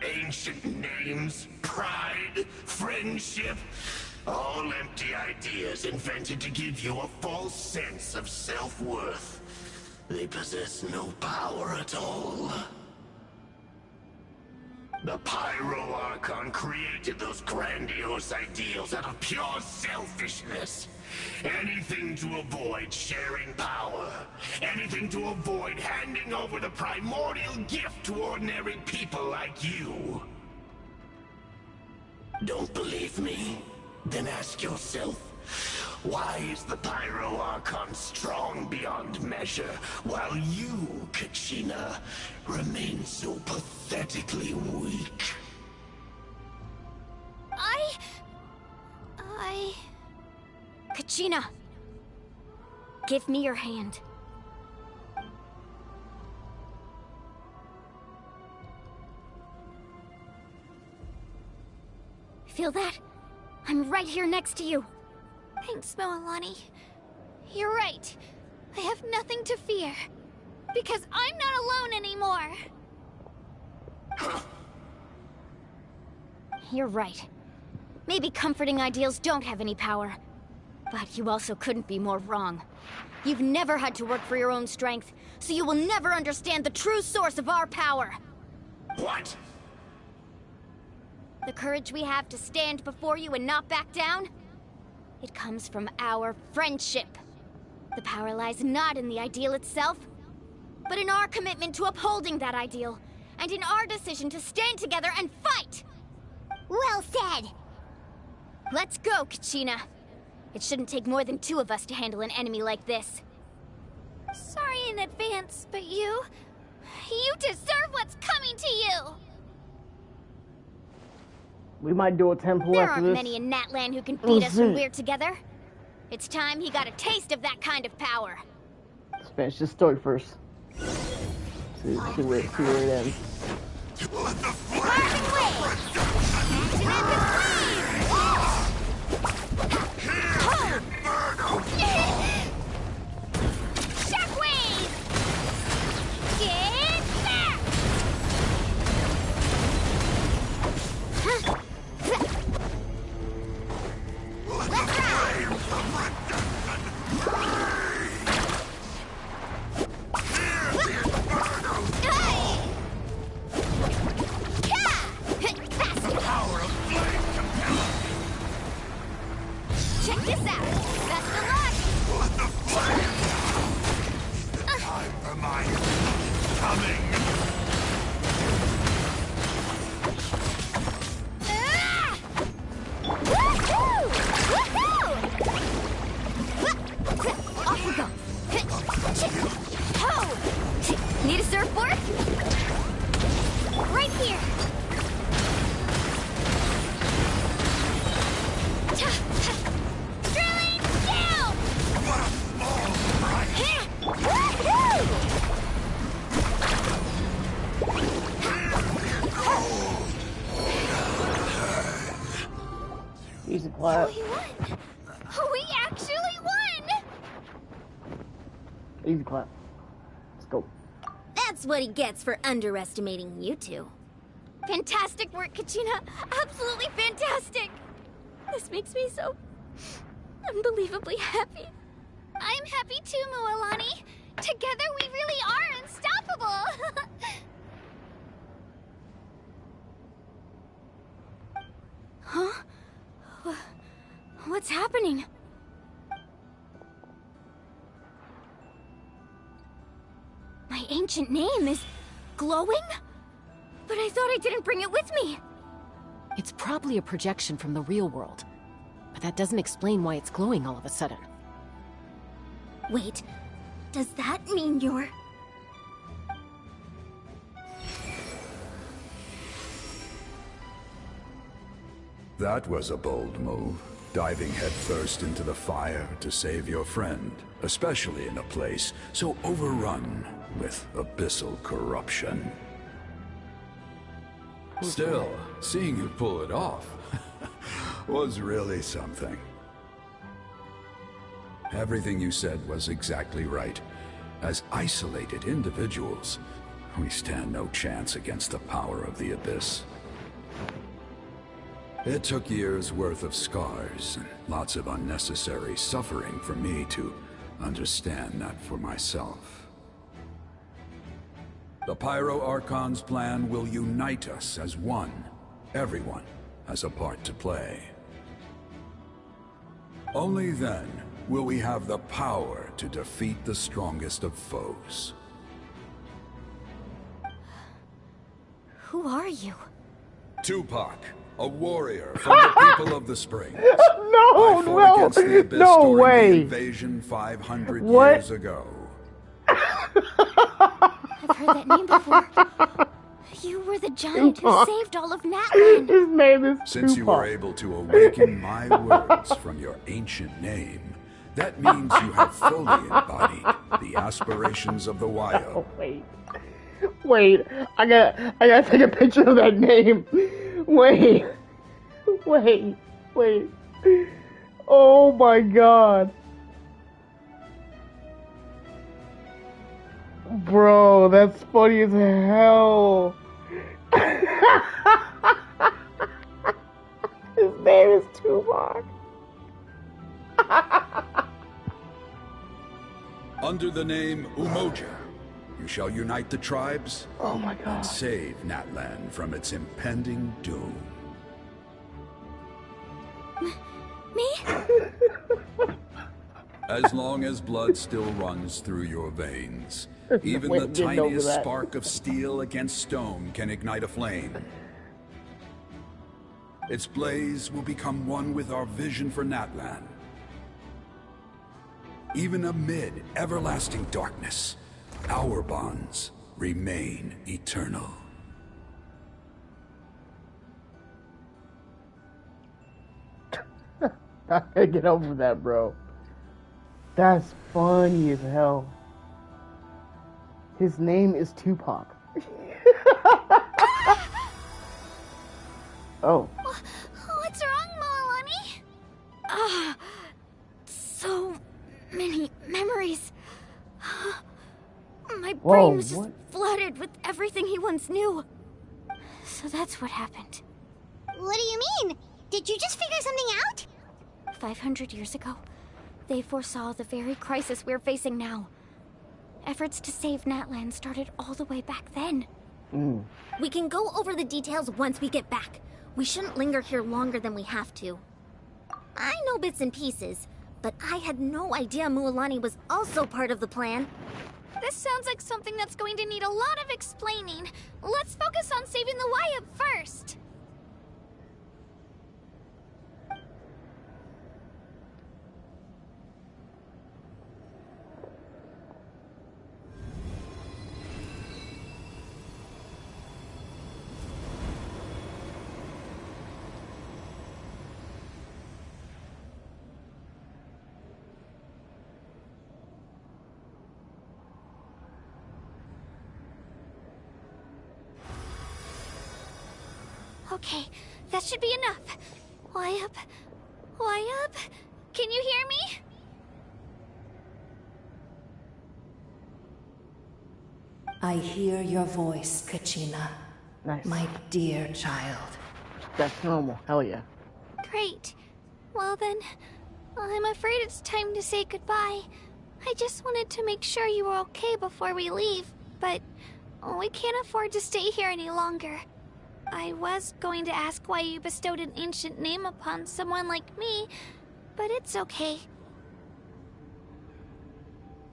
Ancient names, pride, friendship, all empty ideas invented to give you a false sense of self-worth. They possess no power at all. The Pyro Archon created those grandiose ideals out of pure selfishness. Anything to avoid sharing power. Anything to avoid handing over the primordial gift to ordinary people like you. Don't believe me? Then ask yourself, why is the Pyro Archon strong beyond measure, while you, Kachina, remain so pathetically weak? Kachina! Give me your hand. Feel that? I'm right here next to you. Thanks, Moalani. You're right. I have nothing to fear. Because I'm not alone anymore. You're right. Maybe comforting ideals don't have any power. But you also couldn't be more wrong. You've never had to work for your own strength, so you will never understand the true source of our power. What? The courage we have to stand before you and not back down? It comes from our friendship. The power lies not in the ideal itself, but in our commitment to upholding that ideal, and in our decision to stand together and fight! Well said! Let's go, Kachina. It shouldn't take more than 2 of us to handle an enemy like this. Sorry in advance, but you deserve what's coming to you! We might do a temple There after aren't this. many in Natlan who can beat us when we're together. It's time he got a taste of that kind of power. Let's finish this story first. See where it ends. Shockwave! Get back! Check this out. Best of luck. Time for my coming. Woohoo! Woohoo! Off we go. Ho! Need a surfboard? Right here. Drilling down! What a small price! Woohoo! Easy clap. We won! We actually won! Easy clap. Let's go. That's what he gets for underestimating you two. Fantastic work, Kachina. Absolutely fantastic. This makes me so unbelievably happy. I'm happy too, Mualani. Together we really are unstoppable. Huh? What's happening? My ancient name is glowing? But I thought I didn't bring it with me. It's probably a projection from the real world. But that doesn't explain why it's glowing all of a sudden. Wait, does that mean you're... That was a bold move, diving headfirst into the fire to save your friend, especially in a place so overrun with abyssal corruption. Still, seeing you pull it off was really something. Everything you said was exactly right. As isolated individuals, we stand no chance against the power of the Abyss. It took years' worth of scars and lots of unnecessary suffering for me to understand that for myself. The Pyro Archon's plan will unite us as one. Everyone has a part to play. Only then will we have the power to defeat the strongest of foes. Who are you? Tupac, a warrior from the people of the Springs. No, I fought against the Abyss no during way. the invasion 500 What? years ago. I've heard that name before. You were the giant who Tupac. saved all of Natlan. His name is Since you Tupac. were able to awaken my words from your ancient name, that means you have fully embodied the aspirations of the Wild. Oh, wait, I gotta take a picture of that name. Wait. Oh my god. Bro, that's funny as hell. His name is Tupac. Under the name Umoja, you shall unite the tribes and save Natlan from its impending doom. Me? As long as blood still runs through your veins, even Wait, the getting over tiniest that. spark of steel against stone can ignite a flame. Its blaze will become one with our vision for Natlan. Even amid everlasting darkness, our bonds remain eternal. I can't get over that, bro. That's funny as hell. His name is Tupac. Oh. What's wrong, Moalani? So many memories. My brain was just flooded with everything he once knew. So that's what happened. What do you mean? Did you just figure something out? 500 years ago, they foresaw the very crisis we're facing now. Efforts to save Natlan started all the way back then. We can go over the details once we get back. We shouldn't linger here longer than we have to. I know bits and pieces, but I had no idea Mualani was also part of the plan. This sounds like something that's going to need a lot of explaining. Let's focus on saving the Wyatt first. Okay, that should be enough. Wyatt? Wyatt? Can you hear me? I hear your voice, Kachina. Nice. My dear child. That's normal. Hell yeah. Great. Well then, I'm afraid it's time to say goodbye. I just wanted to make sure you were okay before we leave, but we can't afford to stay here any longer. I was going to ask why you bestowed an ancient name upon someone like me, but it's okay.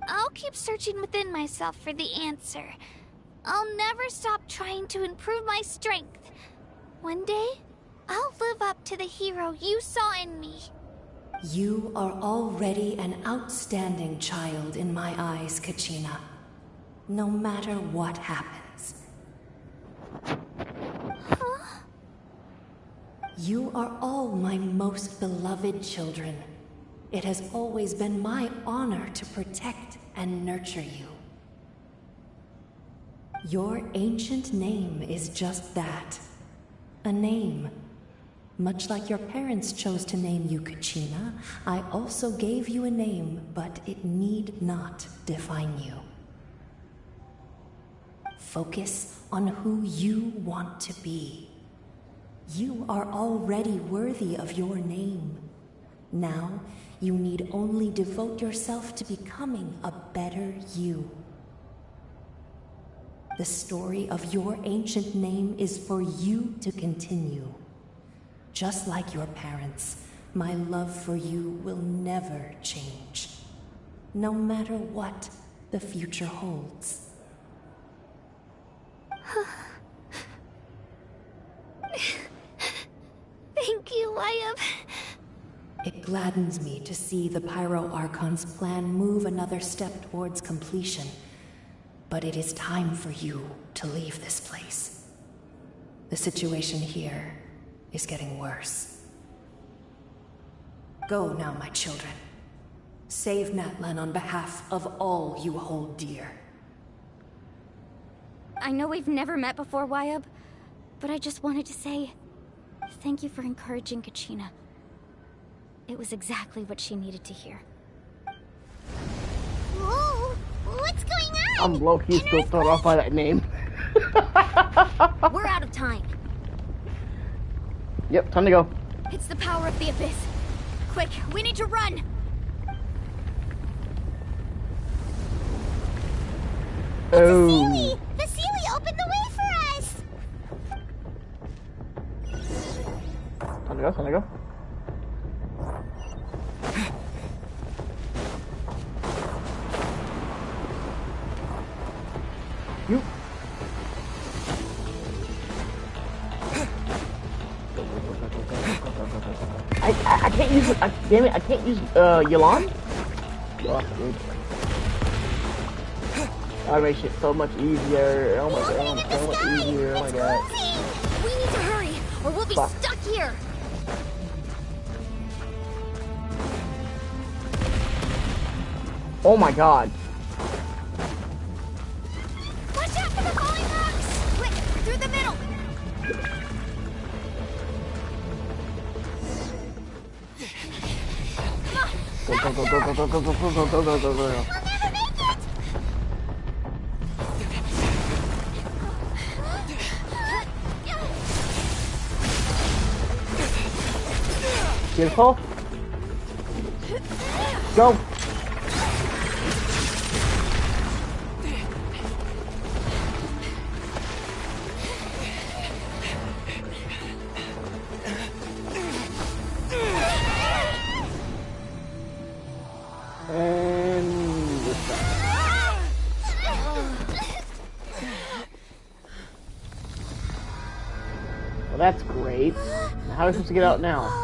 I'll keep searching within myself for the answer. I'll never stop trying to improve my strength. One day, I'll live up to the hero you saw in me. You are already an outstanding child in my eyes, Kachina. No matter what happens. You are all my most beloved children. It has always been my honor to protect and nurture you. Your ancient name is just that. A name. Much like your parents chose to name you Kachina, I also gave you a name, but it need not define you. Focus on who you want to be. You are already worthy of your name. Now, you need only devote yourself to becoming a better you. The story of your ancient name is for you to continue. Just like your parents, my love for you will never change. No matter what the future holds. Thank you, Wyatt. It gladdens me to see the Pyro Archon's plan move another step towards completion. But it is time for you to leave this place. The situation here is getting worse. Go now, my children. Save Natlan on behalf of all you hold dear. I know we've never met before, Wyatt, but I just wanted to say thank you for encouraging Kachina. It was exactly what she needed to hear. Whoa! What's going on? I'm low-key still thrown off by that name. We're out of time. Yep, time to go. It's the power of the Abyss. Quick, we need to run! Oh. Vasily opened the way for us! Time to go, time to go. You. I can't use it. Damn it! I can't use Yelan. Oh, dude. That makes shit so much easier. Oh my god, so much easier. Oh my god. We need to hurry, or we'll be stuck here. Oh my god. Go, go, go, go, go, go, go, go, go, go, go, go, go. Beautiful. Go. And this side. Well, that's great. How are we supposed to get out now?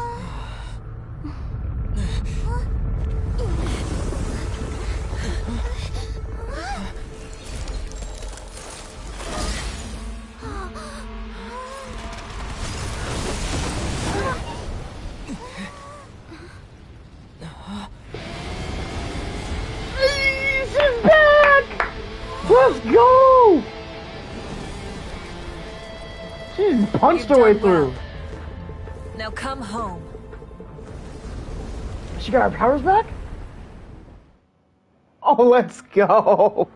Let's go! She punched her way through. Now come home. She got her powers back? Oh, let's go!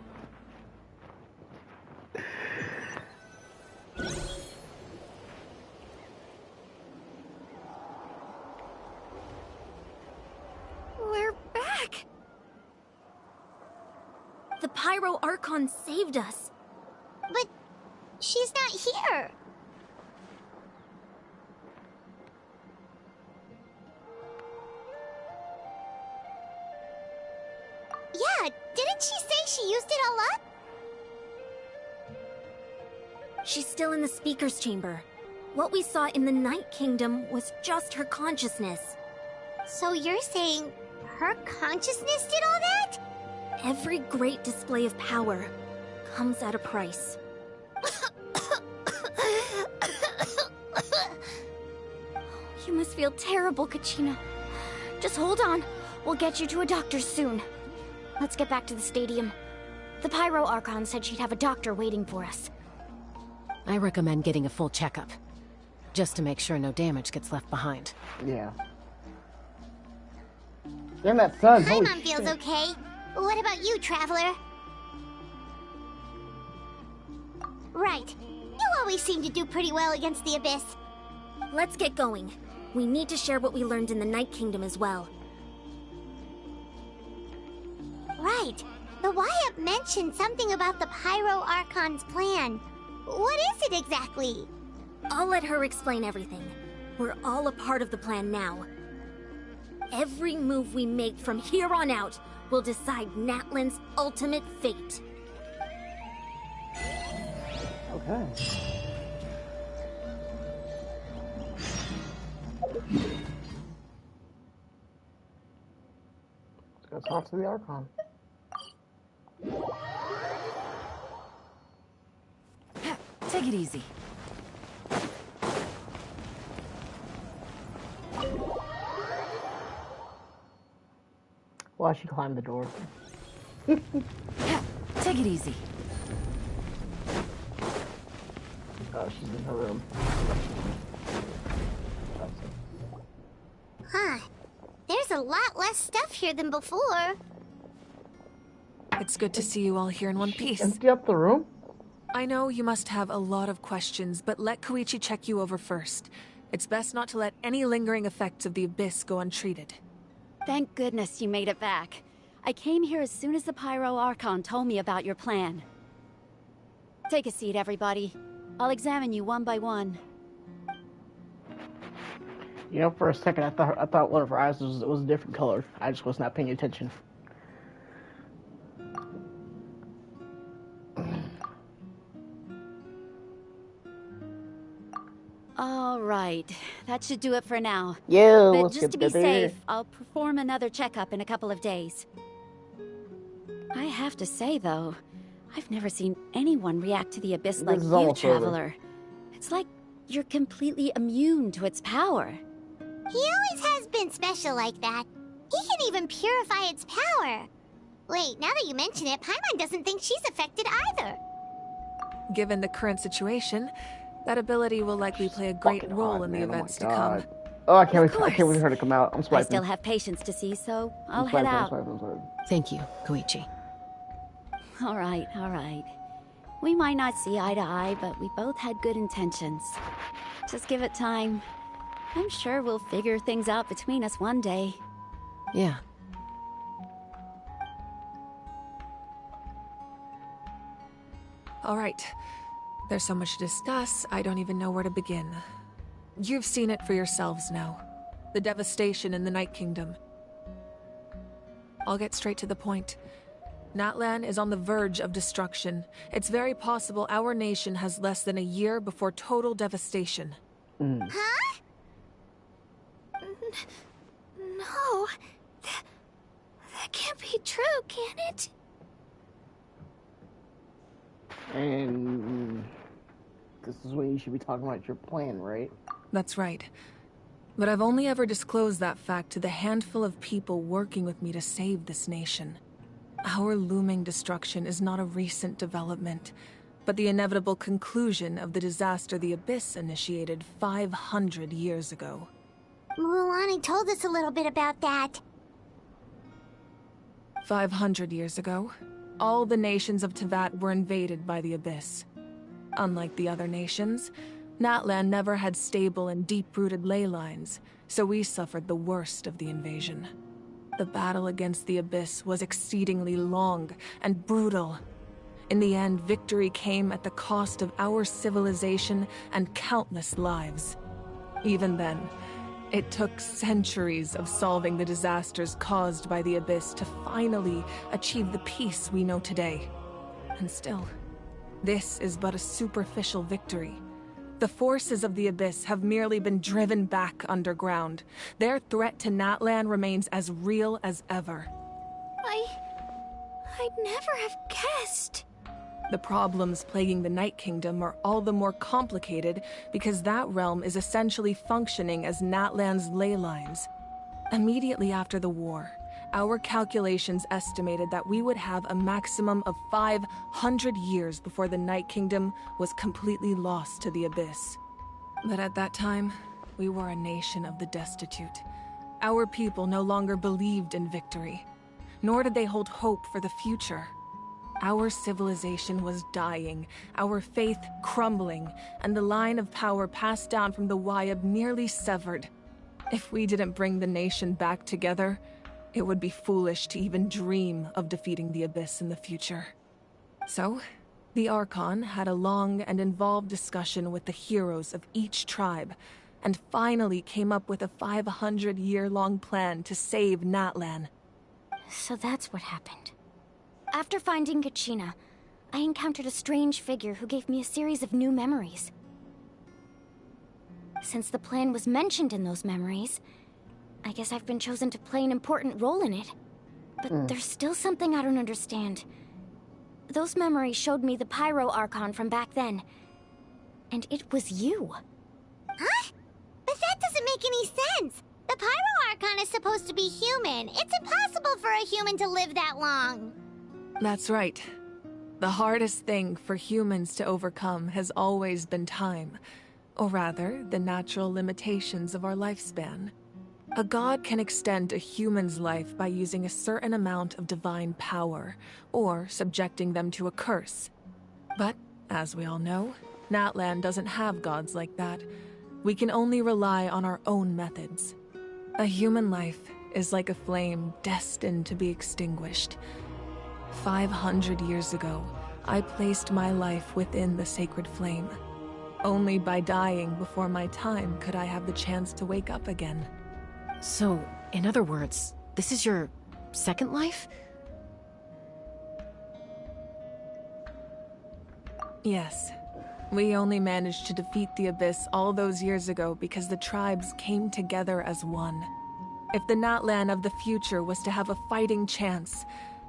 We're back! The Pyro Archon saved us. But she's not here. Yeah, didn't she say she used it all up? She's still in the speaker's chamber. What we saw in the Night Kingdom was just her consciousness. So you're saying her consciousness did all that? Every great display of power comes at a price. You must feel terrible, Kachina. Just hold on. We'll get you to a doctor soon. Let's get back to the stadium. The Pyro Archon said she'd have a doctor waiting for us. I recommend getting a full checkup, just to make sure no damage gets left behind. Yeah. Damn that sun, My holy mom feels shit. okay. What about you, Traveler? Right. You always seem to do pretty well against the Abyss. Let's get going. We need to share what we learned in the Night Kingdom as well. Right. The Wyatt mentioned something about the Pyro Archon's plan. What is it exactly? I'll let her explain everything. We're all a part of the plan now. Every move we make from here on out will decide Natlan's ultimate fate. Okay. Let's go talk to the Archon. Take it easy. Why she climbed the door? Take it easy. Oh, she's in her room. Huh. There's a lot less stuff here than before. It's good to see you all here in one piece. Empty up the room? I know you must have a lot of questions, but let Koichi check you over first. It's best not to let any lingering effects of the Abyss go untreated. Thank goodness you made it back. I came here as soon as the Pyro Archon told me about your plan. Take a seat, everybody. I'll examine you one by one. You know, for a second, I thought one of her eyes was a different color. I just was not paying attention. All right, that should do it for now. Yeah, But let's just get to be together. safe, I'll perform another checkup in a couple of days. I have to say, though, I've never seen anyone react to the Abyss like This is you, almost over. Traveler. It's like you're completely immune to its power. He always has been special like that. He can even purify its power. Wait, now that you mention it, Paimon doesn't think she's affected either. Given the current situation, that ability will likely play a great role in the man, oh my events to come. God. Oh, I can't wait for her to come out. I'm I swiping. still have patience to see, so I'll I'm head swiping, out. I'm swiping. Thank you, Koichi. All right, all right. We might not see eye to eye, but we both had good intentions. Just give it time. I'm sure we'll figure things out between us one day. Yeah. All right. There's so much to discuss, I don't even know where to begin. You've seen it for yourselves now. The devastation in the Night Kingdom. I'll get straight to the point. Natlan is on the verge of destruction. It's very possible our nation has less than a year before total devastation. Huh? No. That can't be true, can it? And this is when you should be talking about your plan, right? That's right. But I've only ever disclosed that fact to the handful of people working with me to save this nation. Our looming destruction is not a recent development, but the inevitable conclusion of the disaster the Abyss initiated 500 years ago. Mulani told us a little bit about that. 500 years ago, all the nations of Teyvat were invaded by the Abyss. Unlike the other nations, Natlan never had stable and deep-rooted ley lines, so we suffered the worst of the invasion. The battle against the Abyss was exceedingly long and brutal. In the end, victory came at the cost of our civilization and countless lives. Even then, it took centuries of solving the disasters caused by the Abyss to finally achieve the peace we know today. And still, this is but a superficial victory. The forces of the Abyss have merely been driven back underground. Their threat to Natlan remains as real as ever. I'd never have guessed. The problems plaguing the Night Kingdom are all the more complicated because that realm is essentially functioning as Natlan's ley lines. Immediately after the war, our calculations estimated that we would have a maximum of 500 years before the Night Kingdom was completely lost to the Abyss. But at that time, we were a nation of the destitute. Our people no longer believed in victory, nor did they hold hope for the future. Our civilization was dying, our faith crumbling, and the line of power passed down from the Wayab nearly severed. If we didn't bring the nation back together, it would be foolish to even dream of defeating the Abyss in the future. So, the Archon had a long and involved discussion with the heroes of each tribe, and finally came up with a 500-year-long plan to save Natlan. So that's what happened. After finding Kachina, I encountered a strange figure who gave me a series of new memories. Since the plan was mentioned in those memories, I guess I've been chosen to play an important role in it. But there's still something I don't understand. Those memories showed me the Pyro Archon from back then. And it was you. Huh? But that doesn't make any sense. The Pyro Archon is supposed to be human. It's impossible for a human to live that long. That's right. The hardest thing for humans to overcome has always been time. Or rather, the natural limitations of our lifespan. A god can extend a human's life by using a certain amount of divine power, or subjecting them to a curse. But, as we all know, Natlan doesn't have gods like that. We can only rely on our own methods. A human life is like a flame destined to be extinguished. 500 years ago, I placed my life within the sacred flame. Only by dying before my time could I have the chance to wake up again. So, in other words, this is your second life? Yes. We only managed to defeat the Abyss all those years ago because the tribes came together as one. If the Natlan of the future was to have a fighting chance,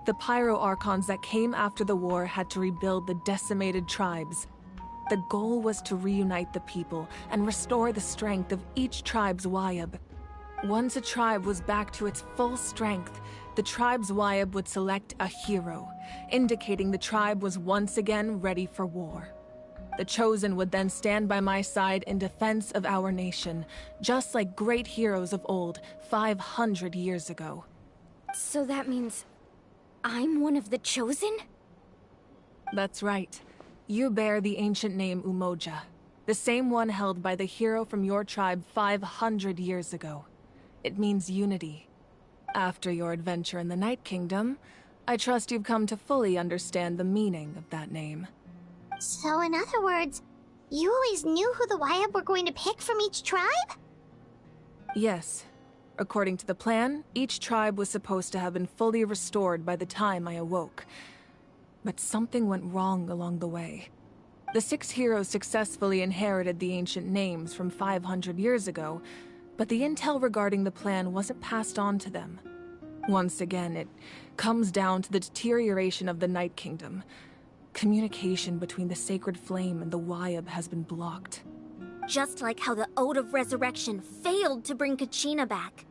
the Pyro Archons that came after the war had to rebuild the decimated tribes. The goal was to reunite the people and restore the strength of each tribe's Wayab. Once a tribe was back to its full strength, the tribe's Wayab would select a hero, indicating the tribe was once again ready for war. The Chosen would then stand by my side in defense of our nation, just like great heroes of old, 500 years ago. So that means I'm one of the Chosen? That's right. You bear the ancient name Umoja, the same one held by the hero from your tribe 500 years ago. It means unity. After your adventure in the Night Kingdom, I trust you've come to fully understand the meaning of that name. So in other words, you always knew who the Wyatt were going to pick from each tribe? Yes. According to the plan, each tribe was supposed to have been fully restored by the time I awoke. But something went wrong along the way. The 6 heroes successfully inherited the ancient names from 500 years ago, but the intel regarding the plan wasn't passed on to them. Once again, it comes down to the deterioration of the Night Kingdom. Communication between the Sacred Flame and the Wyatt has been blocked. Just like how the Ode of Resurrection failed to bring Kachina back.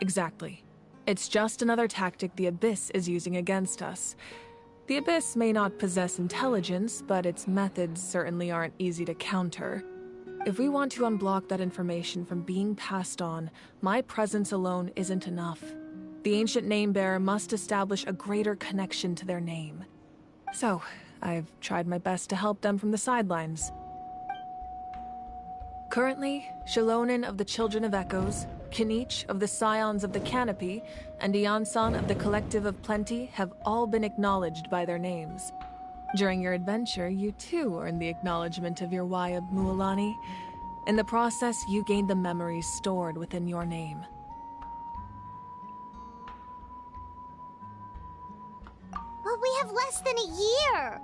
Exactly. It's just another tactic the Abyss is using against us. The Abyss may not possess intelligence, but its methods certainly aren't easy to counter. If we want to unblock that information from being passed on, my presence alone isn't enough. The ancient name-bearer must establish a greater connection to their name. So, I've tried my best to help them from the sidelines. Currently, Shilonin of the Children of Echoes, Kinich of the Scions of the Canopy, and Iansan of the Collective of Plenty have all been acknowledged by their names. During your adventure, you too earned the acknowledgement of your Wayab Mualani. In the process, you gained the memories stored within your name. But we have less than a year!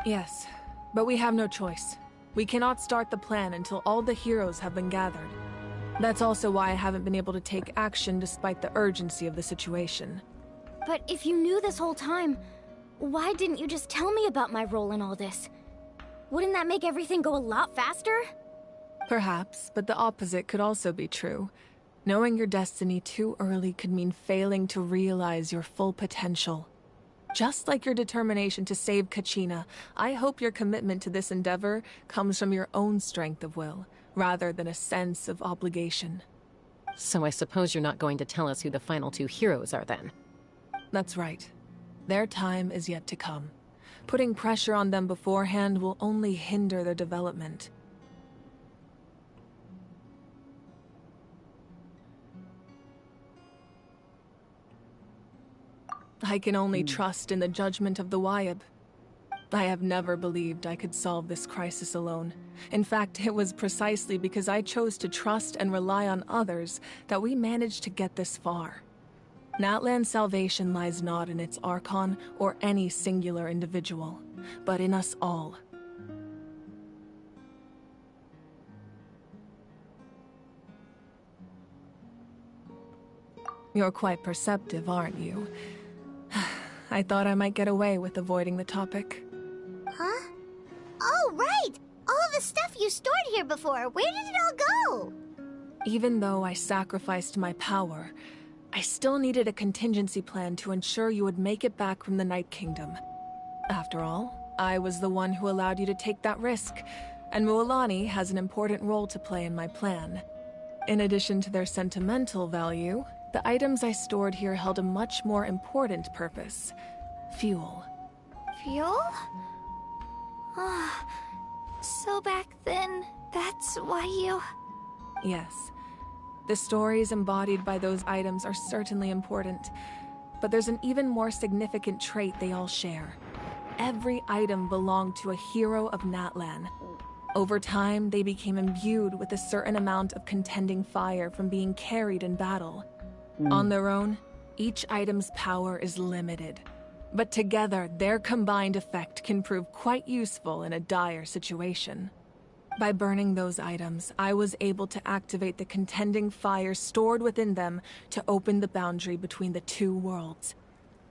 Yes, but we have no choice. We cannot start the plan until all the heroes have been gathered. That's also why I haven't been able to take action despite the urgency of the situation. But if you knew this whole time, why didn't you just tell me about my role in all this? Wouldn't that make everything go a lot faster? Perhaps, but the opposite could also be true. Knowing your destiny too early could mean failing to realize your full potential. Just like your determination to save Kachina, I hope your commitment to this endeavor comes from your own strength of will, rather than a sense of obligation. So I suppose you're not going to tell us who the final 2 heroes are then? That's right. Their time is yet to come. Putting pressure on them beforehand will only hinder their development. I can only trust in the judgment of the Wayab. I have never believed I could solve this crisis alone. In fact, it was precisely because I chose to trust and rely on others that we managed to get this far. Natlan's salvation lies not in its Archon or any singular individual, but in us all. You're quite perceptive, aren't you? I thought I might get away with avoiding the topic. Huh? Oh, right! All of the stuff you stored here before, where did it all go? Even though I sacrificed my power, I still needed a contingency plan to ensure you would make it back from the Night Kingdom. After all, I was the one who allowed you to take that risk, and Mualani has an important role to play in my plan. In addition to their sentimental value, the items I stored here held a much more important purpose. Fuel. Fuel? So back then, that's why you... Yes. The stories embodied by those items are certainly important, but there's an even more significant trait they all share. Every item belonged to a hero of Natlan. Over time, they became imbued with a certain amount of contending fire from being carried in battle. On their own, each item's power is limited, but together their combined effect can prove quite useful in a dire situation. By burning those items, I was able to activate the contending fire stored within them to open the boundary between the 2 worlds.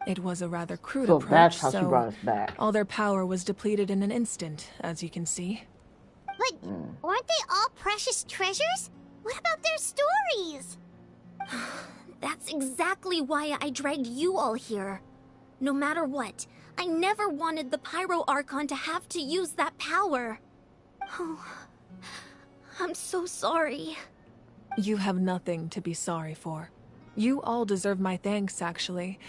It was a rather crude approach, that's how she brought us back. All their power was depleted in an instant, as you can see. But weren't they all precious treasures? What about their stories? That's exactly why I dragged you all here. No matter what, I never wanted the Pyro Archon to have to use that power. Oh, I'm so sorry. You have nothing to be sorry for. You all deserve my thanks, actually.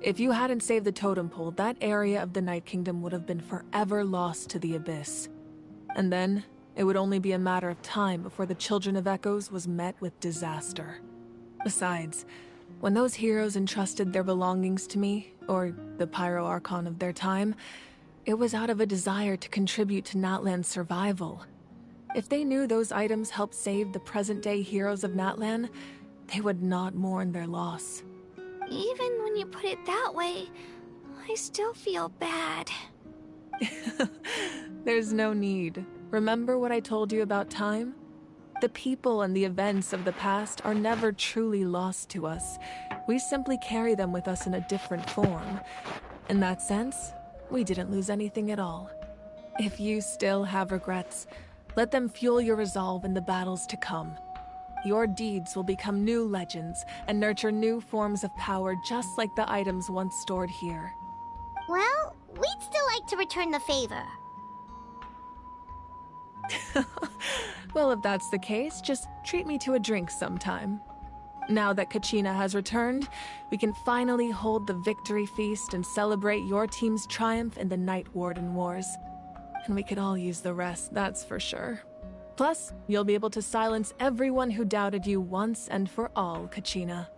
If you hadn't saved the totem pole, that area of the Night Kingdom would have been forever lost to the Abyss. And then, it would only be a matter of time before the Children of Echoes was met with disaster. Besides, when those heroes entrusted their belongings to me, or the Pyro Archon of their time, it was out of a desire to contribute to Natlan's survival. If they knew those items helped save the present-day heroes of Natlan, they would not mourn their loss. Even when you put it that way, I still feel bad. There's no need. Remember what I told you about time? The people and the events of the past are never truly lost to us. We simply carry them with us in a different form. In that sense, we didn't lose anything at all. If you still have regrets, let them fuel your resolve in the battles to come. Your deeds will become new legends and nurture new forms of power just like the items once stored here. Well, we'd still like to return the favor. Well, if that's the case, just treat me to a drink sometime. Now that Kachina has returned, we can finally hold the victory feast and celebrate your team's triumph in the Night Warden Wars. And we could all use the rest, that's for sure. Plus, you'll be able to silence everyone who doubted you once and for all, Kachina.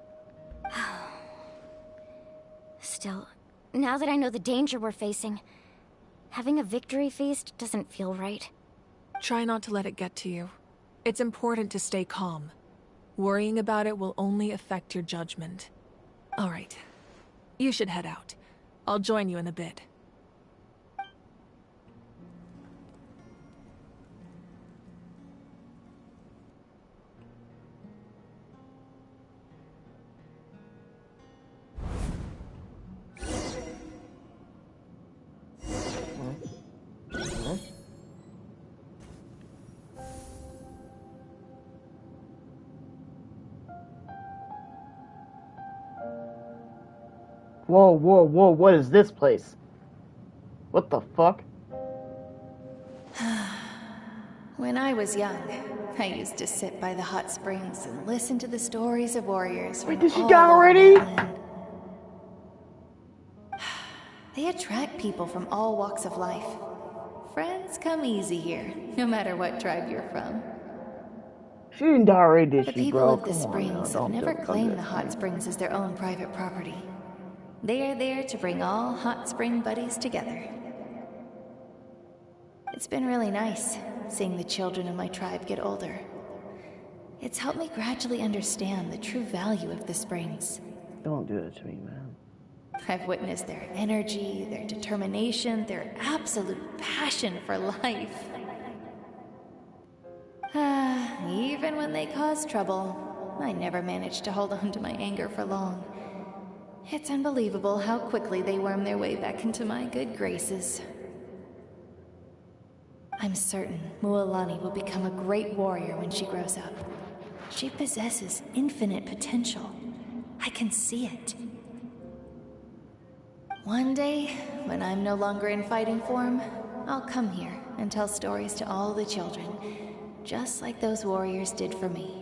Still, now that I know the danger we're facing, having a victory feast doesn't feel right. Try not to let it get to you. It's important to stay calm. Worrying about it will only affect your judgment. All right. You should head out. I'll join you in a bit. Whoa, whoa, whoa, what is this place? What the fuck? When I was young, I used to sit by the hot springs and listen to the stories of warriors. Wait, did she die already? They attract people from all walks of life. Friends come easy here, no matter what tribe you're from. She didn't die already, did The she, people bro? of the Come on, springs now, have never don't claimed the this, hot man. springs as their own private property. They are there to bring all hot spring buddies together. It's been really nice, seeing the children of my tribe get older. It's helped me gradually understand the true value of the springs. Don't do it to me, man. I've witnessed their energy, their determination, their absolute passion for life. Even when they cause trouble, I never managed to hold on to my anger for long. It's unbelievable how quickly they worm their way back into my good graces. I'm certain Mualani will become a great warrior when she grows up. She possesses infinite potential. I can see it. One day, when I'm no longer in fighting form, I'll come here and tell stories to all the children, just like those warriors did for me.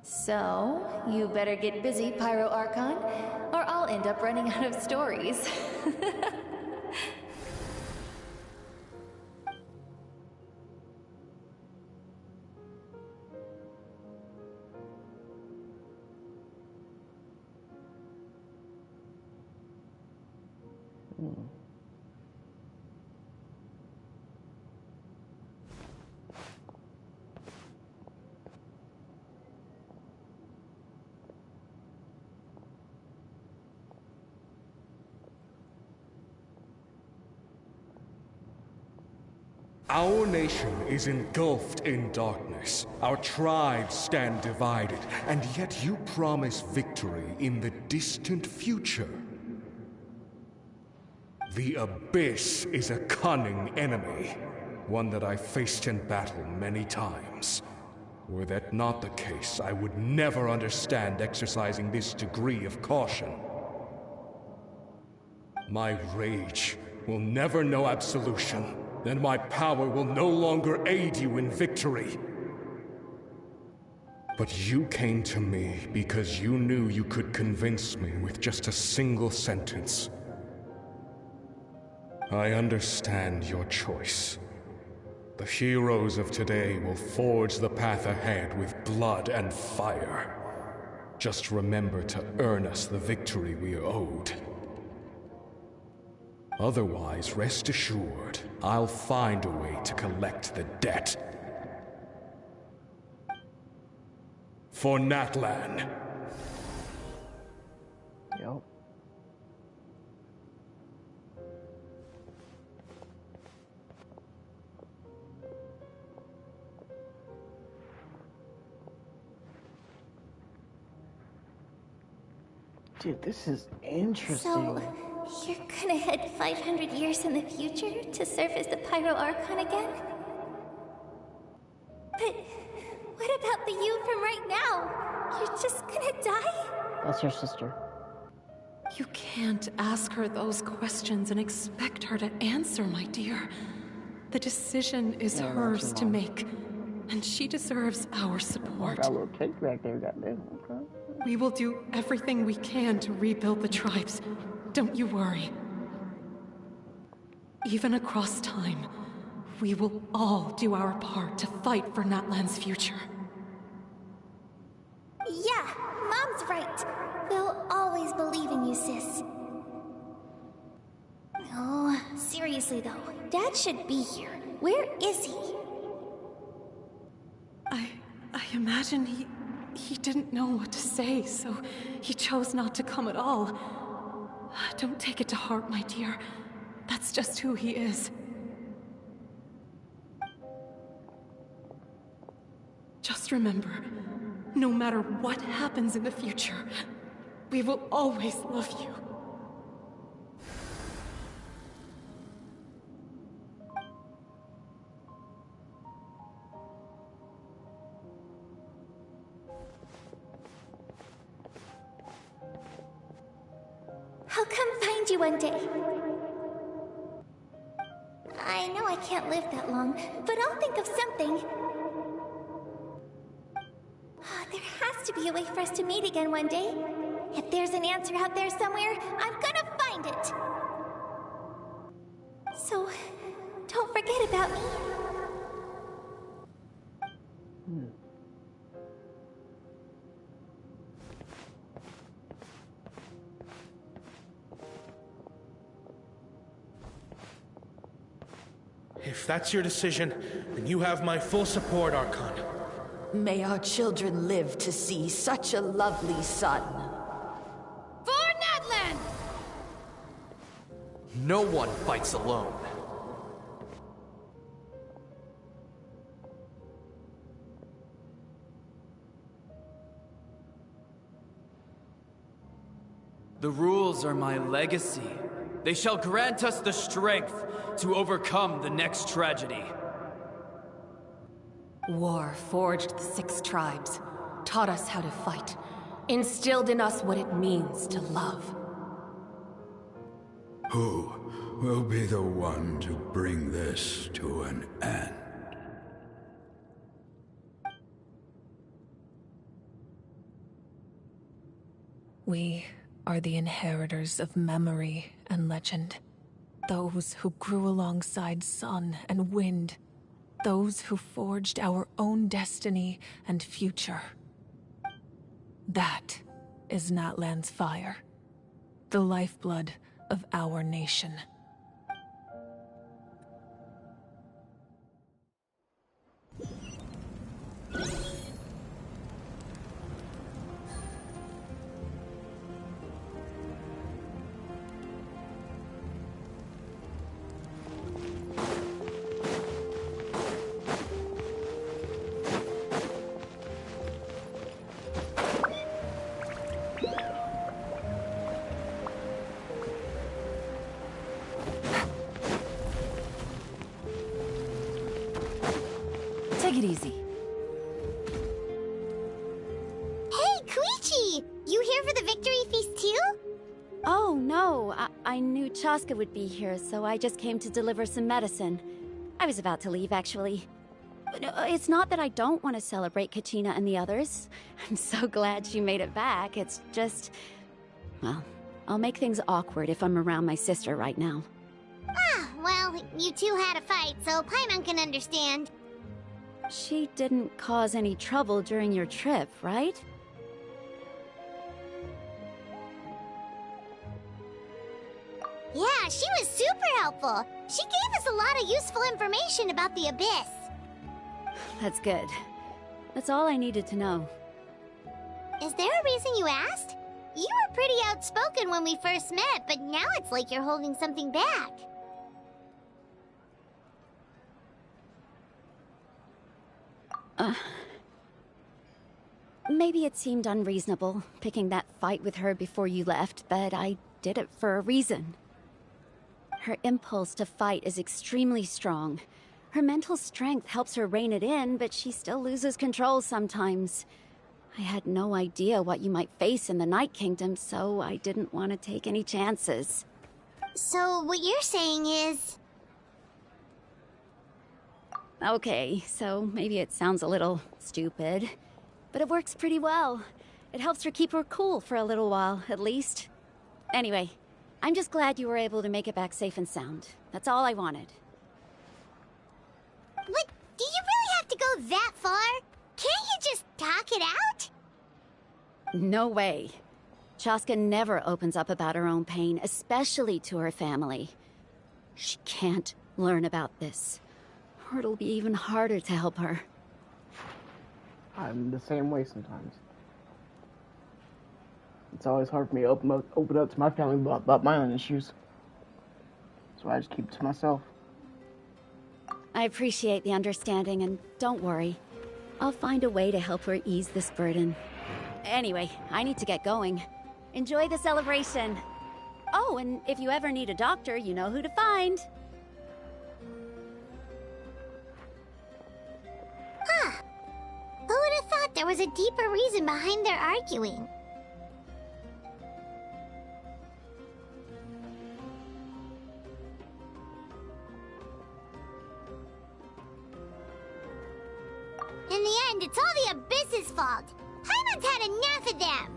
So, you better get busy, Pyro Archon, or I'll end up running out of stories. Our nation is engulfed in darkness. Our tribes stand divided, and yet you promise victory in the distant future. The Abyss is a cunning enemy, one that I faced in battle many times. Were that not the case, I would never understand exercising this degree of caution. My rage will never know absolution, then my power will no longer aid you in victory. But you came to me because you knew you could convince me with just a single sentence. I understand your choice. The heroes of today will forge the path ahead with blood and fire. Just remember to earn us the victory we are owed. Otherwise, rest assured, I'll find a way to collect the debt. For Natlan. Yep. Dude, this is interesting. So, you're gonna head 500 years in the future to serve as the Pyro Archon again? But what about the you from right now? You're just gonna die? That's your sister. You can't ask her those questions and expect her to answer, my dear. The decision is hers to make, and she deserves our support. Got a little cake back there, goddamn. Okay. We will do everything we can to rebuild the tribes. Don't you worry. Even across time, we will all do our part to fight for Natlan's future. Yeah, Mom's right. We'll always believe in you, sis. Oh, seriously though, Dad should be here. Where is he? I imagine he didn't know what to say, so he chose not to come at all. Don't take it to heart, my dear. That's just who he is. Just remember, no matter what happens in the future, we will always love you. I'll come find you one day. I know I can't live that long, but I'll think of something. There has to be a way for us to meet again one day. If there's an answer out there somewhere, I'm gonna find it. So, don't forget about me. If that's your decision, then you have my full support, Archon. May our children live to see such a lovely son. For Natlan! No one fights alone. The rules are my legacy. They shall grant us the strength to overcome the next tragedy. War forged the 6 tribes, taught us how to fight, instilled in us what it means to love. Who will be the one to bring this to an end? We are the inheritors of memory and legend. Those who grew alongside sun and wind. Those who forged our own destiny and future. That is Natlan's fire. The lifeblood of our nation. Take it easy. Hey, Koichi! You here for the victory feast too? Oh, no. I knew Chaska would be here, so I just came to deliver some medicine. I was about to leave, actually. No, it's not that I don't want to celebrate Kachina and the others. I'm so glad she made it back. It's just... well, I'll make things awkward if I'm around my sister right now. Ah, well, you two had a fight, so Paimon can understand. She didn't cause any trouble during your trip, right? Yeah, she was super helpful. She gave us a lot of useful information about the Abyss. That's good. That's all I needed to know. Is there a reason you asked? You were pretty outspoken when we first met, but now it's like you're holding something back. Maybe it seemed unreasonable, picking that fight with her before you left, but I did it for a reason. Her impulse to fight is extremely strong. Her mental strength helps her rein it in, but she still loses control sometimes. I had no idea what you might face in the Night Kingdom, so I didn't want to take any chances. So what you're saying is... Okay, so maybe it sounds a little stupid, but it works pretty well. It helps her keep her cool for a little while, at least. Anyway, I'm just glad you were able to make it back safe and sound. That's all I wanted. But do you really have to go that far? Can't you just talk it out? No way. Chaska never opens up about her own pain, especially to her family. She can't learn about this, or it'll be even harder to help her. I'm the same way sometimes. It's always hard for me to open up to my family about my own issues. So I just keep it to myself. I appreciate the understanding, and don't worry. I'll find a way to help her ease this burden. Anyway, I need to get going. Enjoy the celebration. Oh, and if you ever need a doctor, you know who to find. Huh. Who would have thought there was a deeper reason behind their arguing? In the end, it's all the Abyss's fault. Paimon's had enough of them.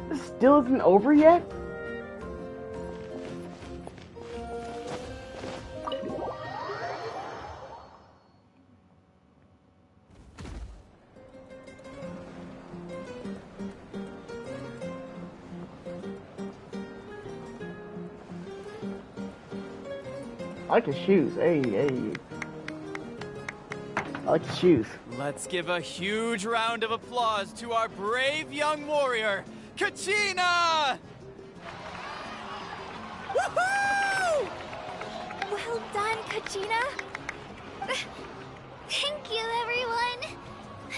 This still isn't over yet? I like his shoes. Hey, hey. I like his shoes. Let's give a huge round of applause to our brave young warrior, Kachina! Woohoo! Well done, Kachina. Thank you, everyone.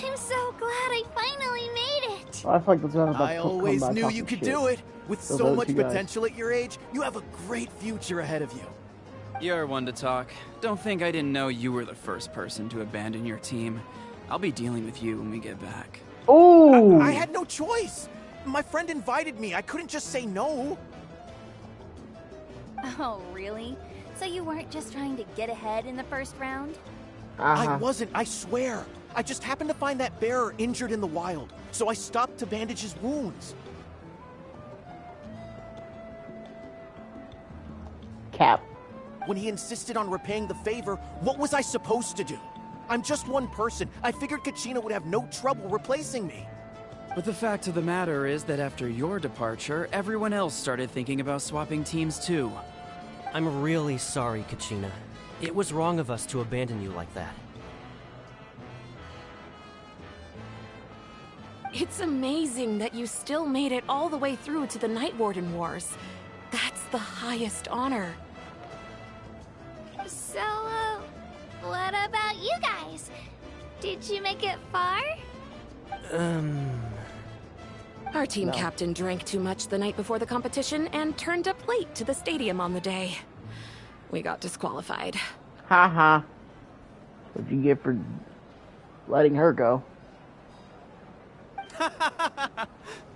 I'm so glad I finally made it. Well, I feel like that's what I'm about I to always come back knew you talking could shit. do it. With So so those much two guys. potential at your age, you have a great future ahead of you. You're one to talk. Don't think I didn't know you were the first person to abandon your team. I'll be dealing with you when we get back. Oh! I had no choice. My friend invited me. I couldn't just say no. Oh, really? So you weren't just trying to get ahead in the first round? I wasn't, I swear. I just happened to find that bearer injured in the wild, so I stopped to bandage his wounds. Cap. When he insisted on repaying the favor, what was I supposed to do? I'm just one person. I figured Kachina would have no trouble replacing me. But the fact of the matter is that after your departure, everyone else started thinking about swapping teams too. I'm really sorry, Kachina. It was wrong of us to abandon you like that. It's amazing that you still made it all the way through to the Night Warden Wars. That's the highest honor. So, what about you guys? Did you make it far? Our team No. captain drank too much the night before the competition and turned up late to the stadium on the day. We got disqualified. Haha. What'd you get for letting her go?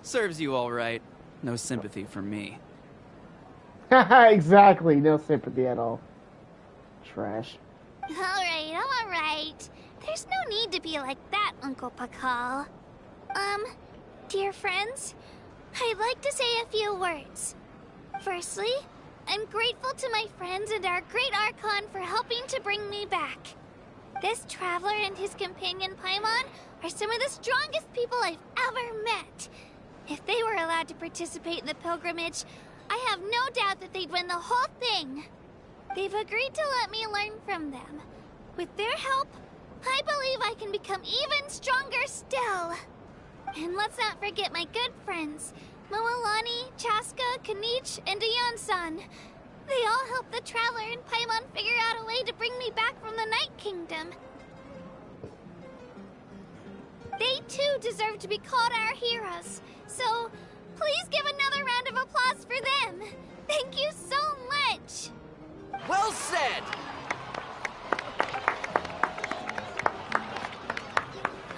Serves you all right. No sympathy for me. Exactly, no sympathy at all. Trash. Alright. There's no need to be like that, Uncle Pakal. Dear friends, I'd like to say a few words. Firstly, I'm grateful to my friends and our great Archon for helping to bring me back. This traveler and his companion Paimon are some of the strongest people I've ever met. If they were allowed to participate in the pilgrimage, I have no doubt that they'd win the whole thing. They've agreed to let me learn from them. With their help, I believe I can become even stronger still. And let's not forget my good friends, Moalani, Chaska, Kanich, and Aeon-san. They all helped the Traveler and Paimon figure out a way to bring me back from the Night Kingdom. They too deserve to be called our heroes, so please give another round of applause for them. Thank you so much. Well said!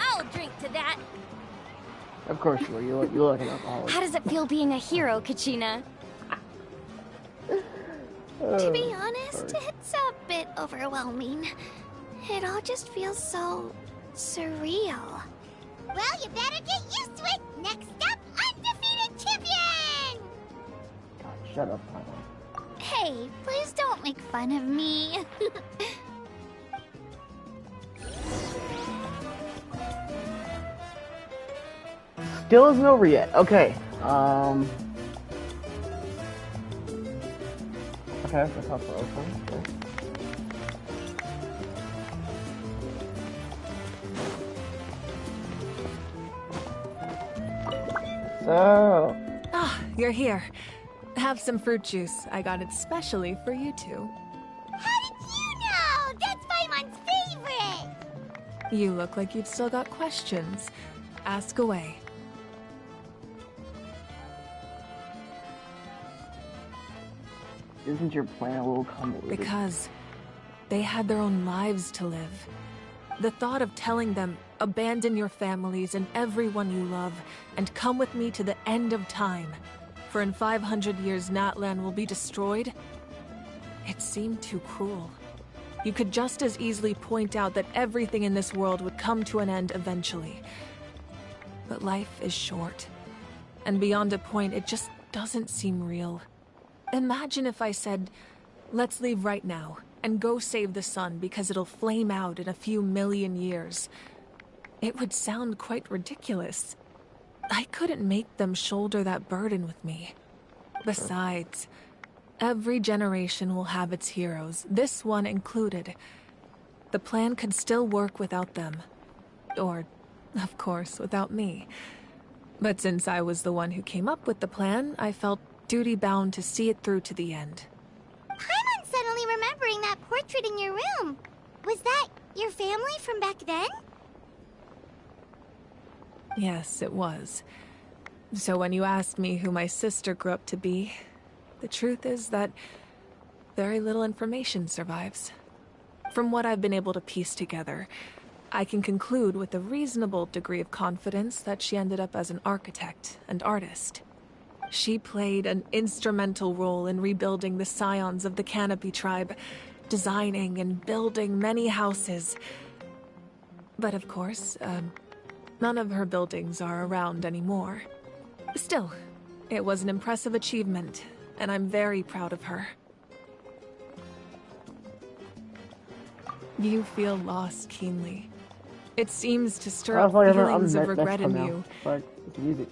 I'll drink to that. Of course you are. You look like an alcoholic. How does it feel being a hero, Kachina? To be honest, it's a bit overwhelming. It all just feels so surreal. Well, you better get used to it. Next up, undefeated champion! God, shut up, Paimon. Hey, please don't make fun of me. Still isn't over yet. Okay. Okay, that's not for open. Okay. So. Ah, you're here. Have some fruit juice. I got it specially for you two. How did you know? That's Paimon's favorite! You look like you've still got questions. Ask away. Isn't your plan a little convoluted? Because they had their own lives to live. The thought of telling them, abandon your families and everyone you love, and come with me to the end of time, for in 500 years Natlan will be destroyed, it seemed too cruel. You could just as easily point out that everything in this world would come to an end eventually. But life is short, and beyond a point, it just doesn't seem real. Imagine if I said, let's leave right now, and go save the sun because it'll flame out in a few million years. It would sound quite ridiculous. I couldn't make them shoulder that burden with me. Besides, every generation will have its heroes, this one included. The plan could still work without them. Or, of course, without me. But since I was the one who came up with the plan, I felt duty-bound to see it through to the end. Paimon's suddenly remembering that portrait in your room. Was that your family from back then? Yes, it was. So when you asked me who my sister grew up to be, the truth is that very little information survives. From what I've been able to piece together, I can conclude with a reasonable degree of confidence that she ended up as an architect and artist. She played an instrumental role in rebuilding the scions of the Canopy tribe, designing and building many houses. But of course, none of her buildings are around anymore. Still, it was an impressive achievement, and I'm very proud of her. You feel loss keenly. It seems to stir up feelings of regret in you. It's music.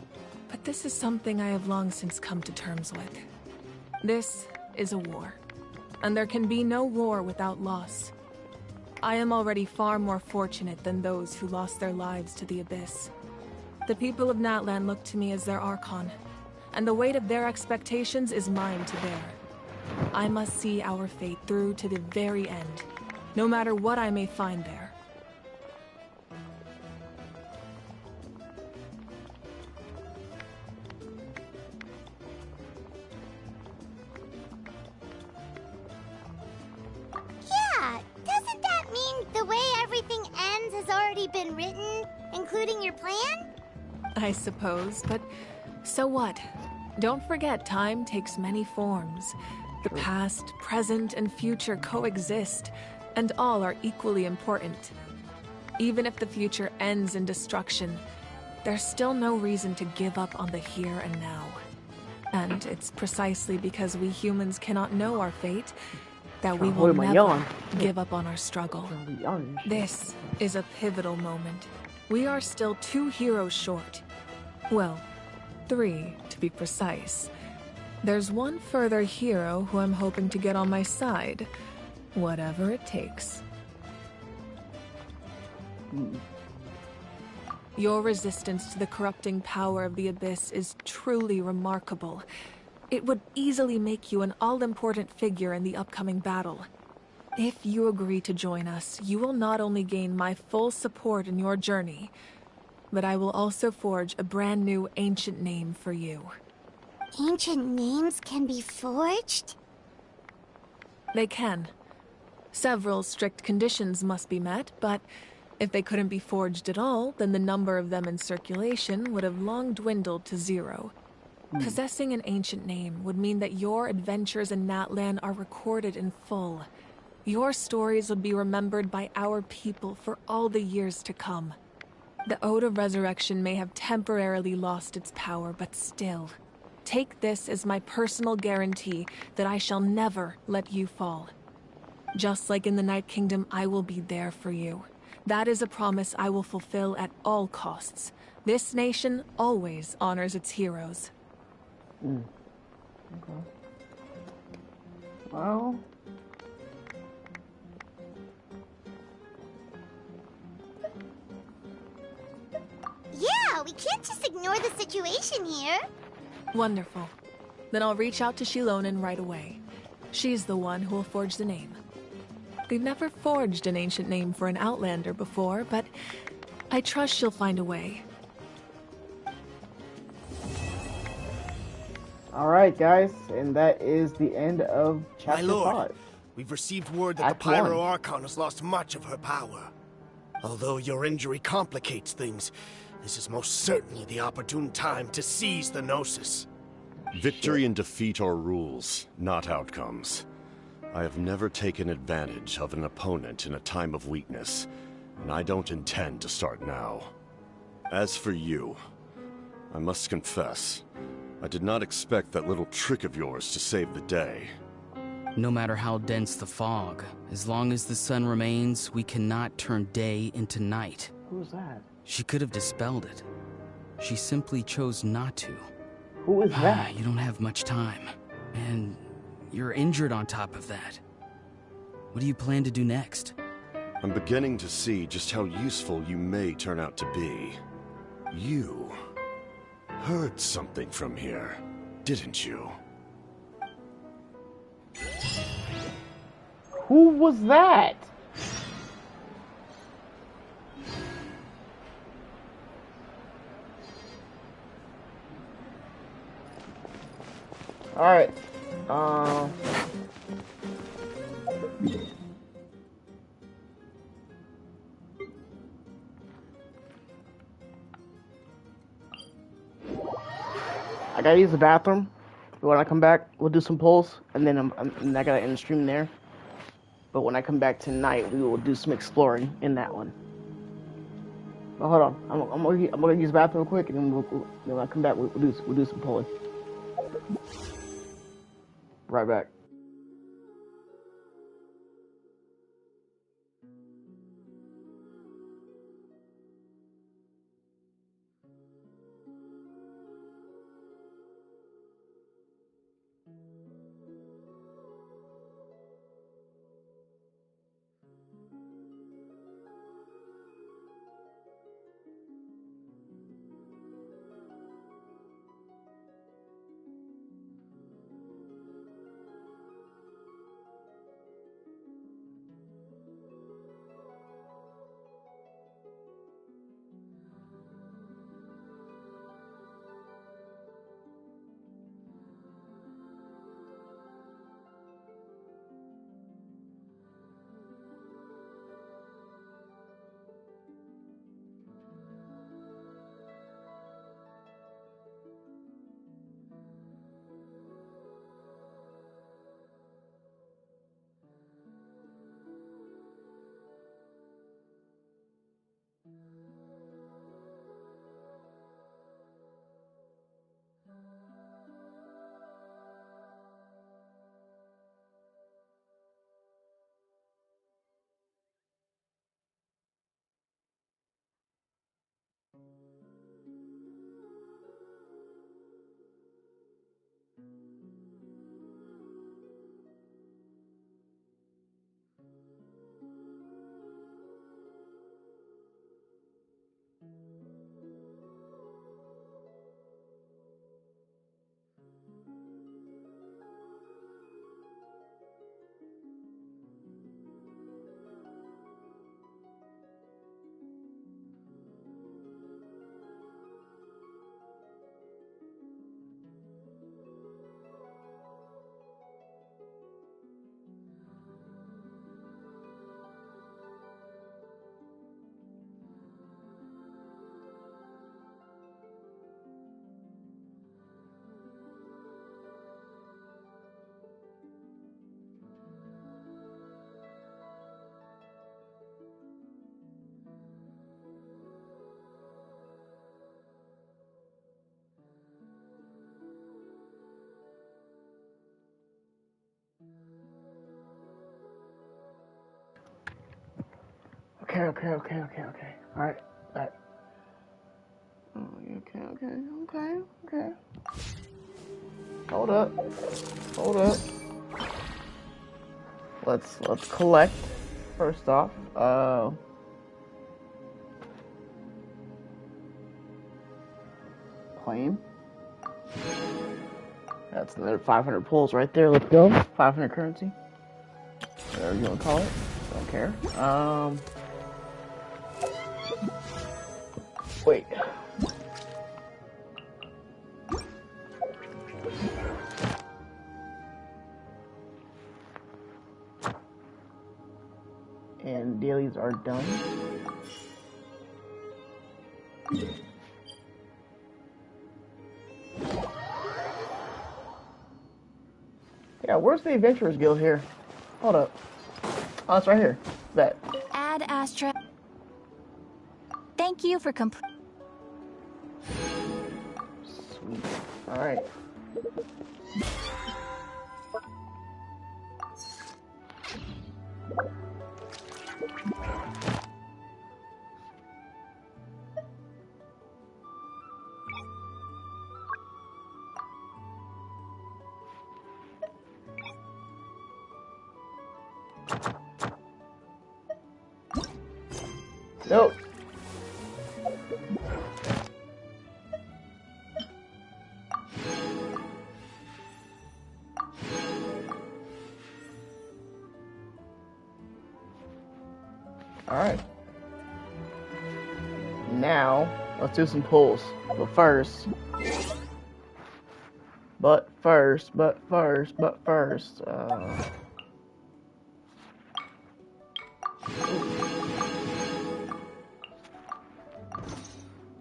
But this is something I have long since come to terms with. This is a war, and there can be no war without loss. I am already far more fortunate than those who lost their lives to the Abyss. The people of Natlan look to me as their Archon, and the weight of their expectations is mine to bear. I must see our fate through to the very end, no matter what I may find there. Doesn't that mean the way everything ends has already been written, including your plan? I suppose, but so what? Don't forget, time takes many forms. The past, present, and future coexist, and all are equally important. Even if the future ends in destruction, there's still no reason to give up on the here and now. And it's precisely because we humans cannot know our fate that we will never give up on our struggle. This is a pivotal moment. We are still 2 heroes short. Well, 3 to be precise. There's one further hero who I'm hoping to get on my side, whatever it takes. Your resistance to the corrupting power of the Abyss is truly remarkable. It would easily make you an all-important figure in the upcoming battle. If you agree to join us, you will not only gain my full support in your journey, but I will also forge a brand new ancient name for you. Ancient names can be forged? They can. Several strict conditions must be met, but if they couldn't be forged at all, then the number of them in circulation would have long dwindled to 0. Possessing an ancient name would mean that your adventures in Natlan are recorded in full. Your stories would be remembered by our people for all the years to come. The Ode of Resurrection may have temporarily lost its power, but still, take this as my personal guarantee that I shall never let you fall. Just like in the Night Kingdom, I will be there for you. That is a promise I will fulfill at all costs. This nation always honors its heroes. Okay. Well... Yeah, we can't just ignore the situation here. Wonderful. Then I'll reach out to Shilonen right away. She's the one who will forge the name. We've never forged an ancient name for an Outlander before, but I trust she'll find a way. Alright, guys, and that is the end of Chapter 5. We've received word that the Pyro Archon has lost much of her power. Although your injury complicates things, this is most certainly the opportune time to seize the Gnosis. Victory and defeat are rules, not outcomes. I have never taken advantage of an opponent in a time of weakness, and I don't intend to start now. As for you, I must confess, I did not expect that little trick of yours to save the day. No matter how dense the fog, as long as the sun remains, we cannot turn day into night. Who's that? She could have dispelled it. She simply chose not to. Who is that? You don't have much time. And you're injured on top of that. What do you plan to do next? I'm beginning to see just how useful you may turn out to be. You heard something from here, didn't you? Who was that? Alright. I gotta use the bathroom. When I come back, we'll do some polls, and then and I gotta end the stream there. But when I come back tonight, we will do some exploring in that one. But hold on, I'm gonna use the bathroom real quick, and then when I come back, we'll do some polling. Right back. Okay. Alright. Okay. Hold up. Let's collect first off. Claim. That's another 500 pulls right there. Let's go. 500 currency. Whatever you want to call it. Don't care. Wait. And dailies are done. Yeah, where's the Adventurers Guild here? Hold up. Oh, it's right here. Bet. Add Astra. Thank you for Sweet. Alright. Nope. Alright. Now, let's do some pulls. But first,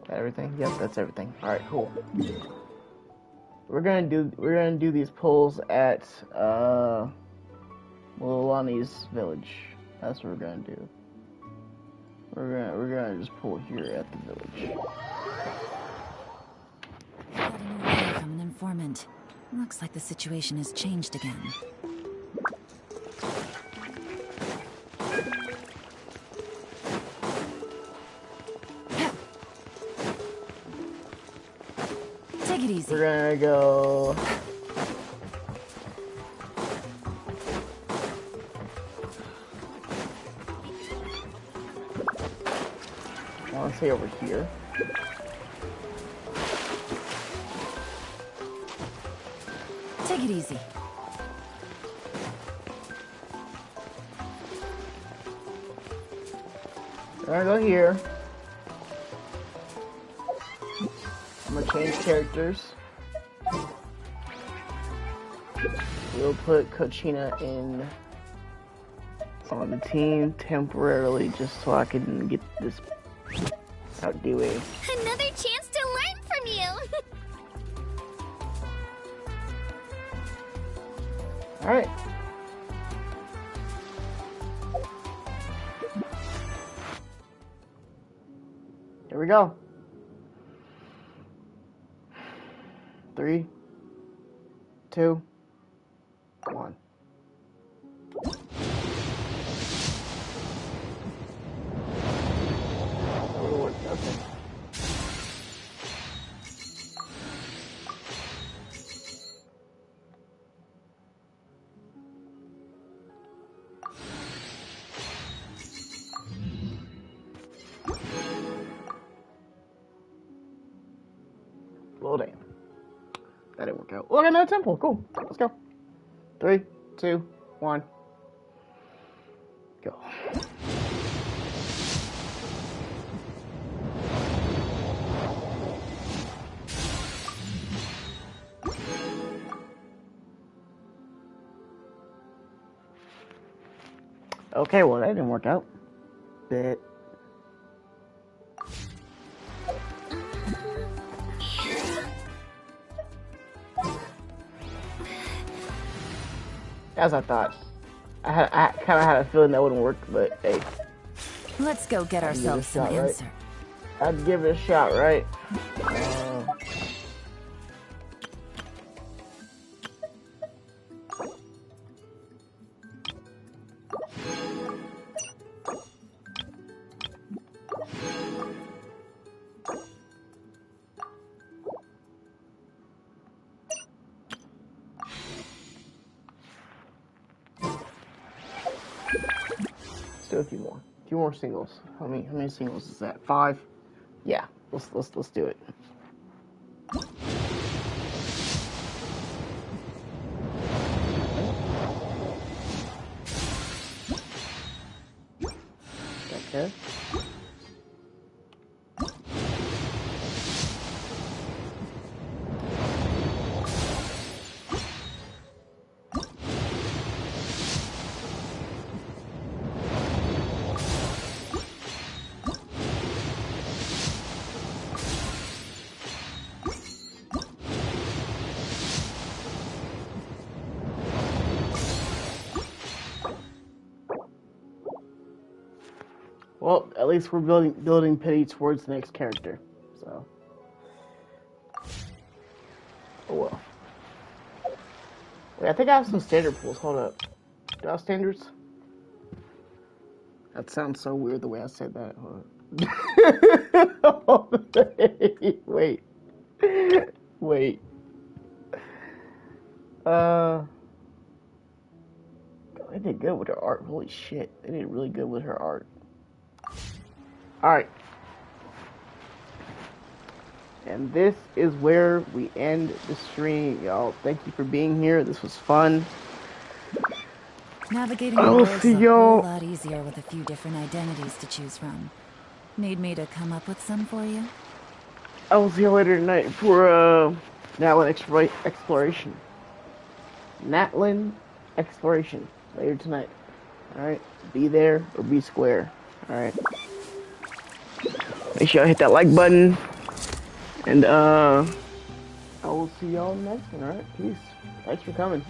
everything? Yep, that's everything. Alright, cool. We're gonna do these pulls at Lilani's village. That's what we're gonna do. We're gonna just pull here at the village. Got a new letter from an informant. Looks like the situation has changed again. Take it easy. We're gonna go. I want to say over here. Take it easy. We're gonna go here. I'm gonna change characters. We'll put Kochina in on the team temporarily just so I can get this out the way. Another chance to learn from you! Alright. Here we go. 3, 2, 1. Okay. Loading. That didn't work out. Look, another temple. Cool. Let's go. 3, 2, 1. Go. Okay, well, that didn't work out. Bit. As I thought. I kind of had a feeling that wouldn't work, but hey. Let's go get ourselves some answer. Right? I'd give it a shot, right? a few more. A few more singles. How many singles is that? 5? Yeah. Let's do it. Okay. Well, at least we're building pity towards the next character. So, oh well. Wait, I think I have some standard pools. Hold up. Do I have standards? That sounds so weird the way I said that. Hold up. Wait. Wait. They did good with her art. Holy shit. They did really good with her art. Alright. And this is where we end the stream, y'all. Thank you for being here. This was fun. Navigating the world's a whole lot easier with a few different identities to choose from. Need me to come up with some for you? I will see you later tonight for Natlan exploration. Natlan exploration later tonight. Alright? Be there or be square. Alright? Make sure y'all hit that like button. And I will see y'all next one, alright? Peace. Thanks for coming.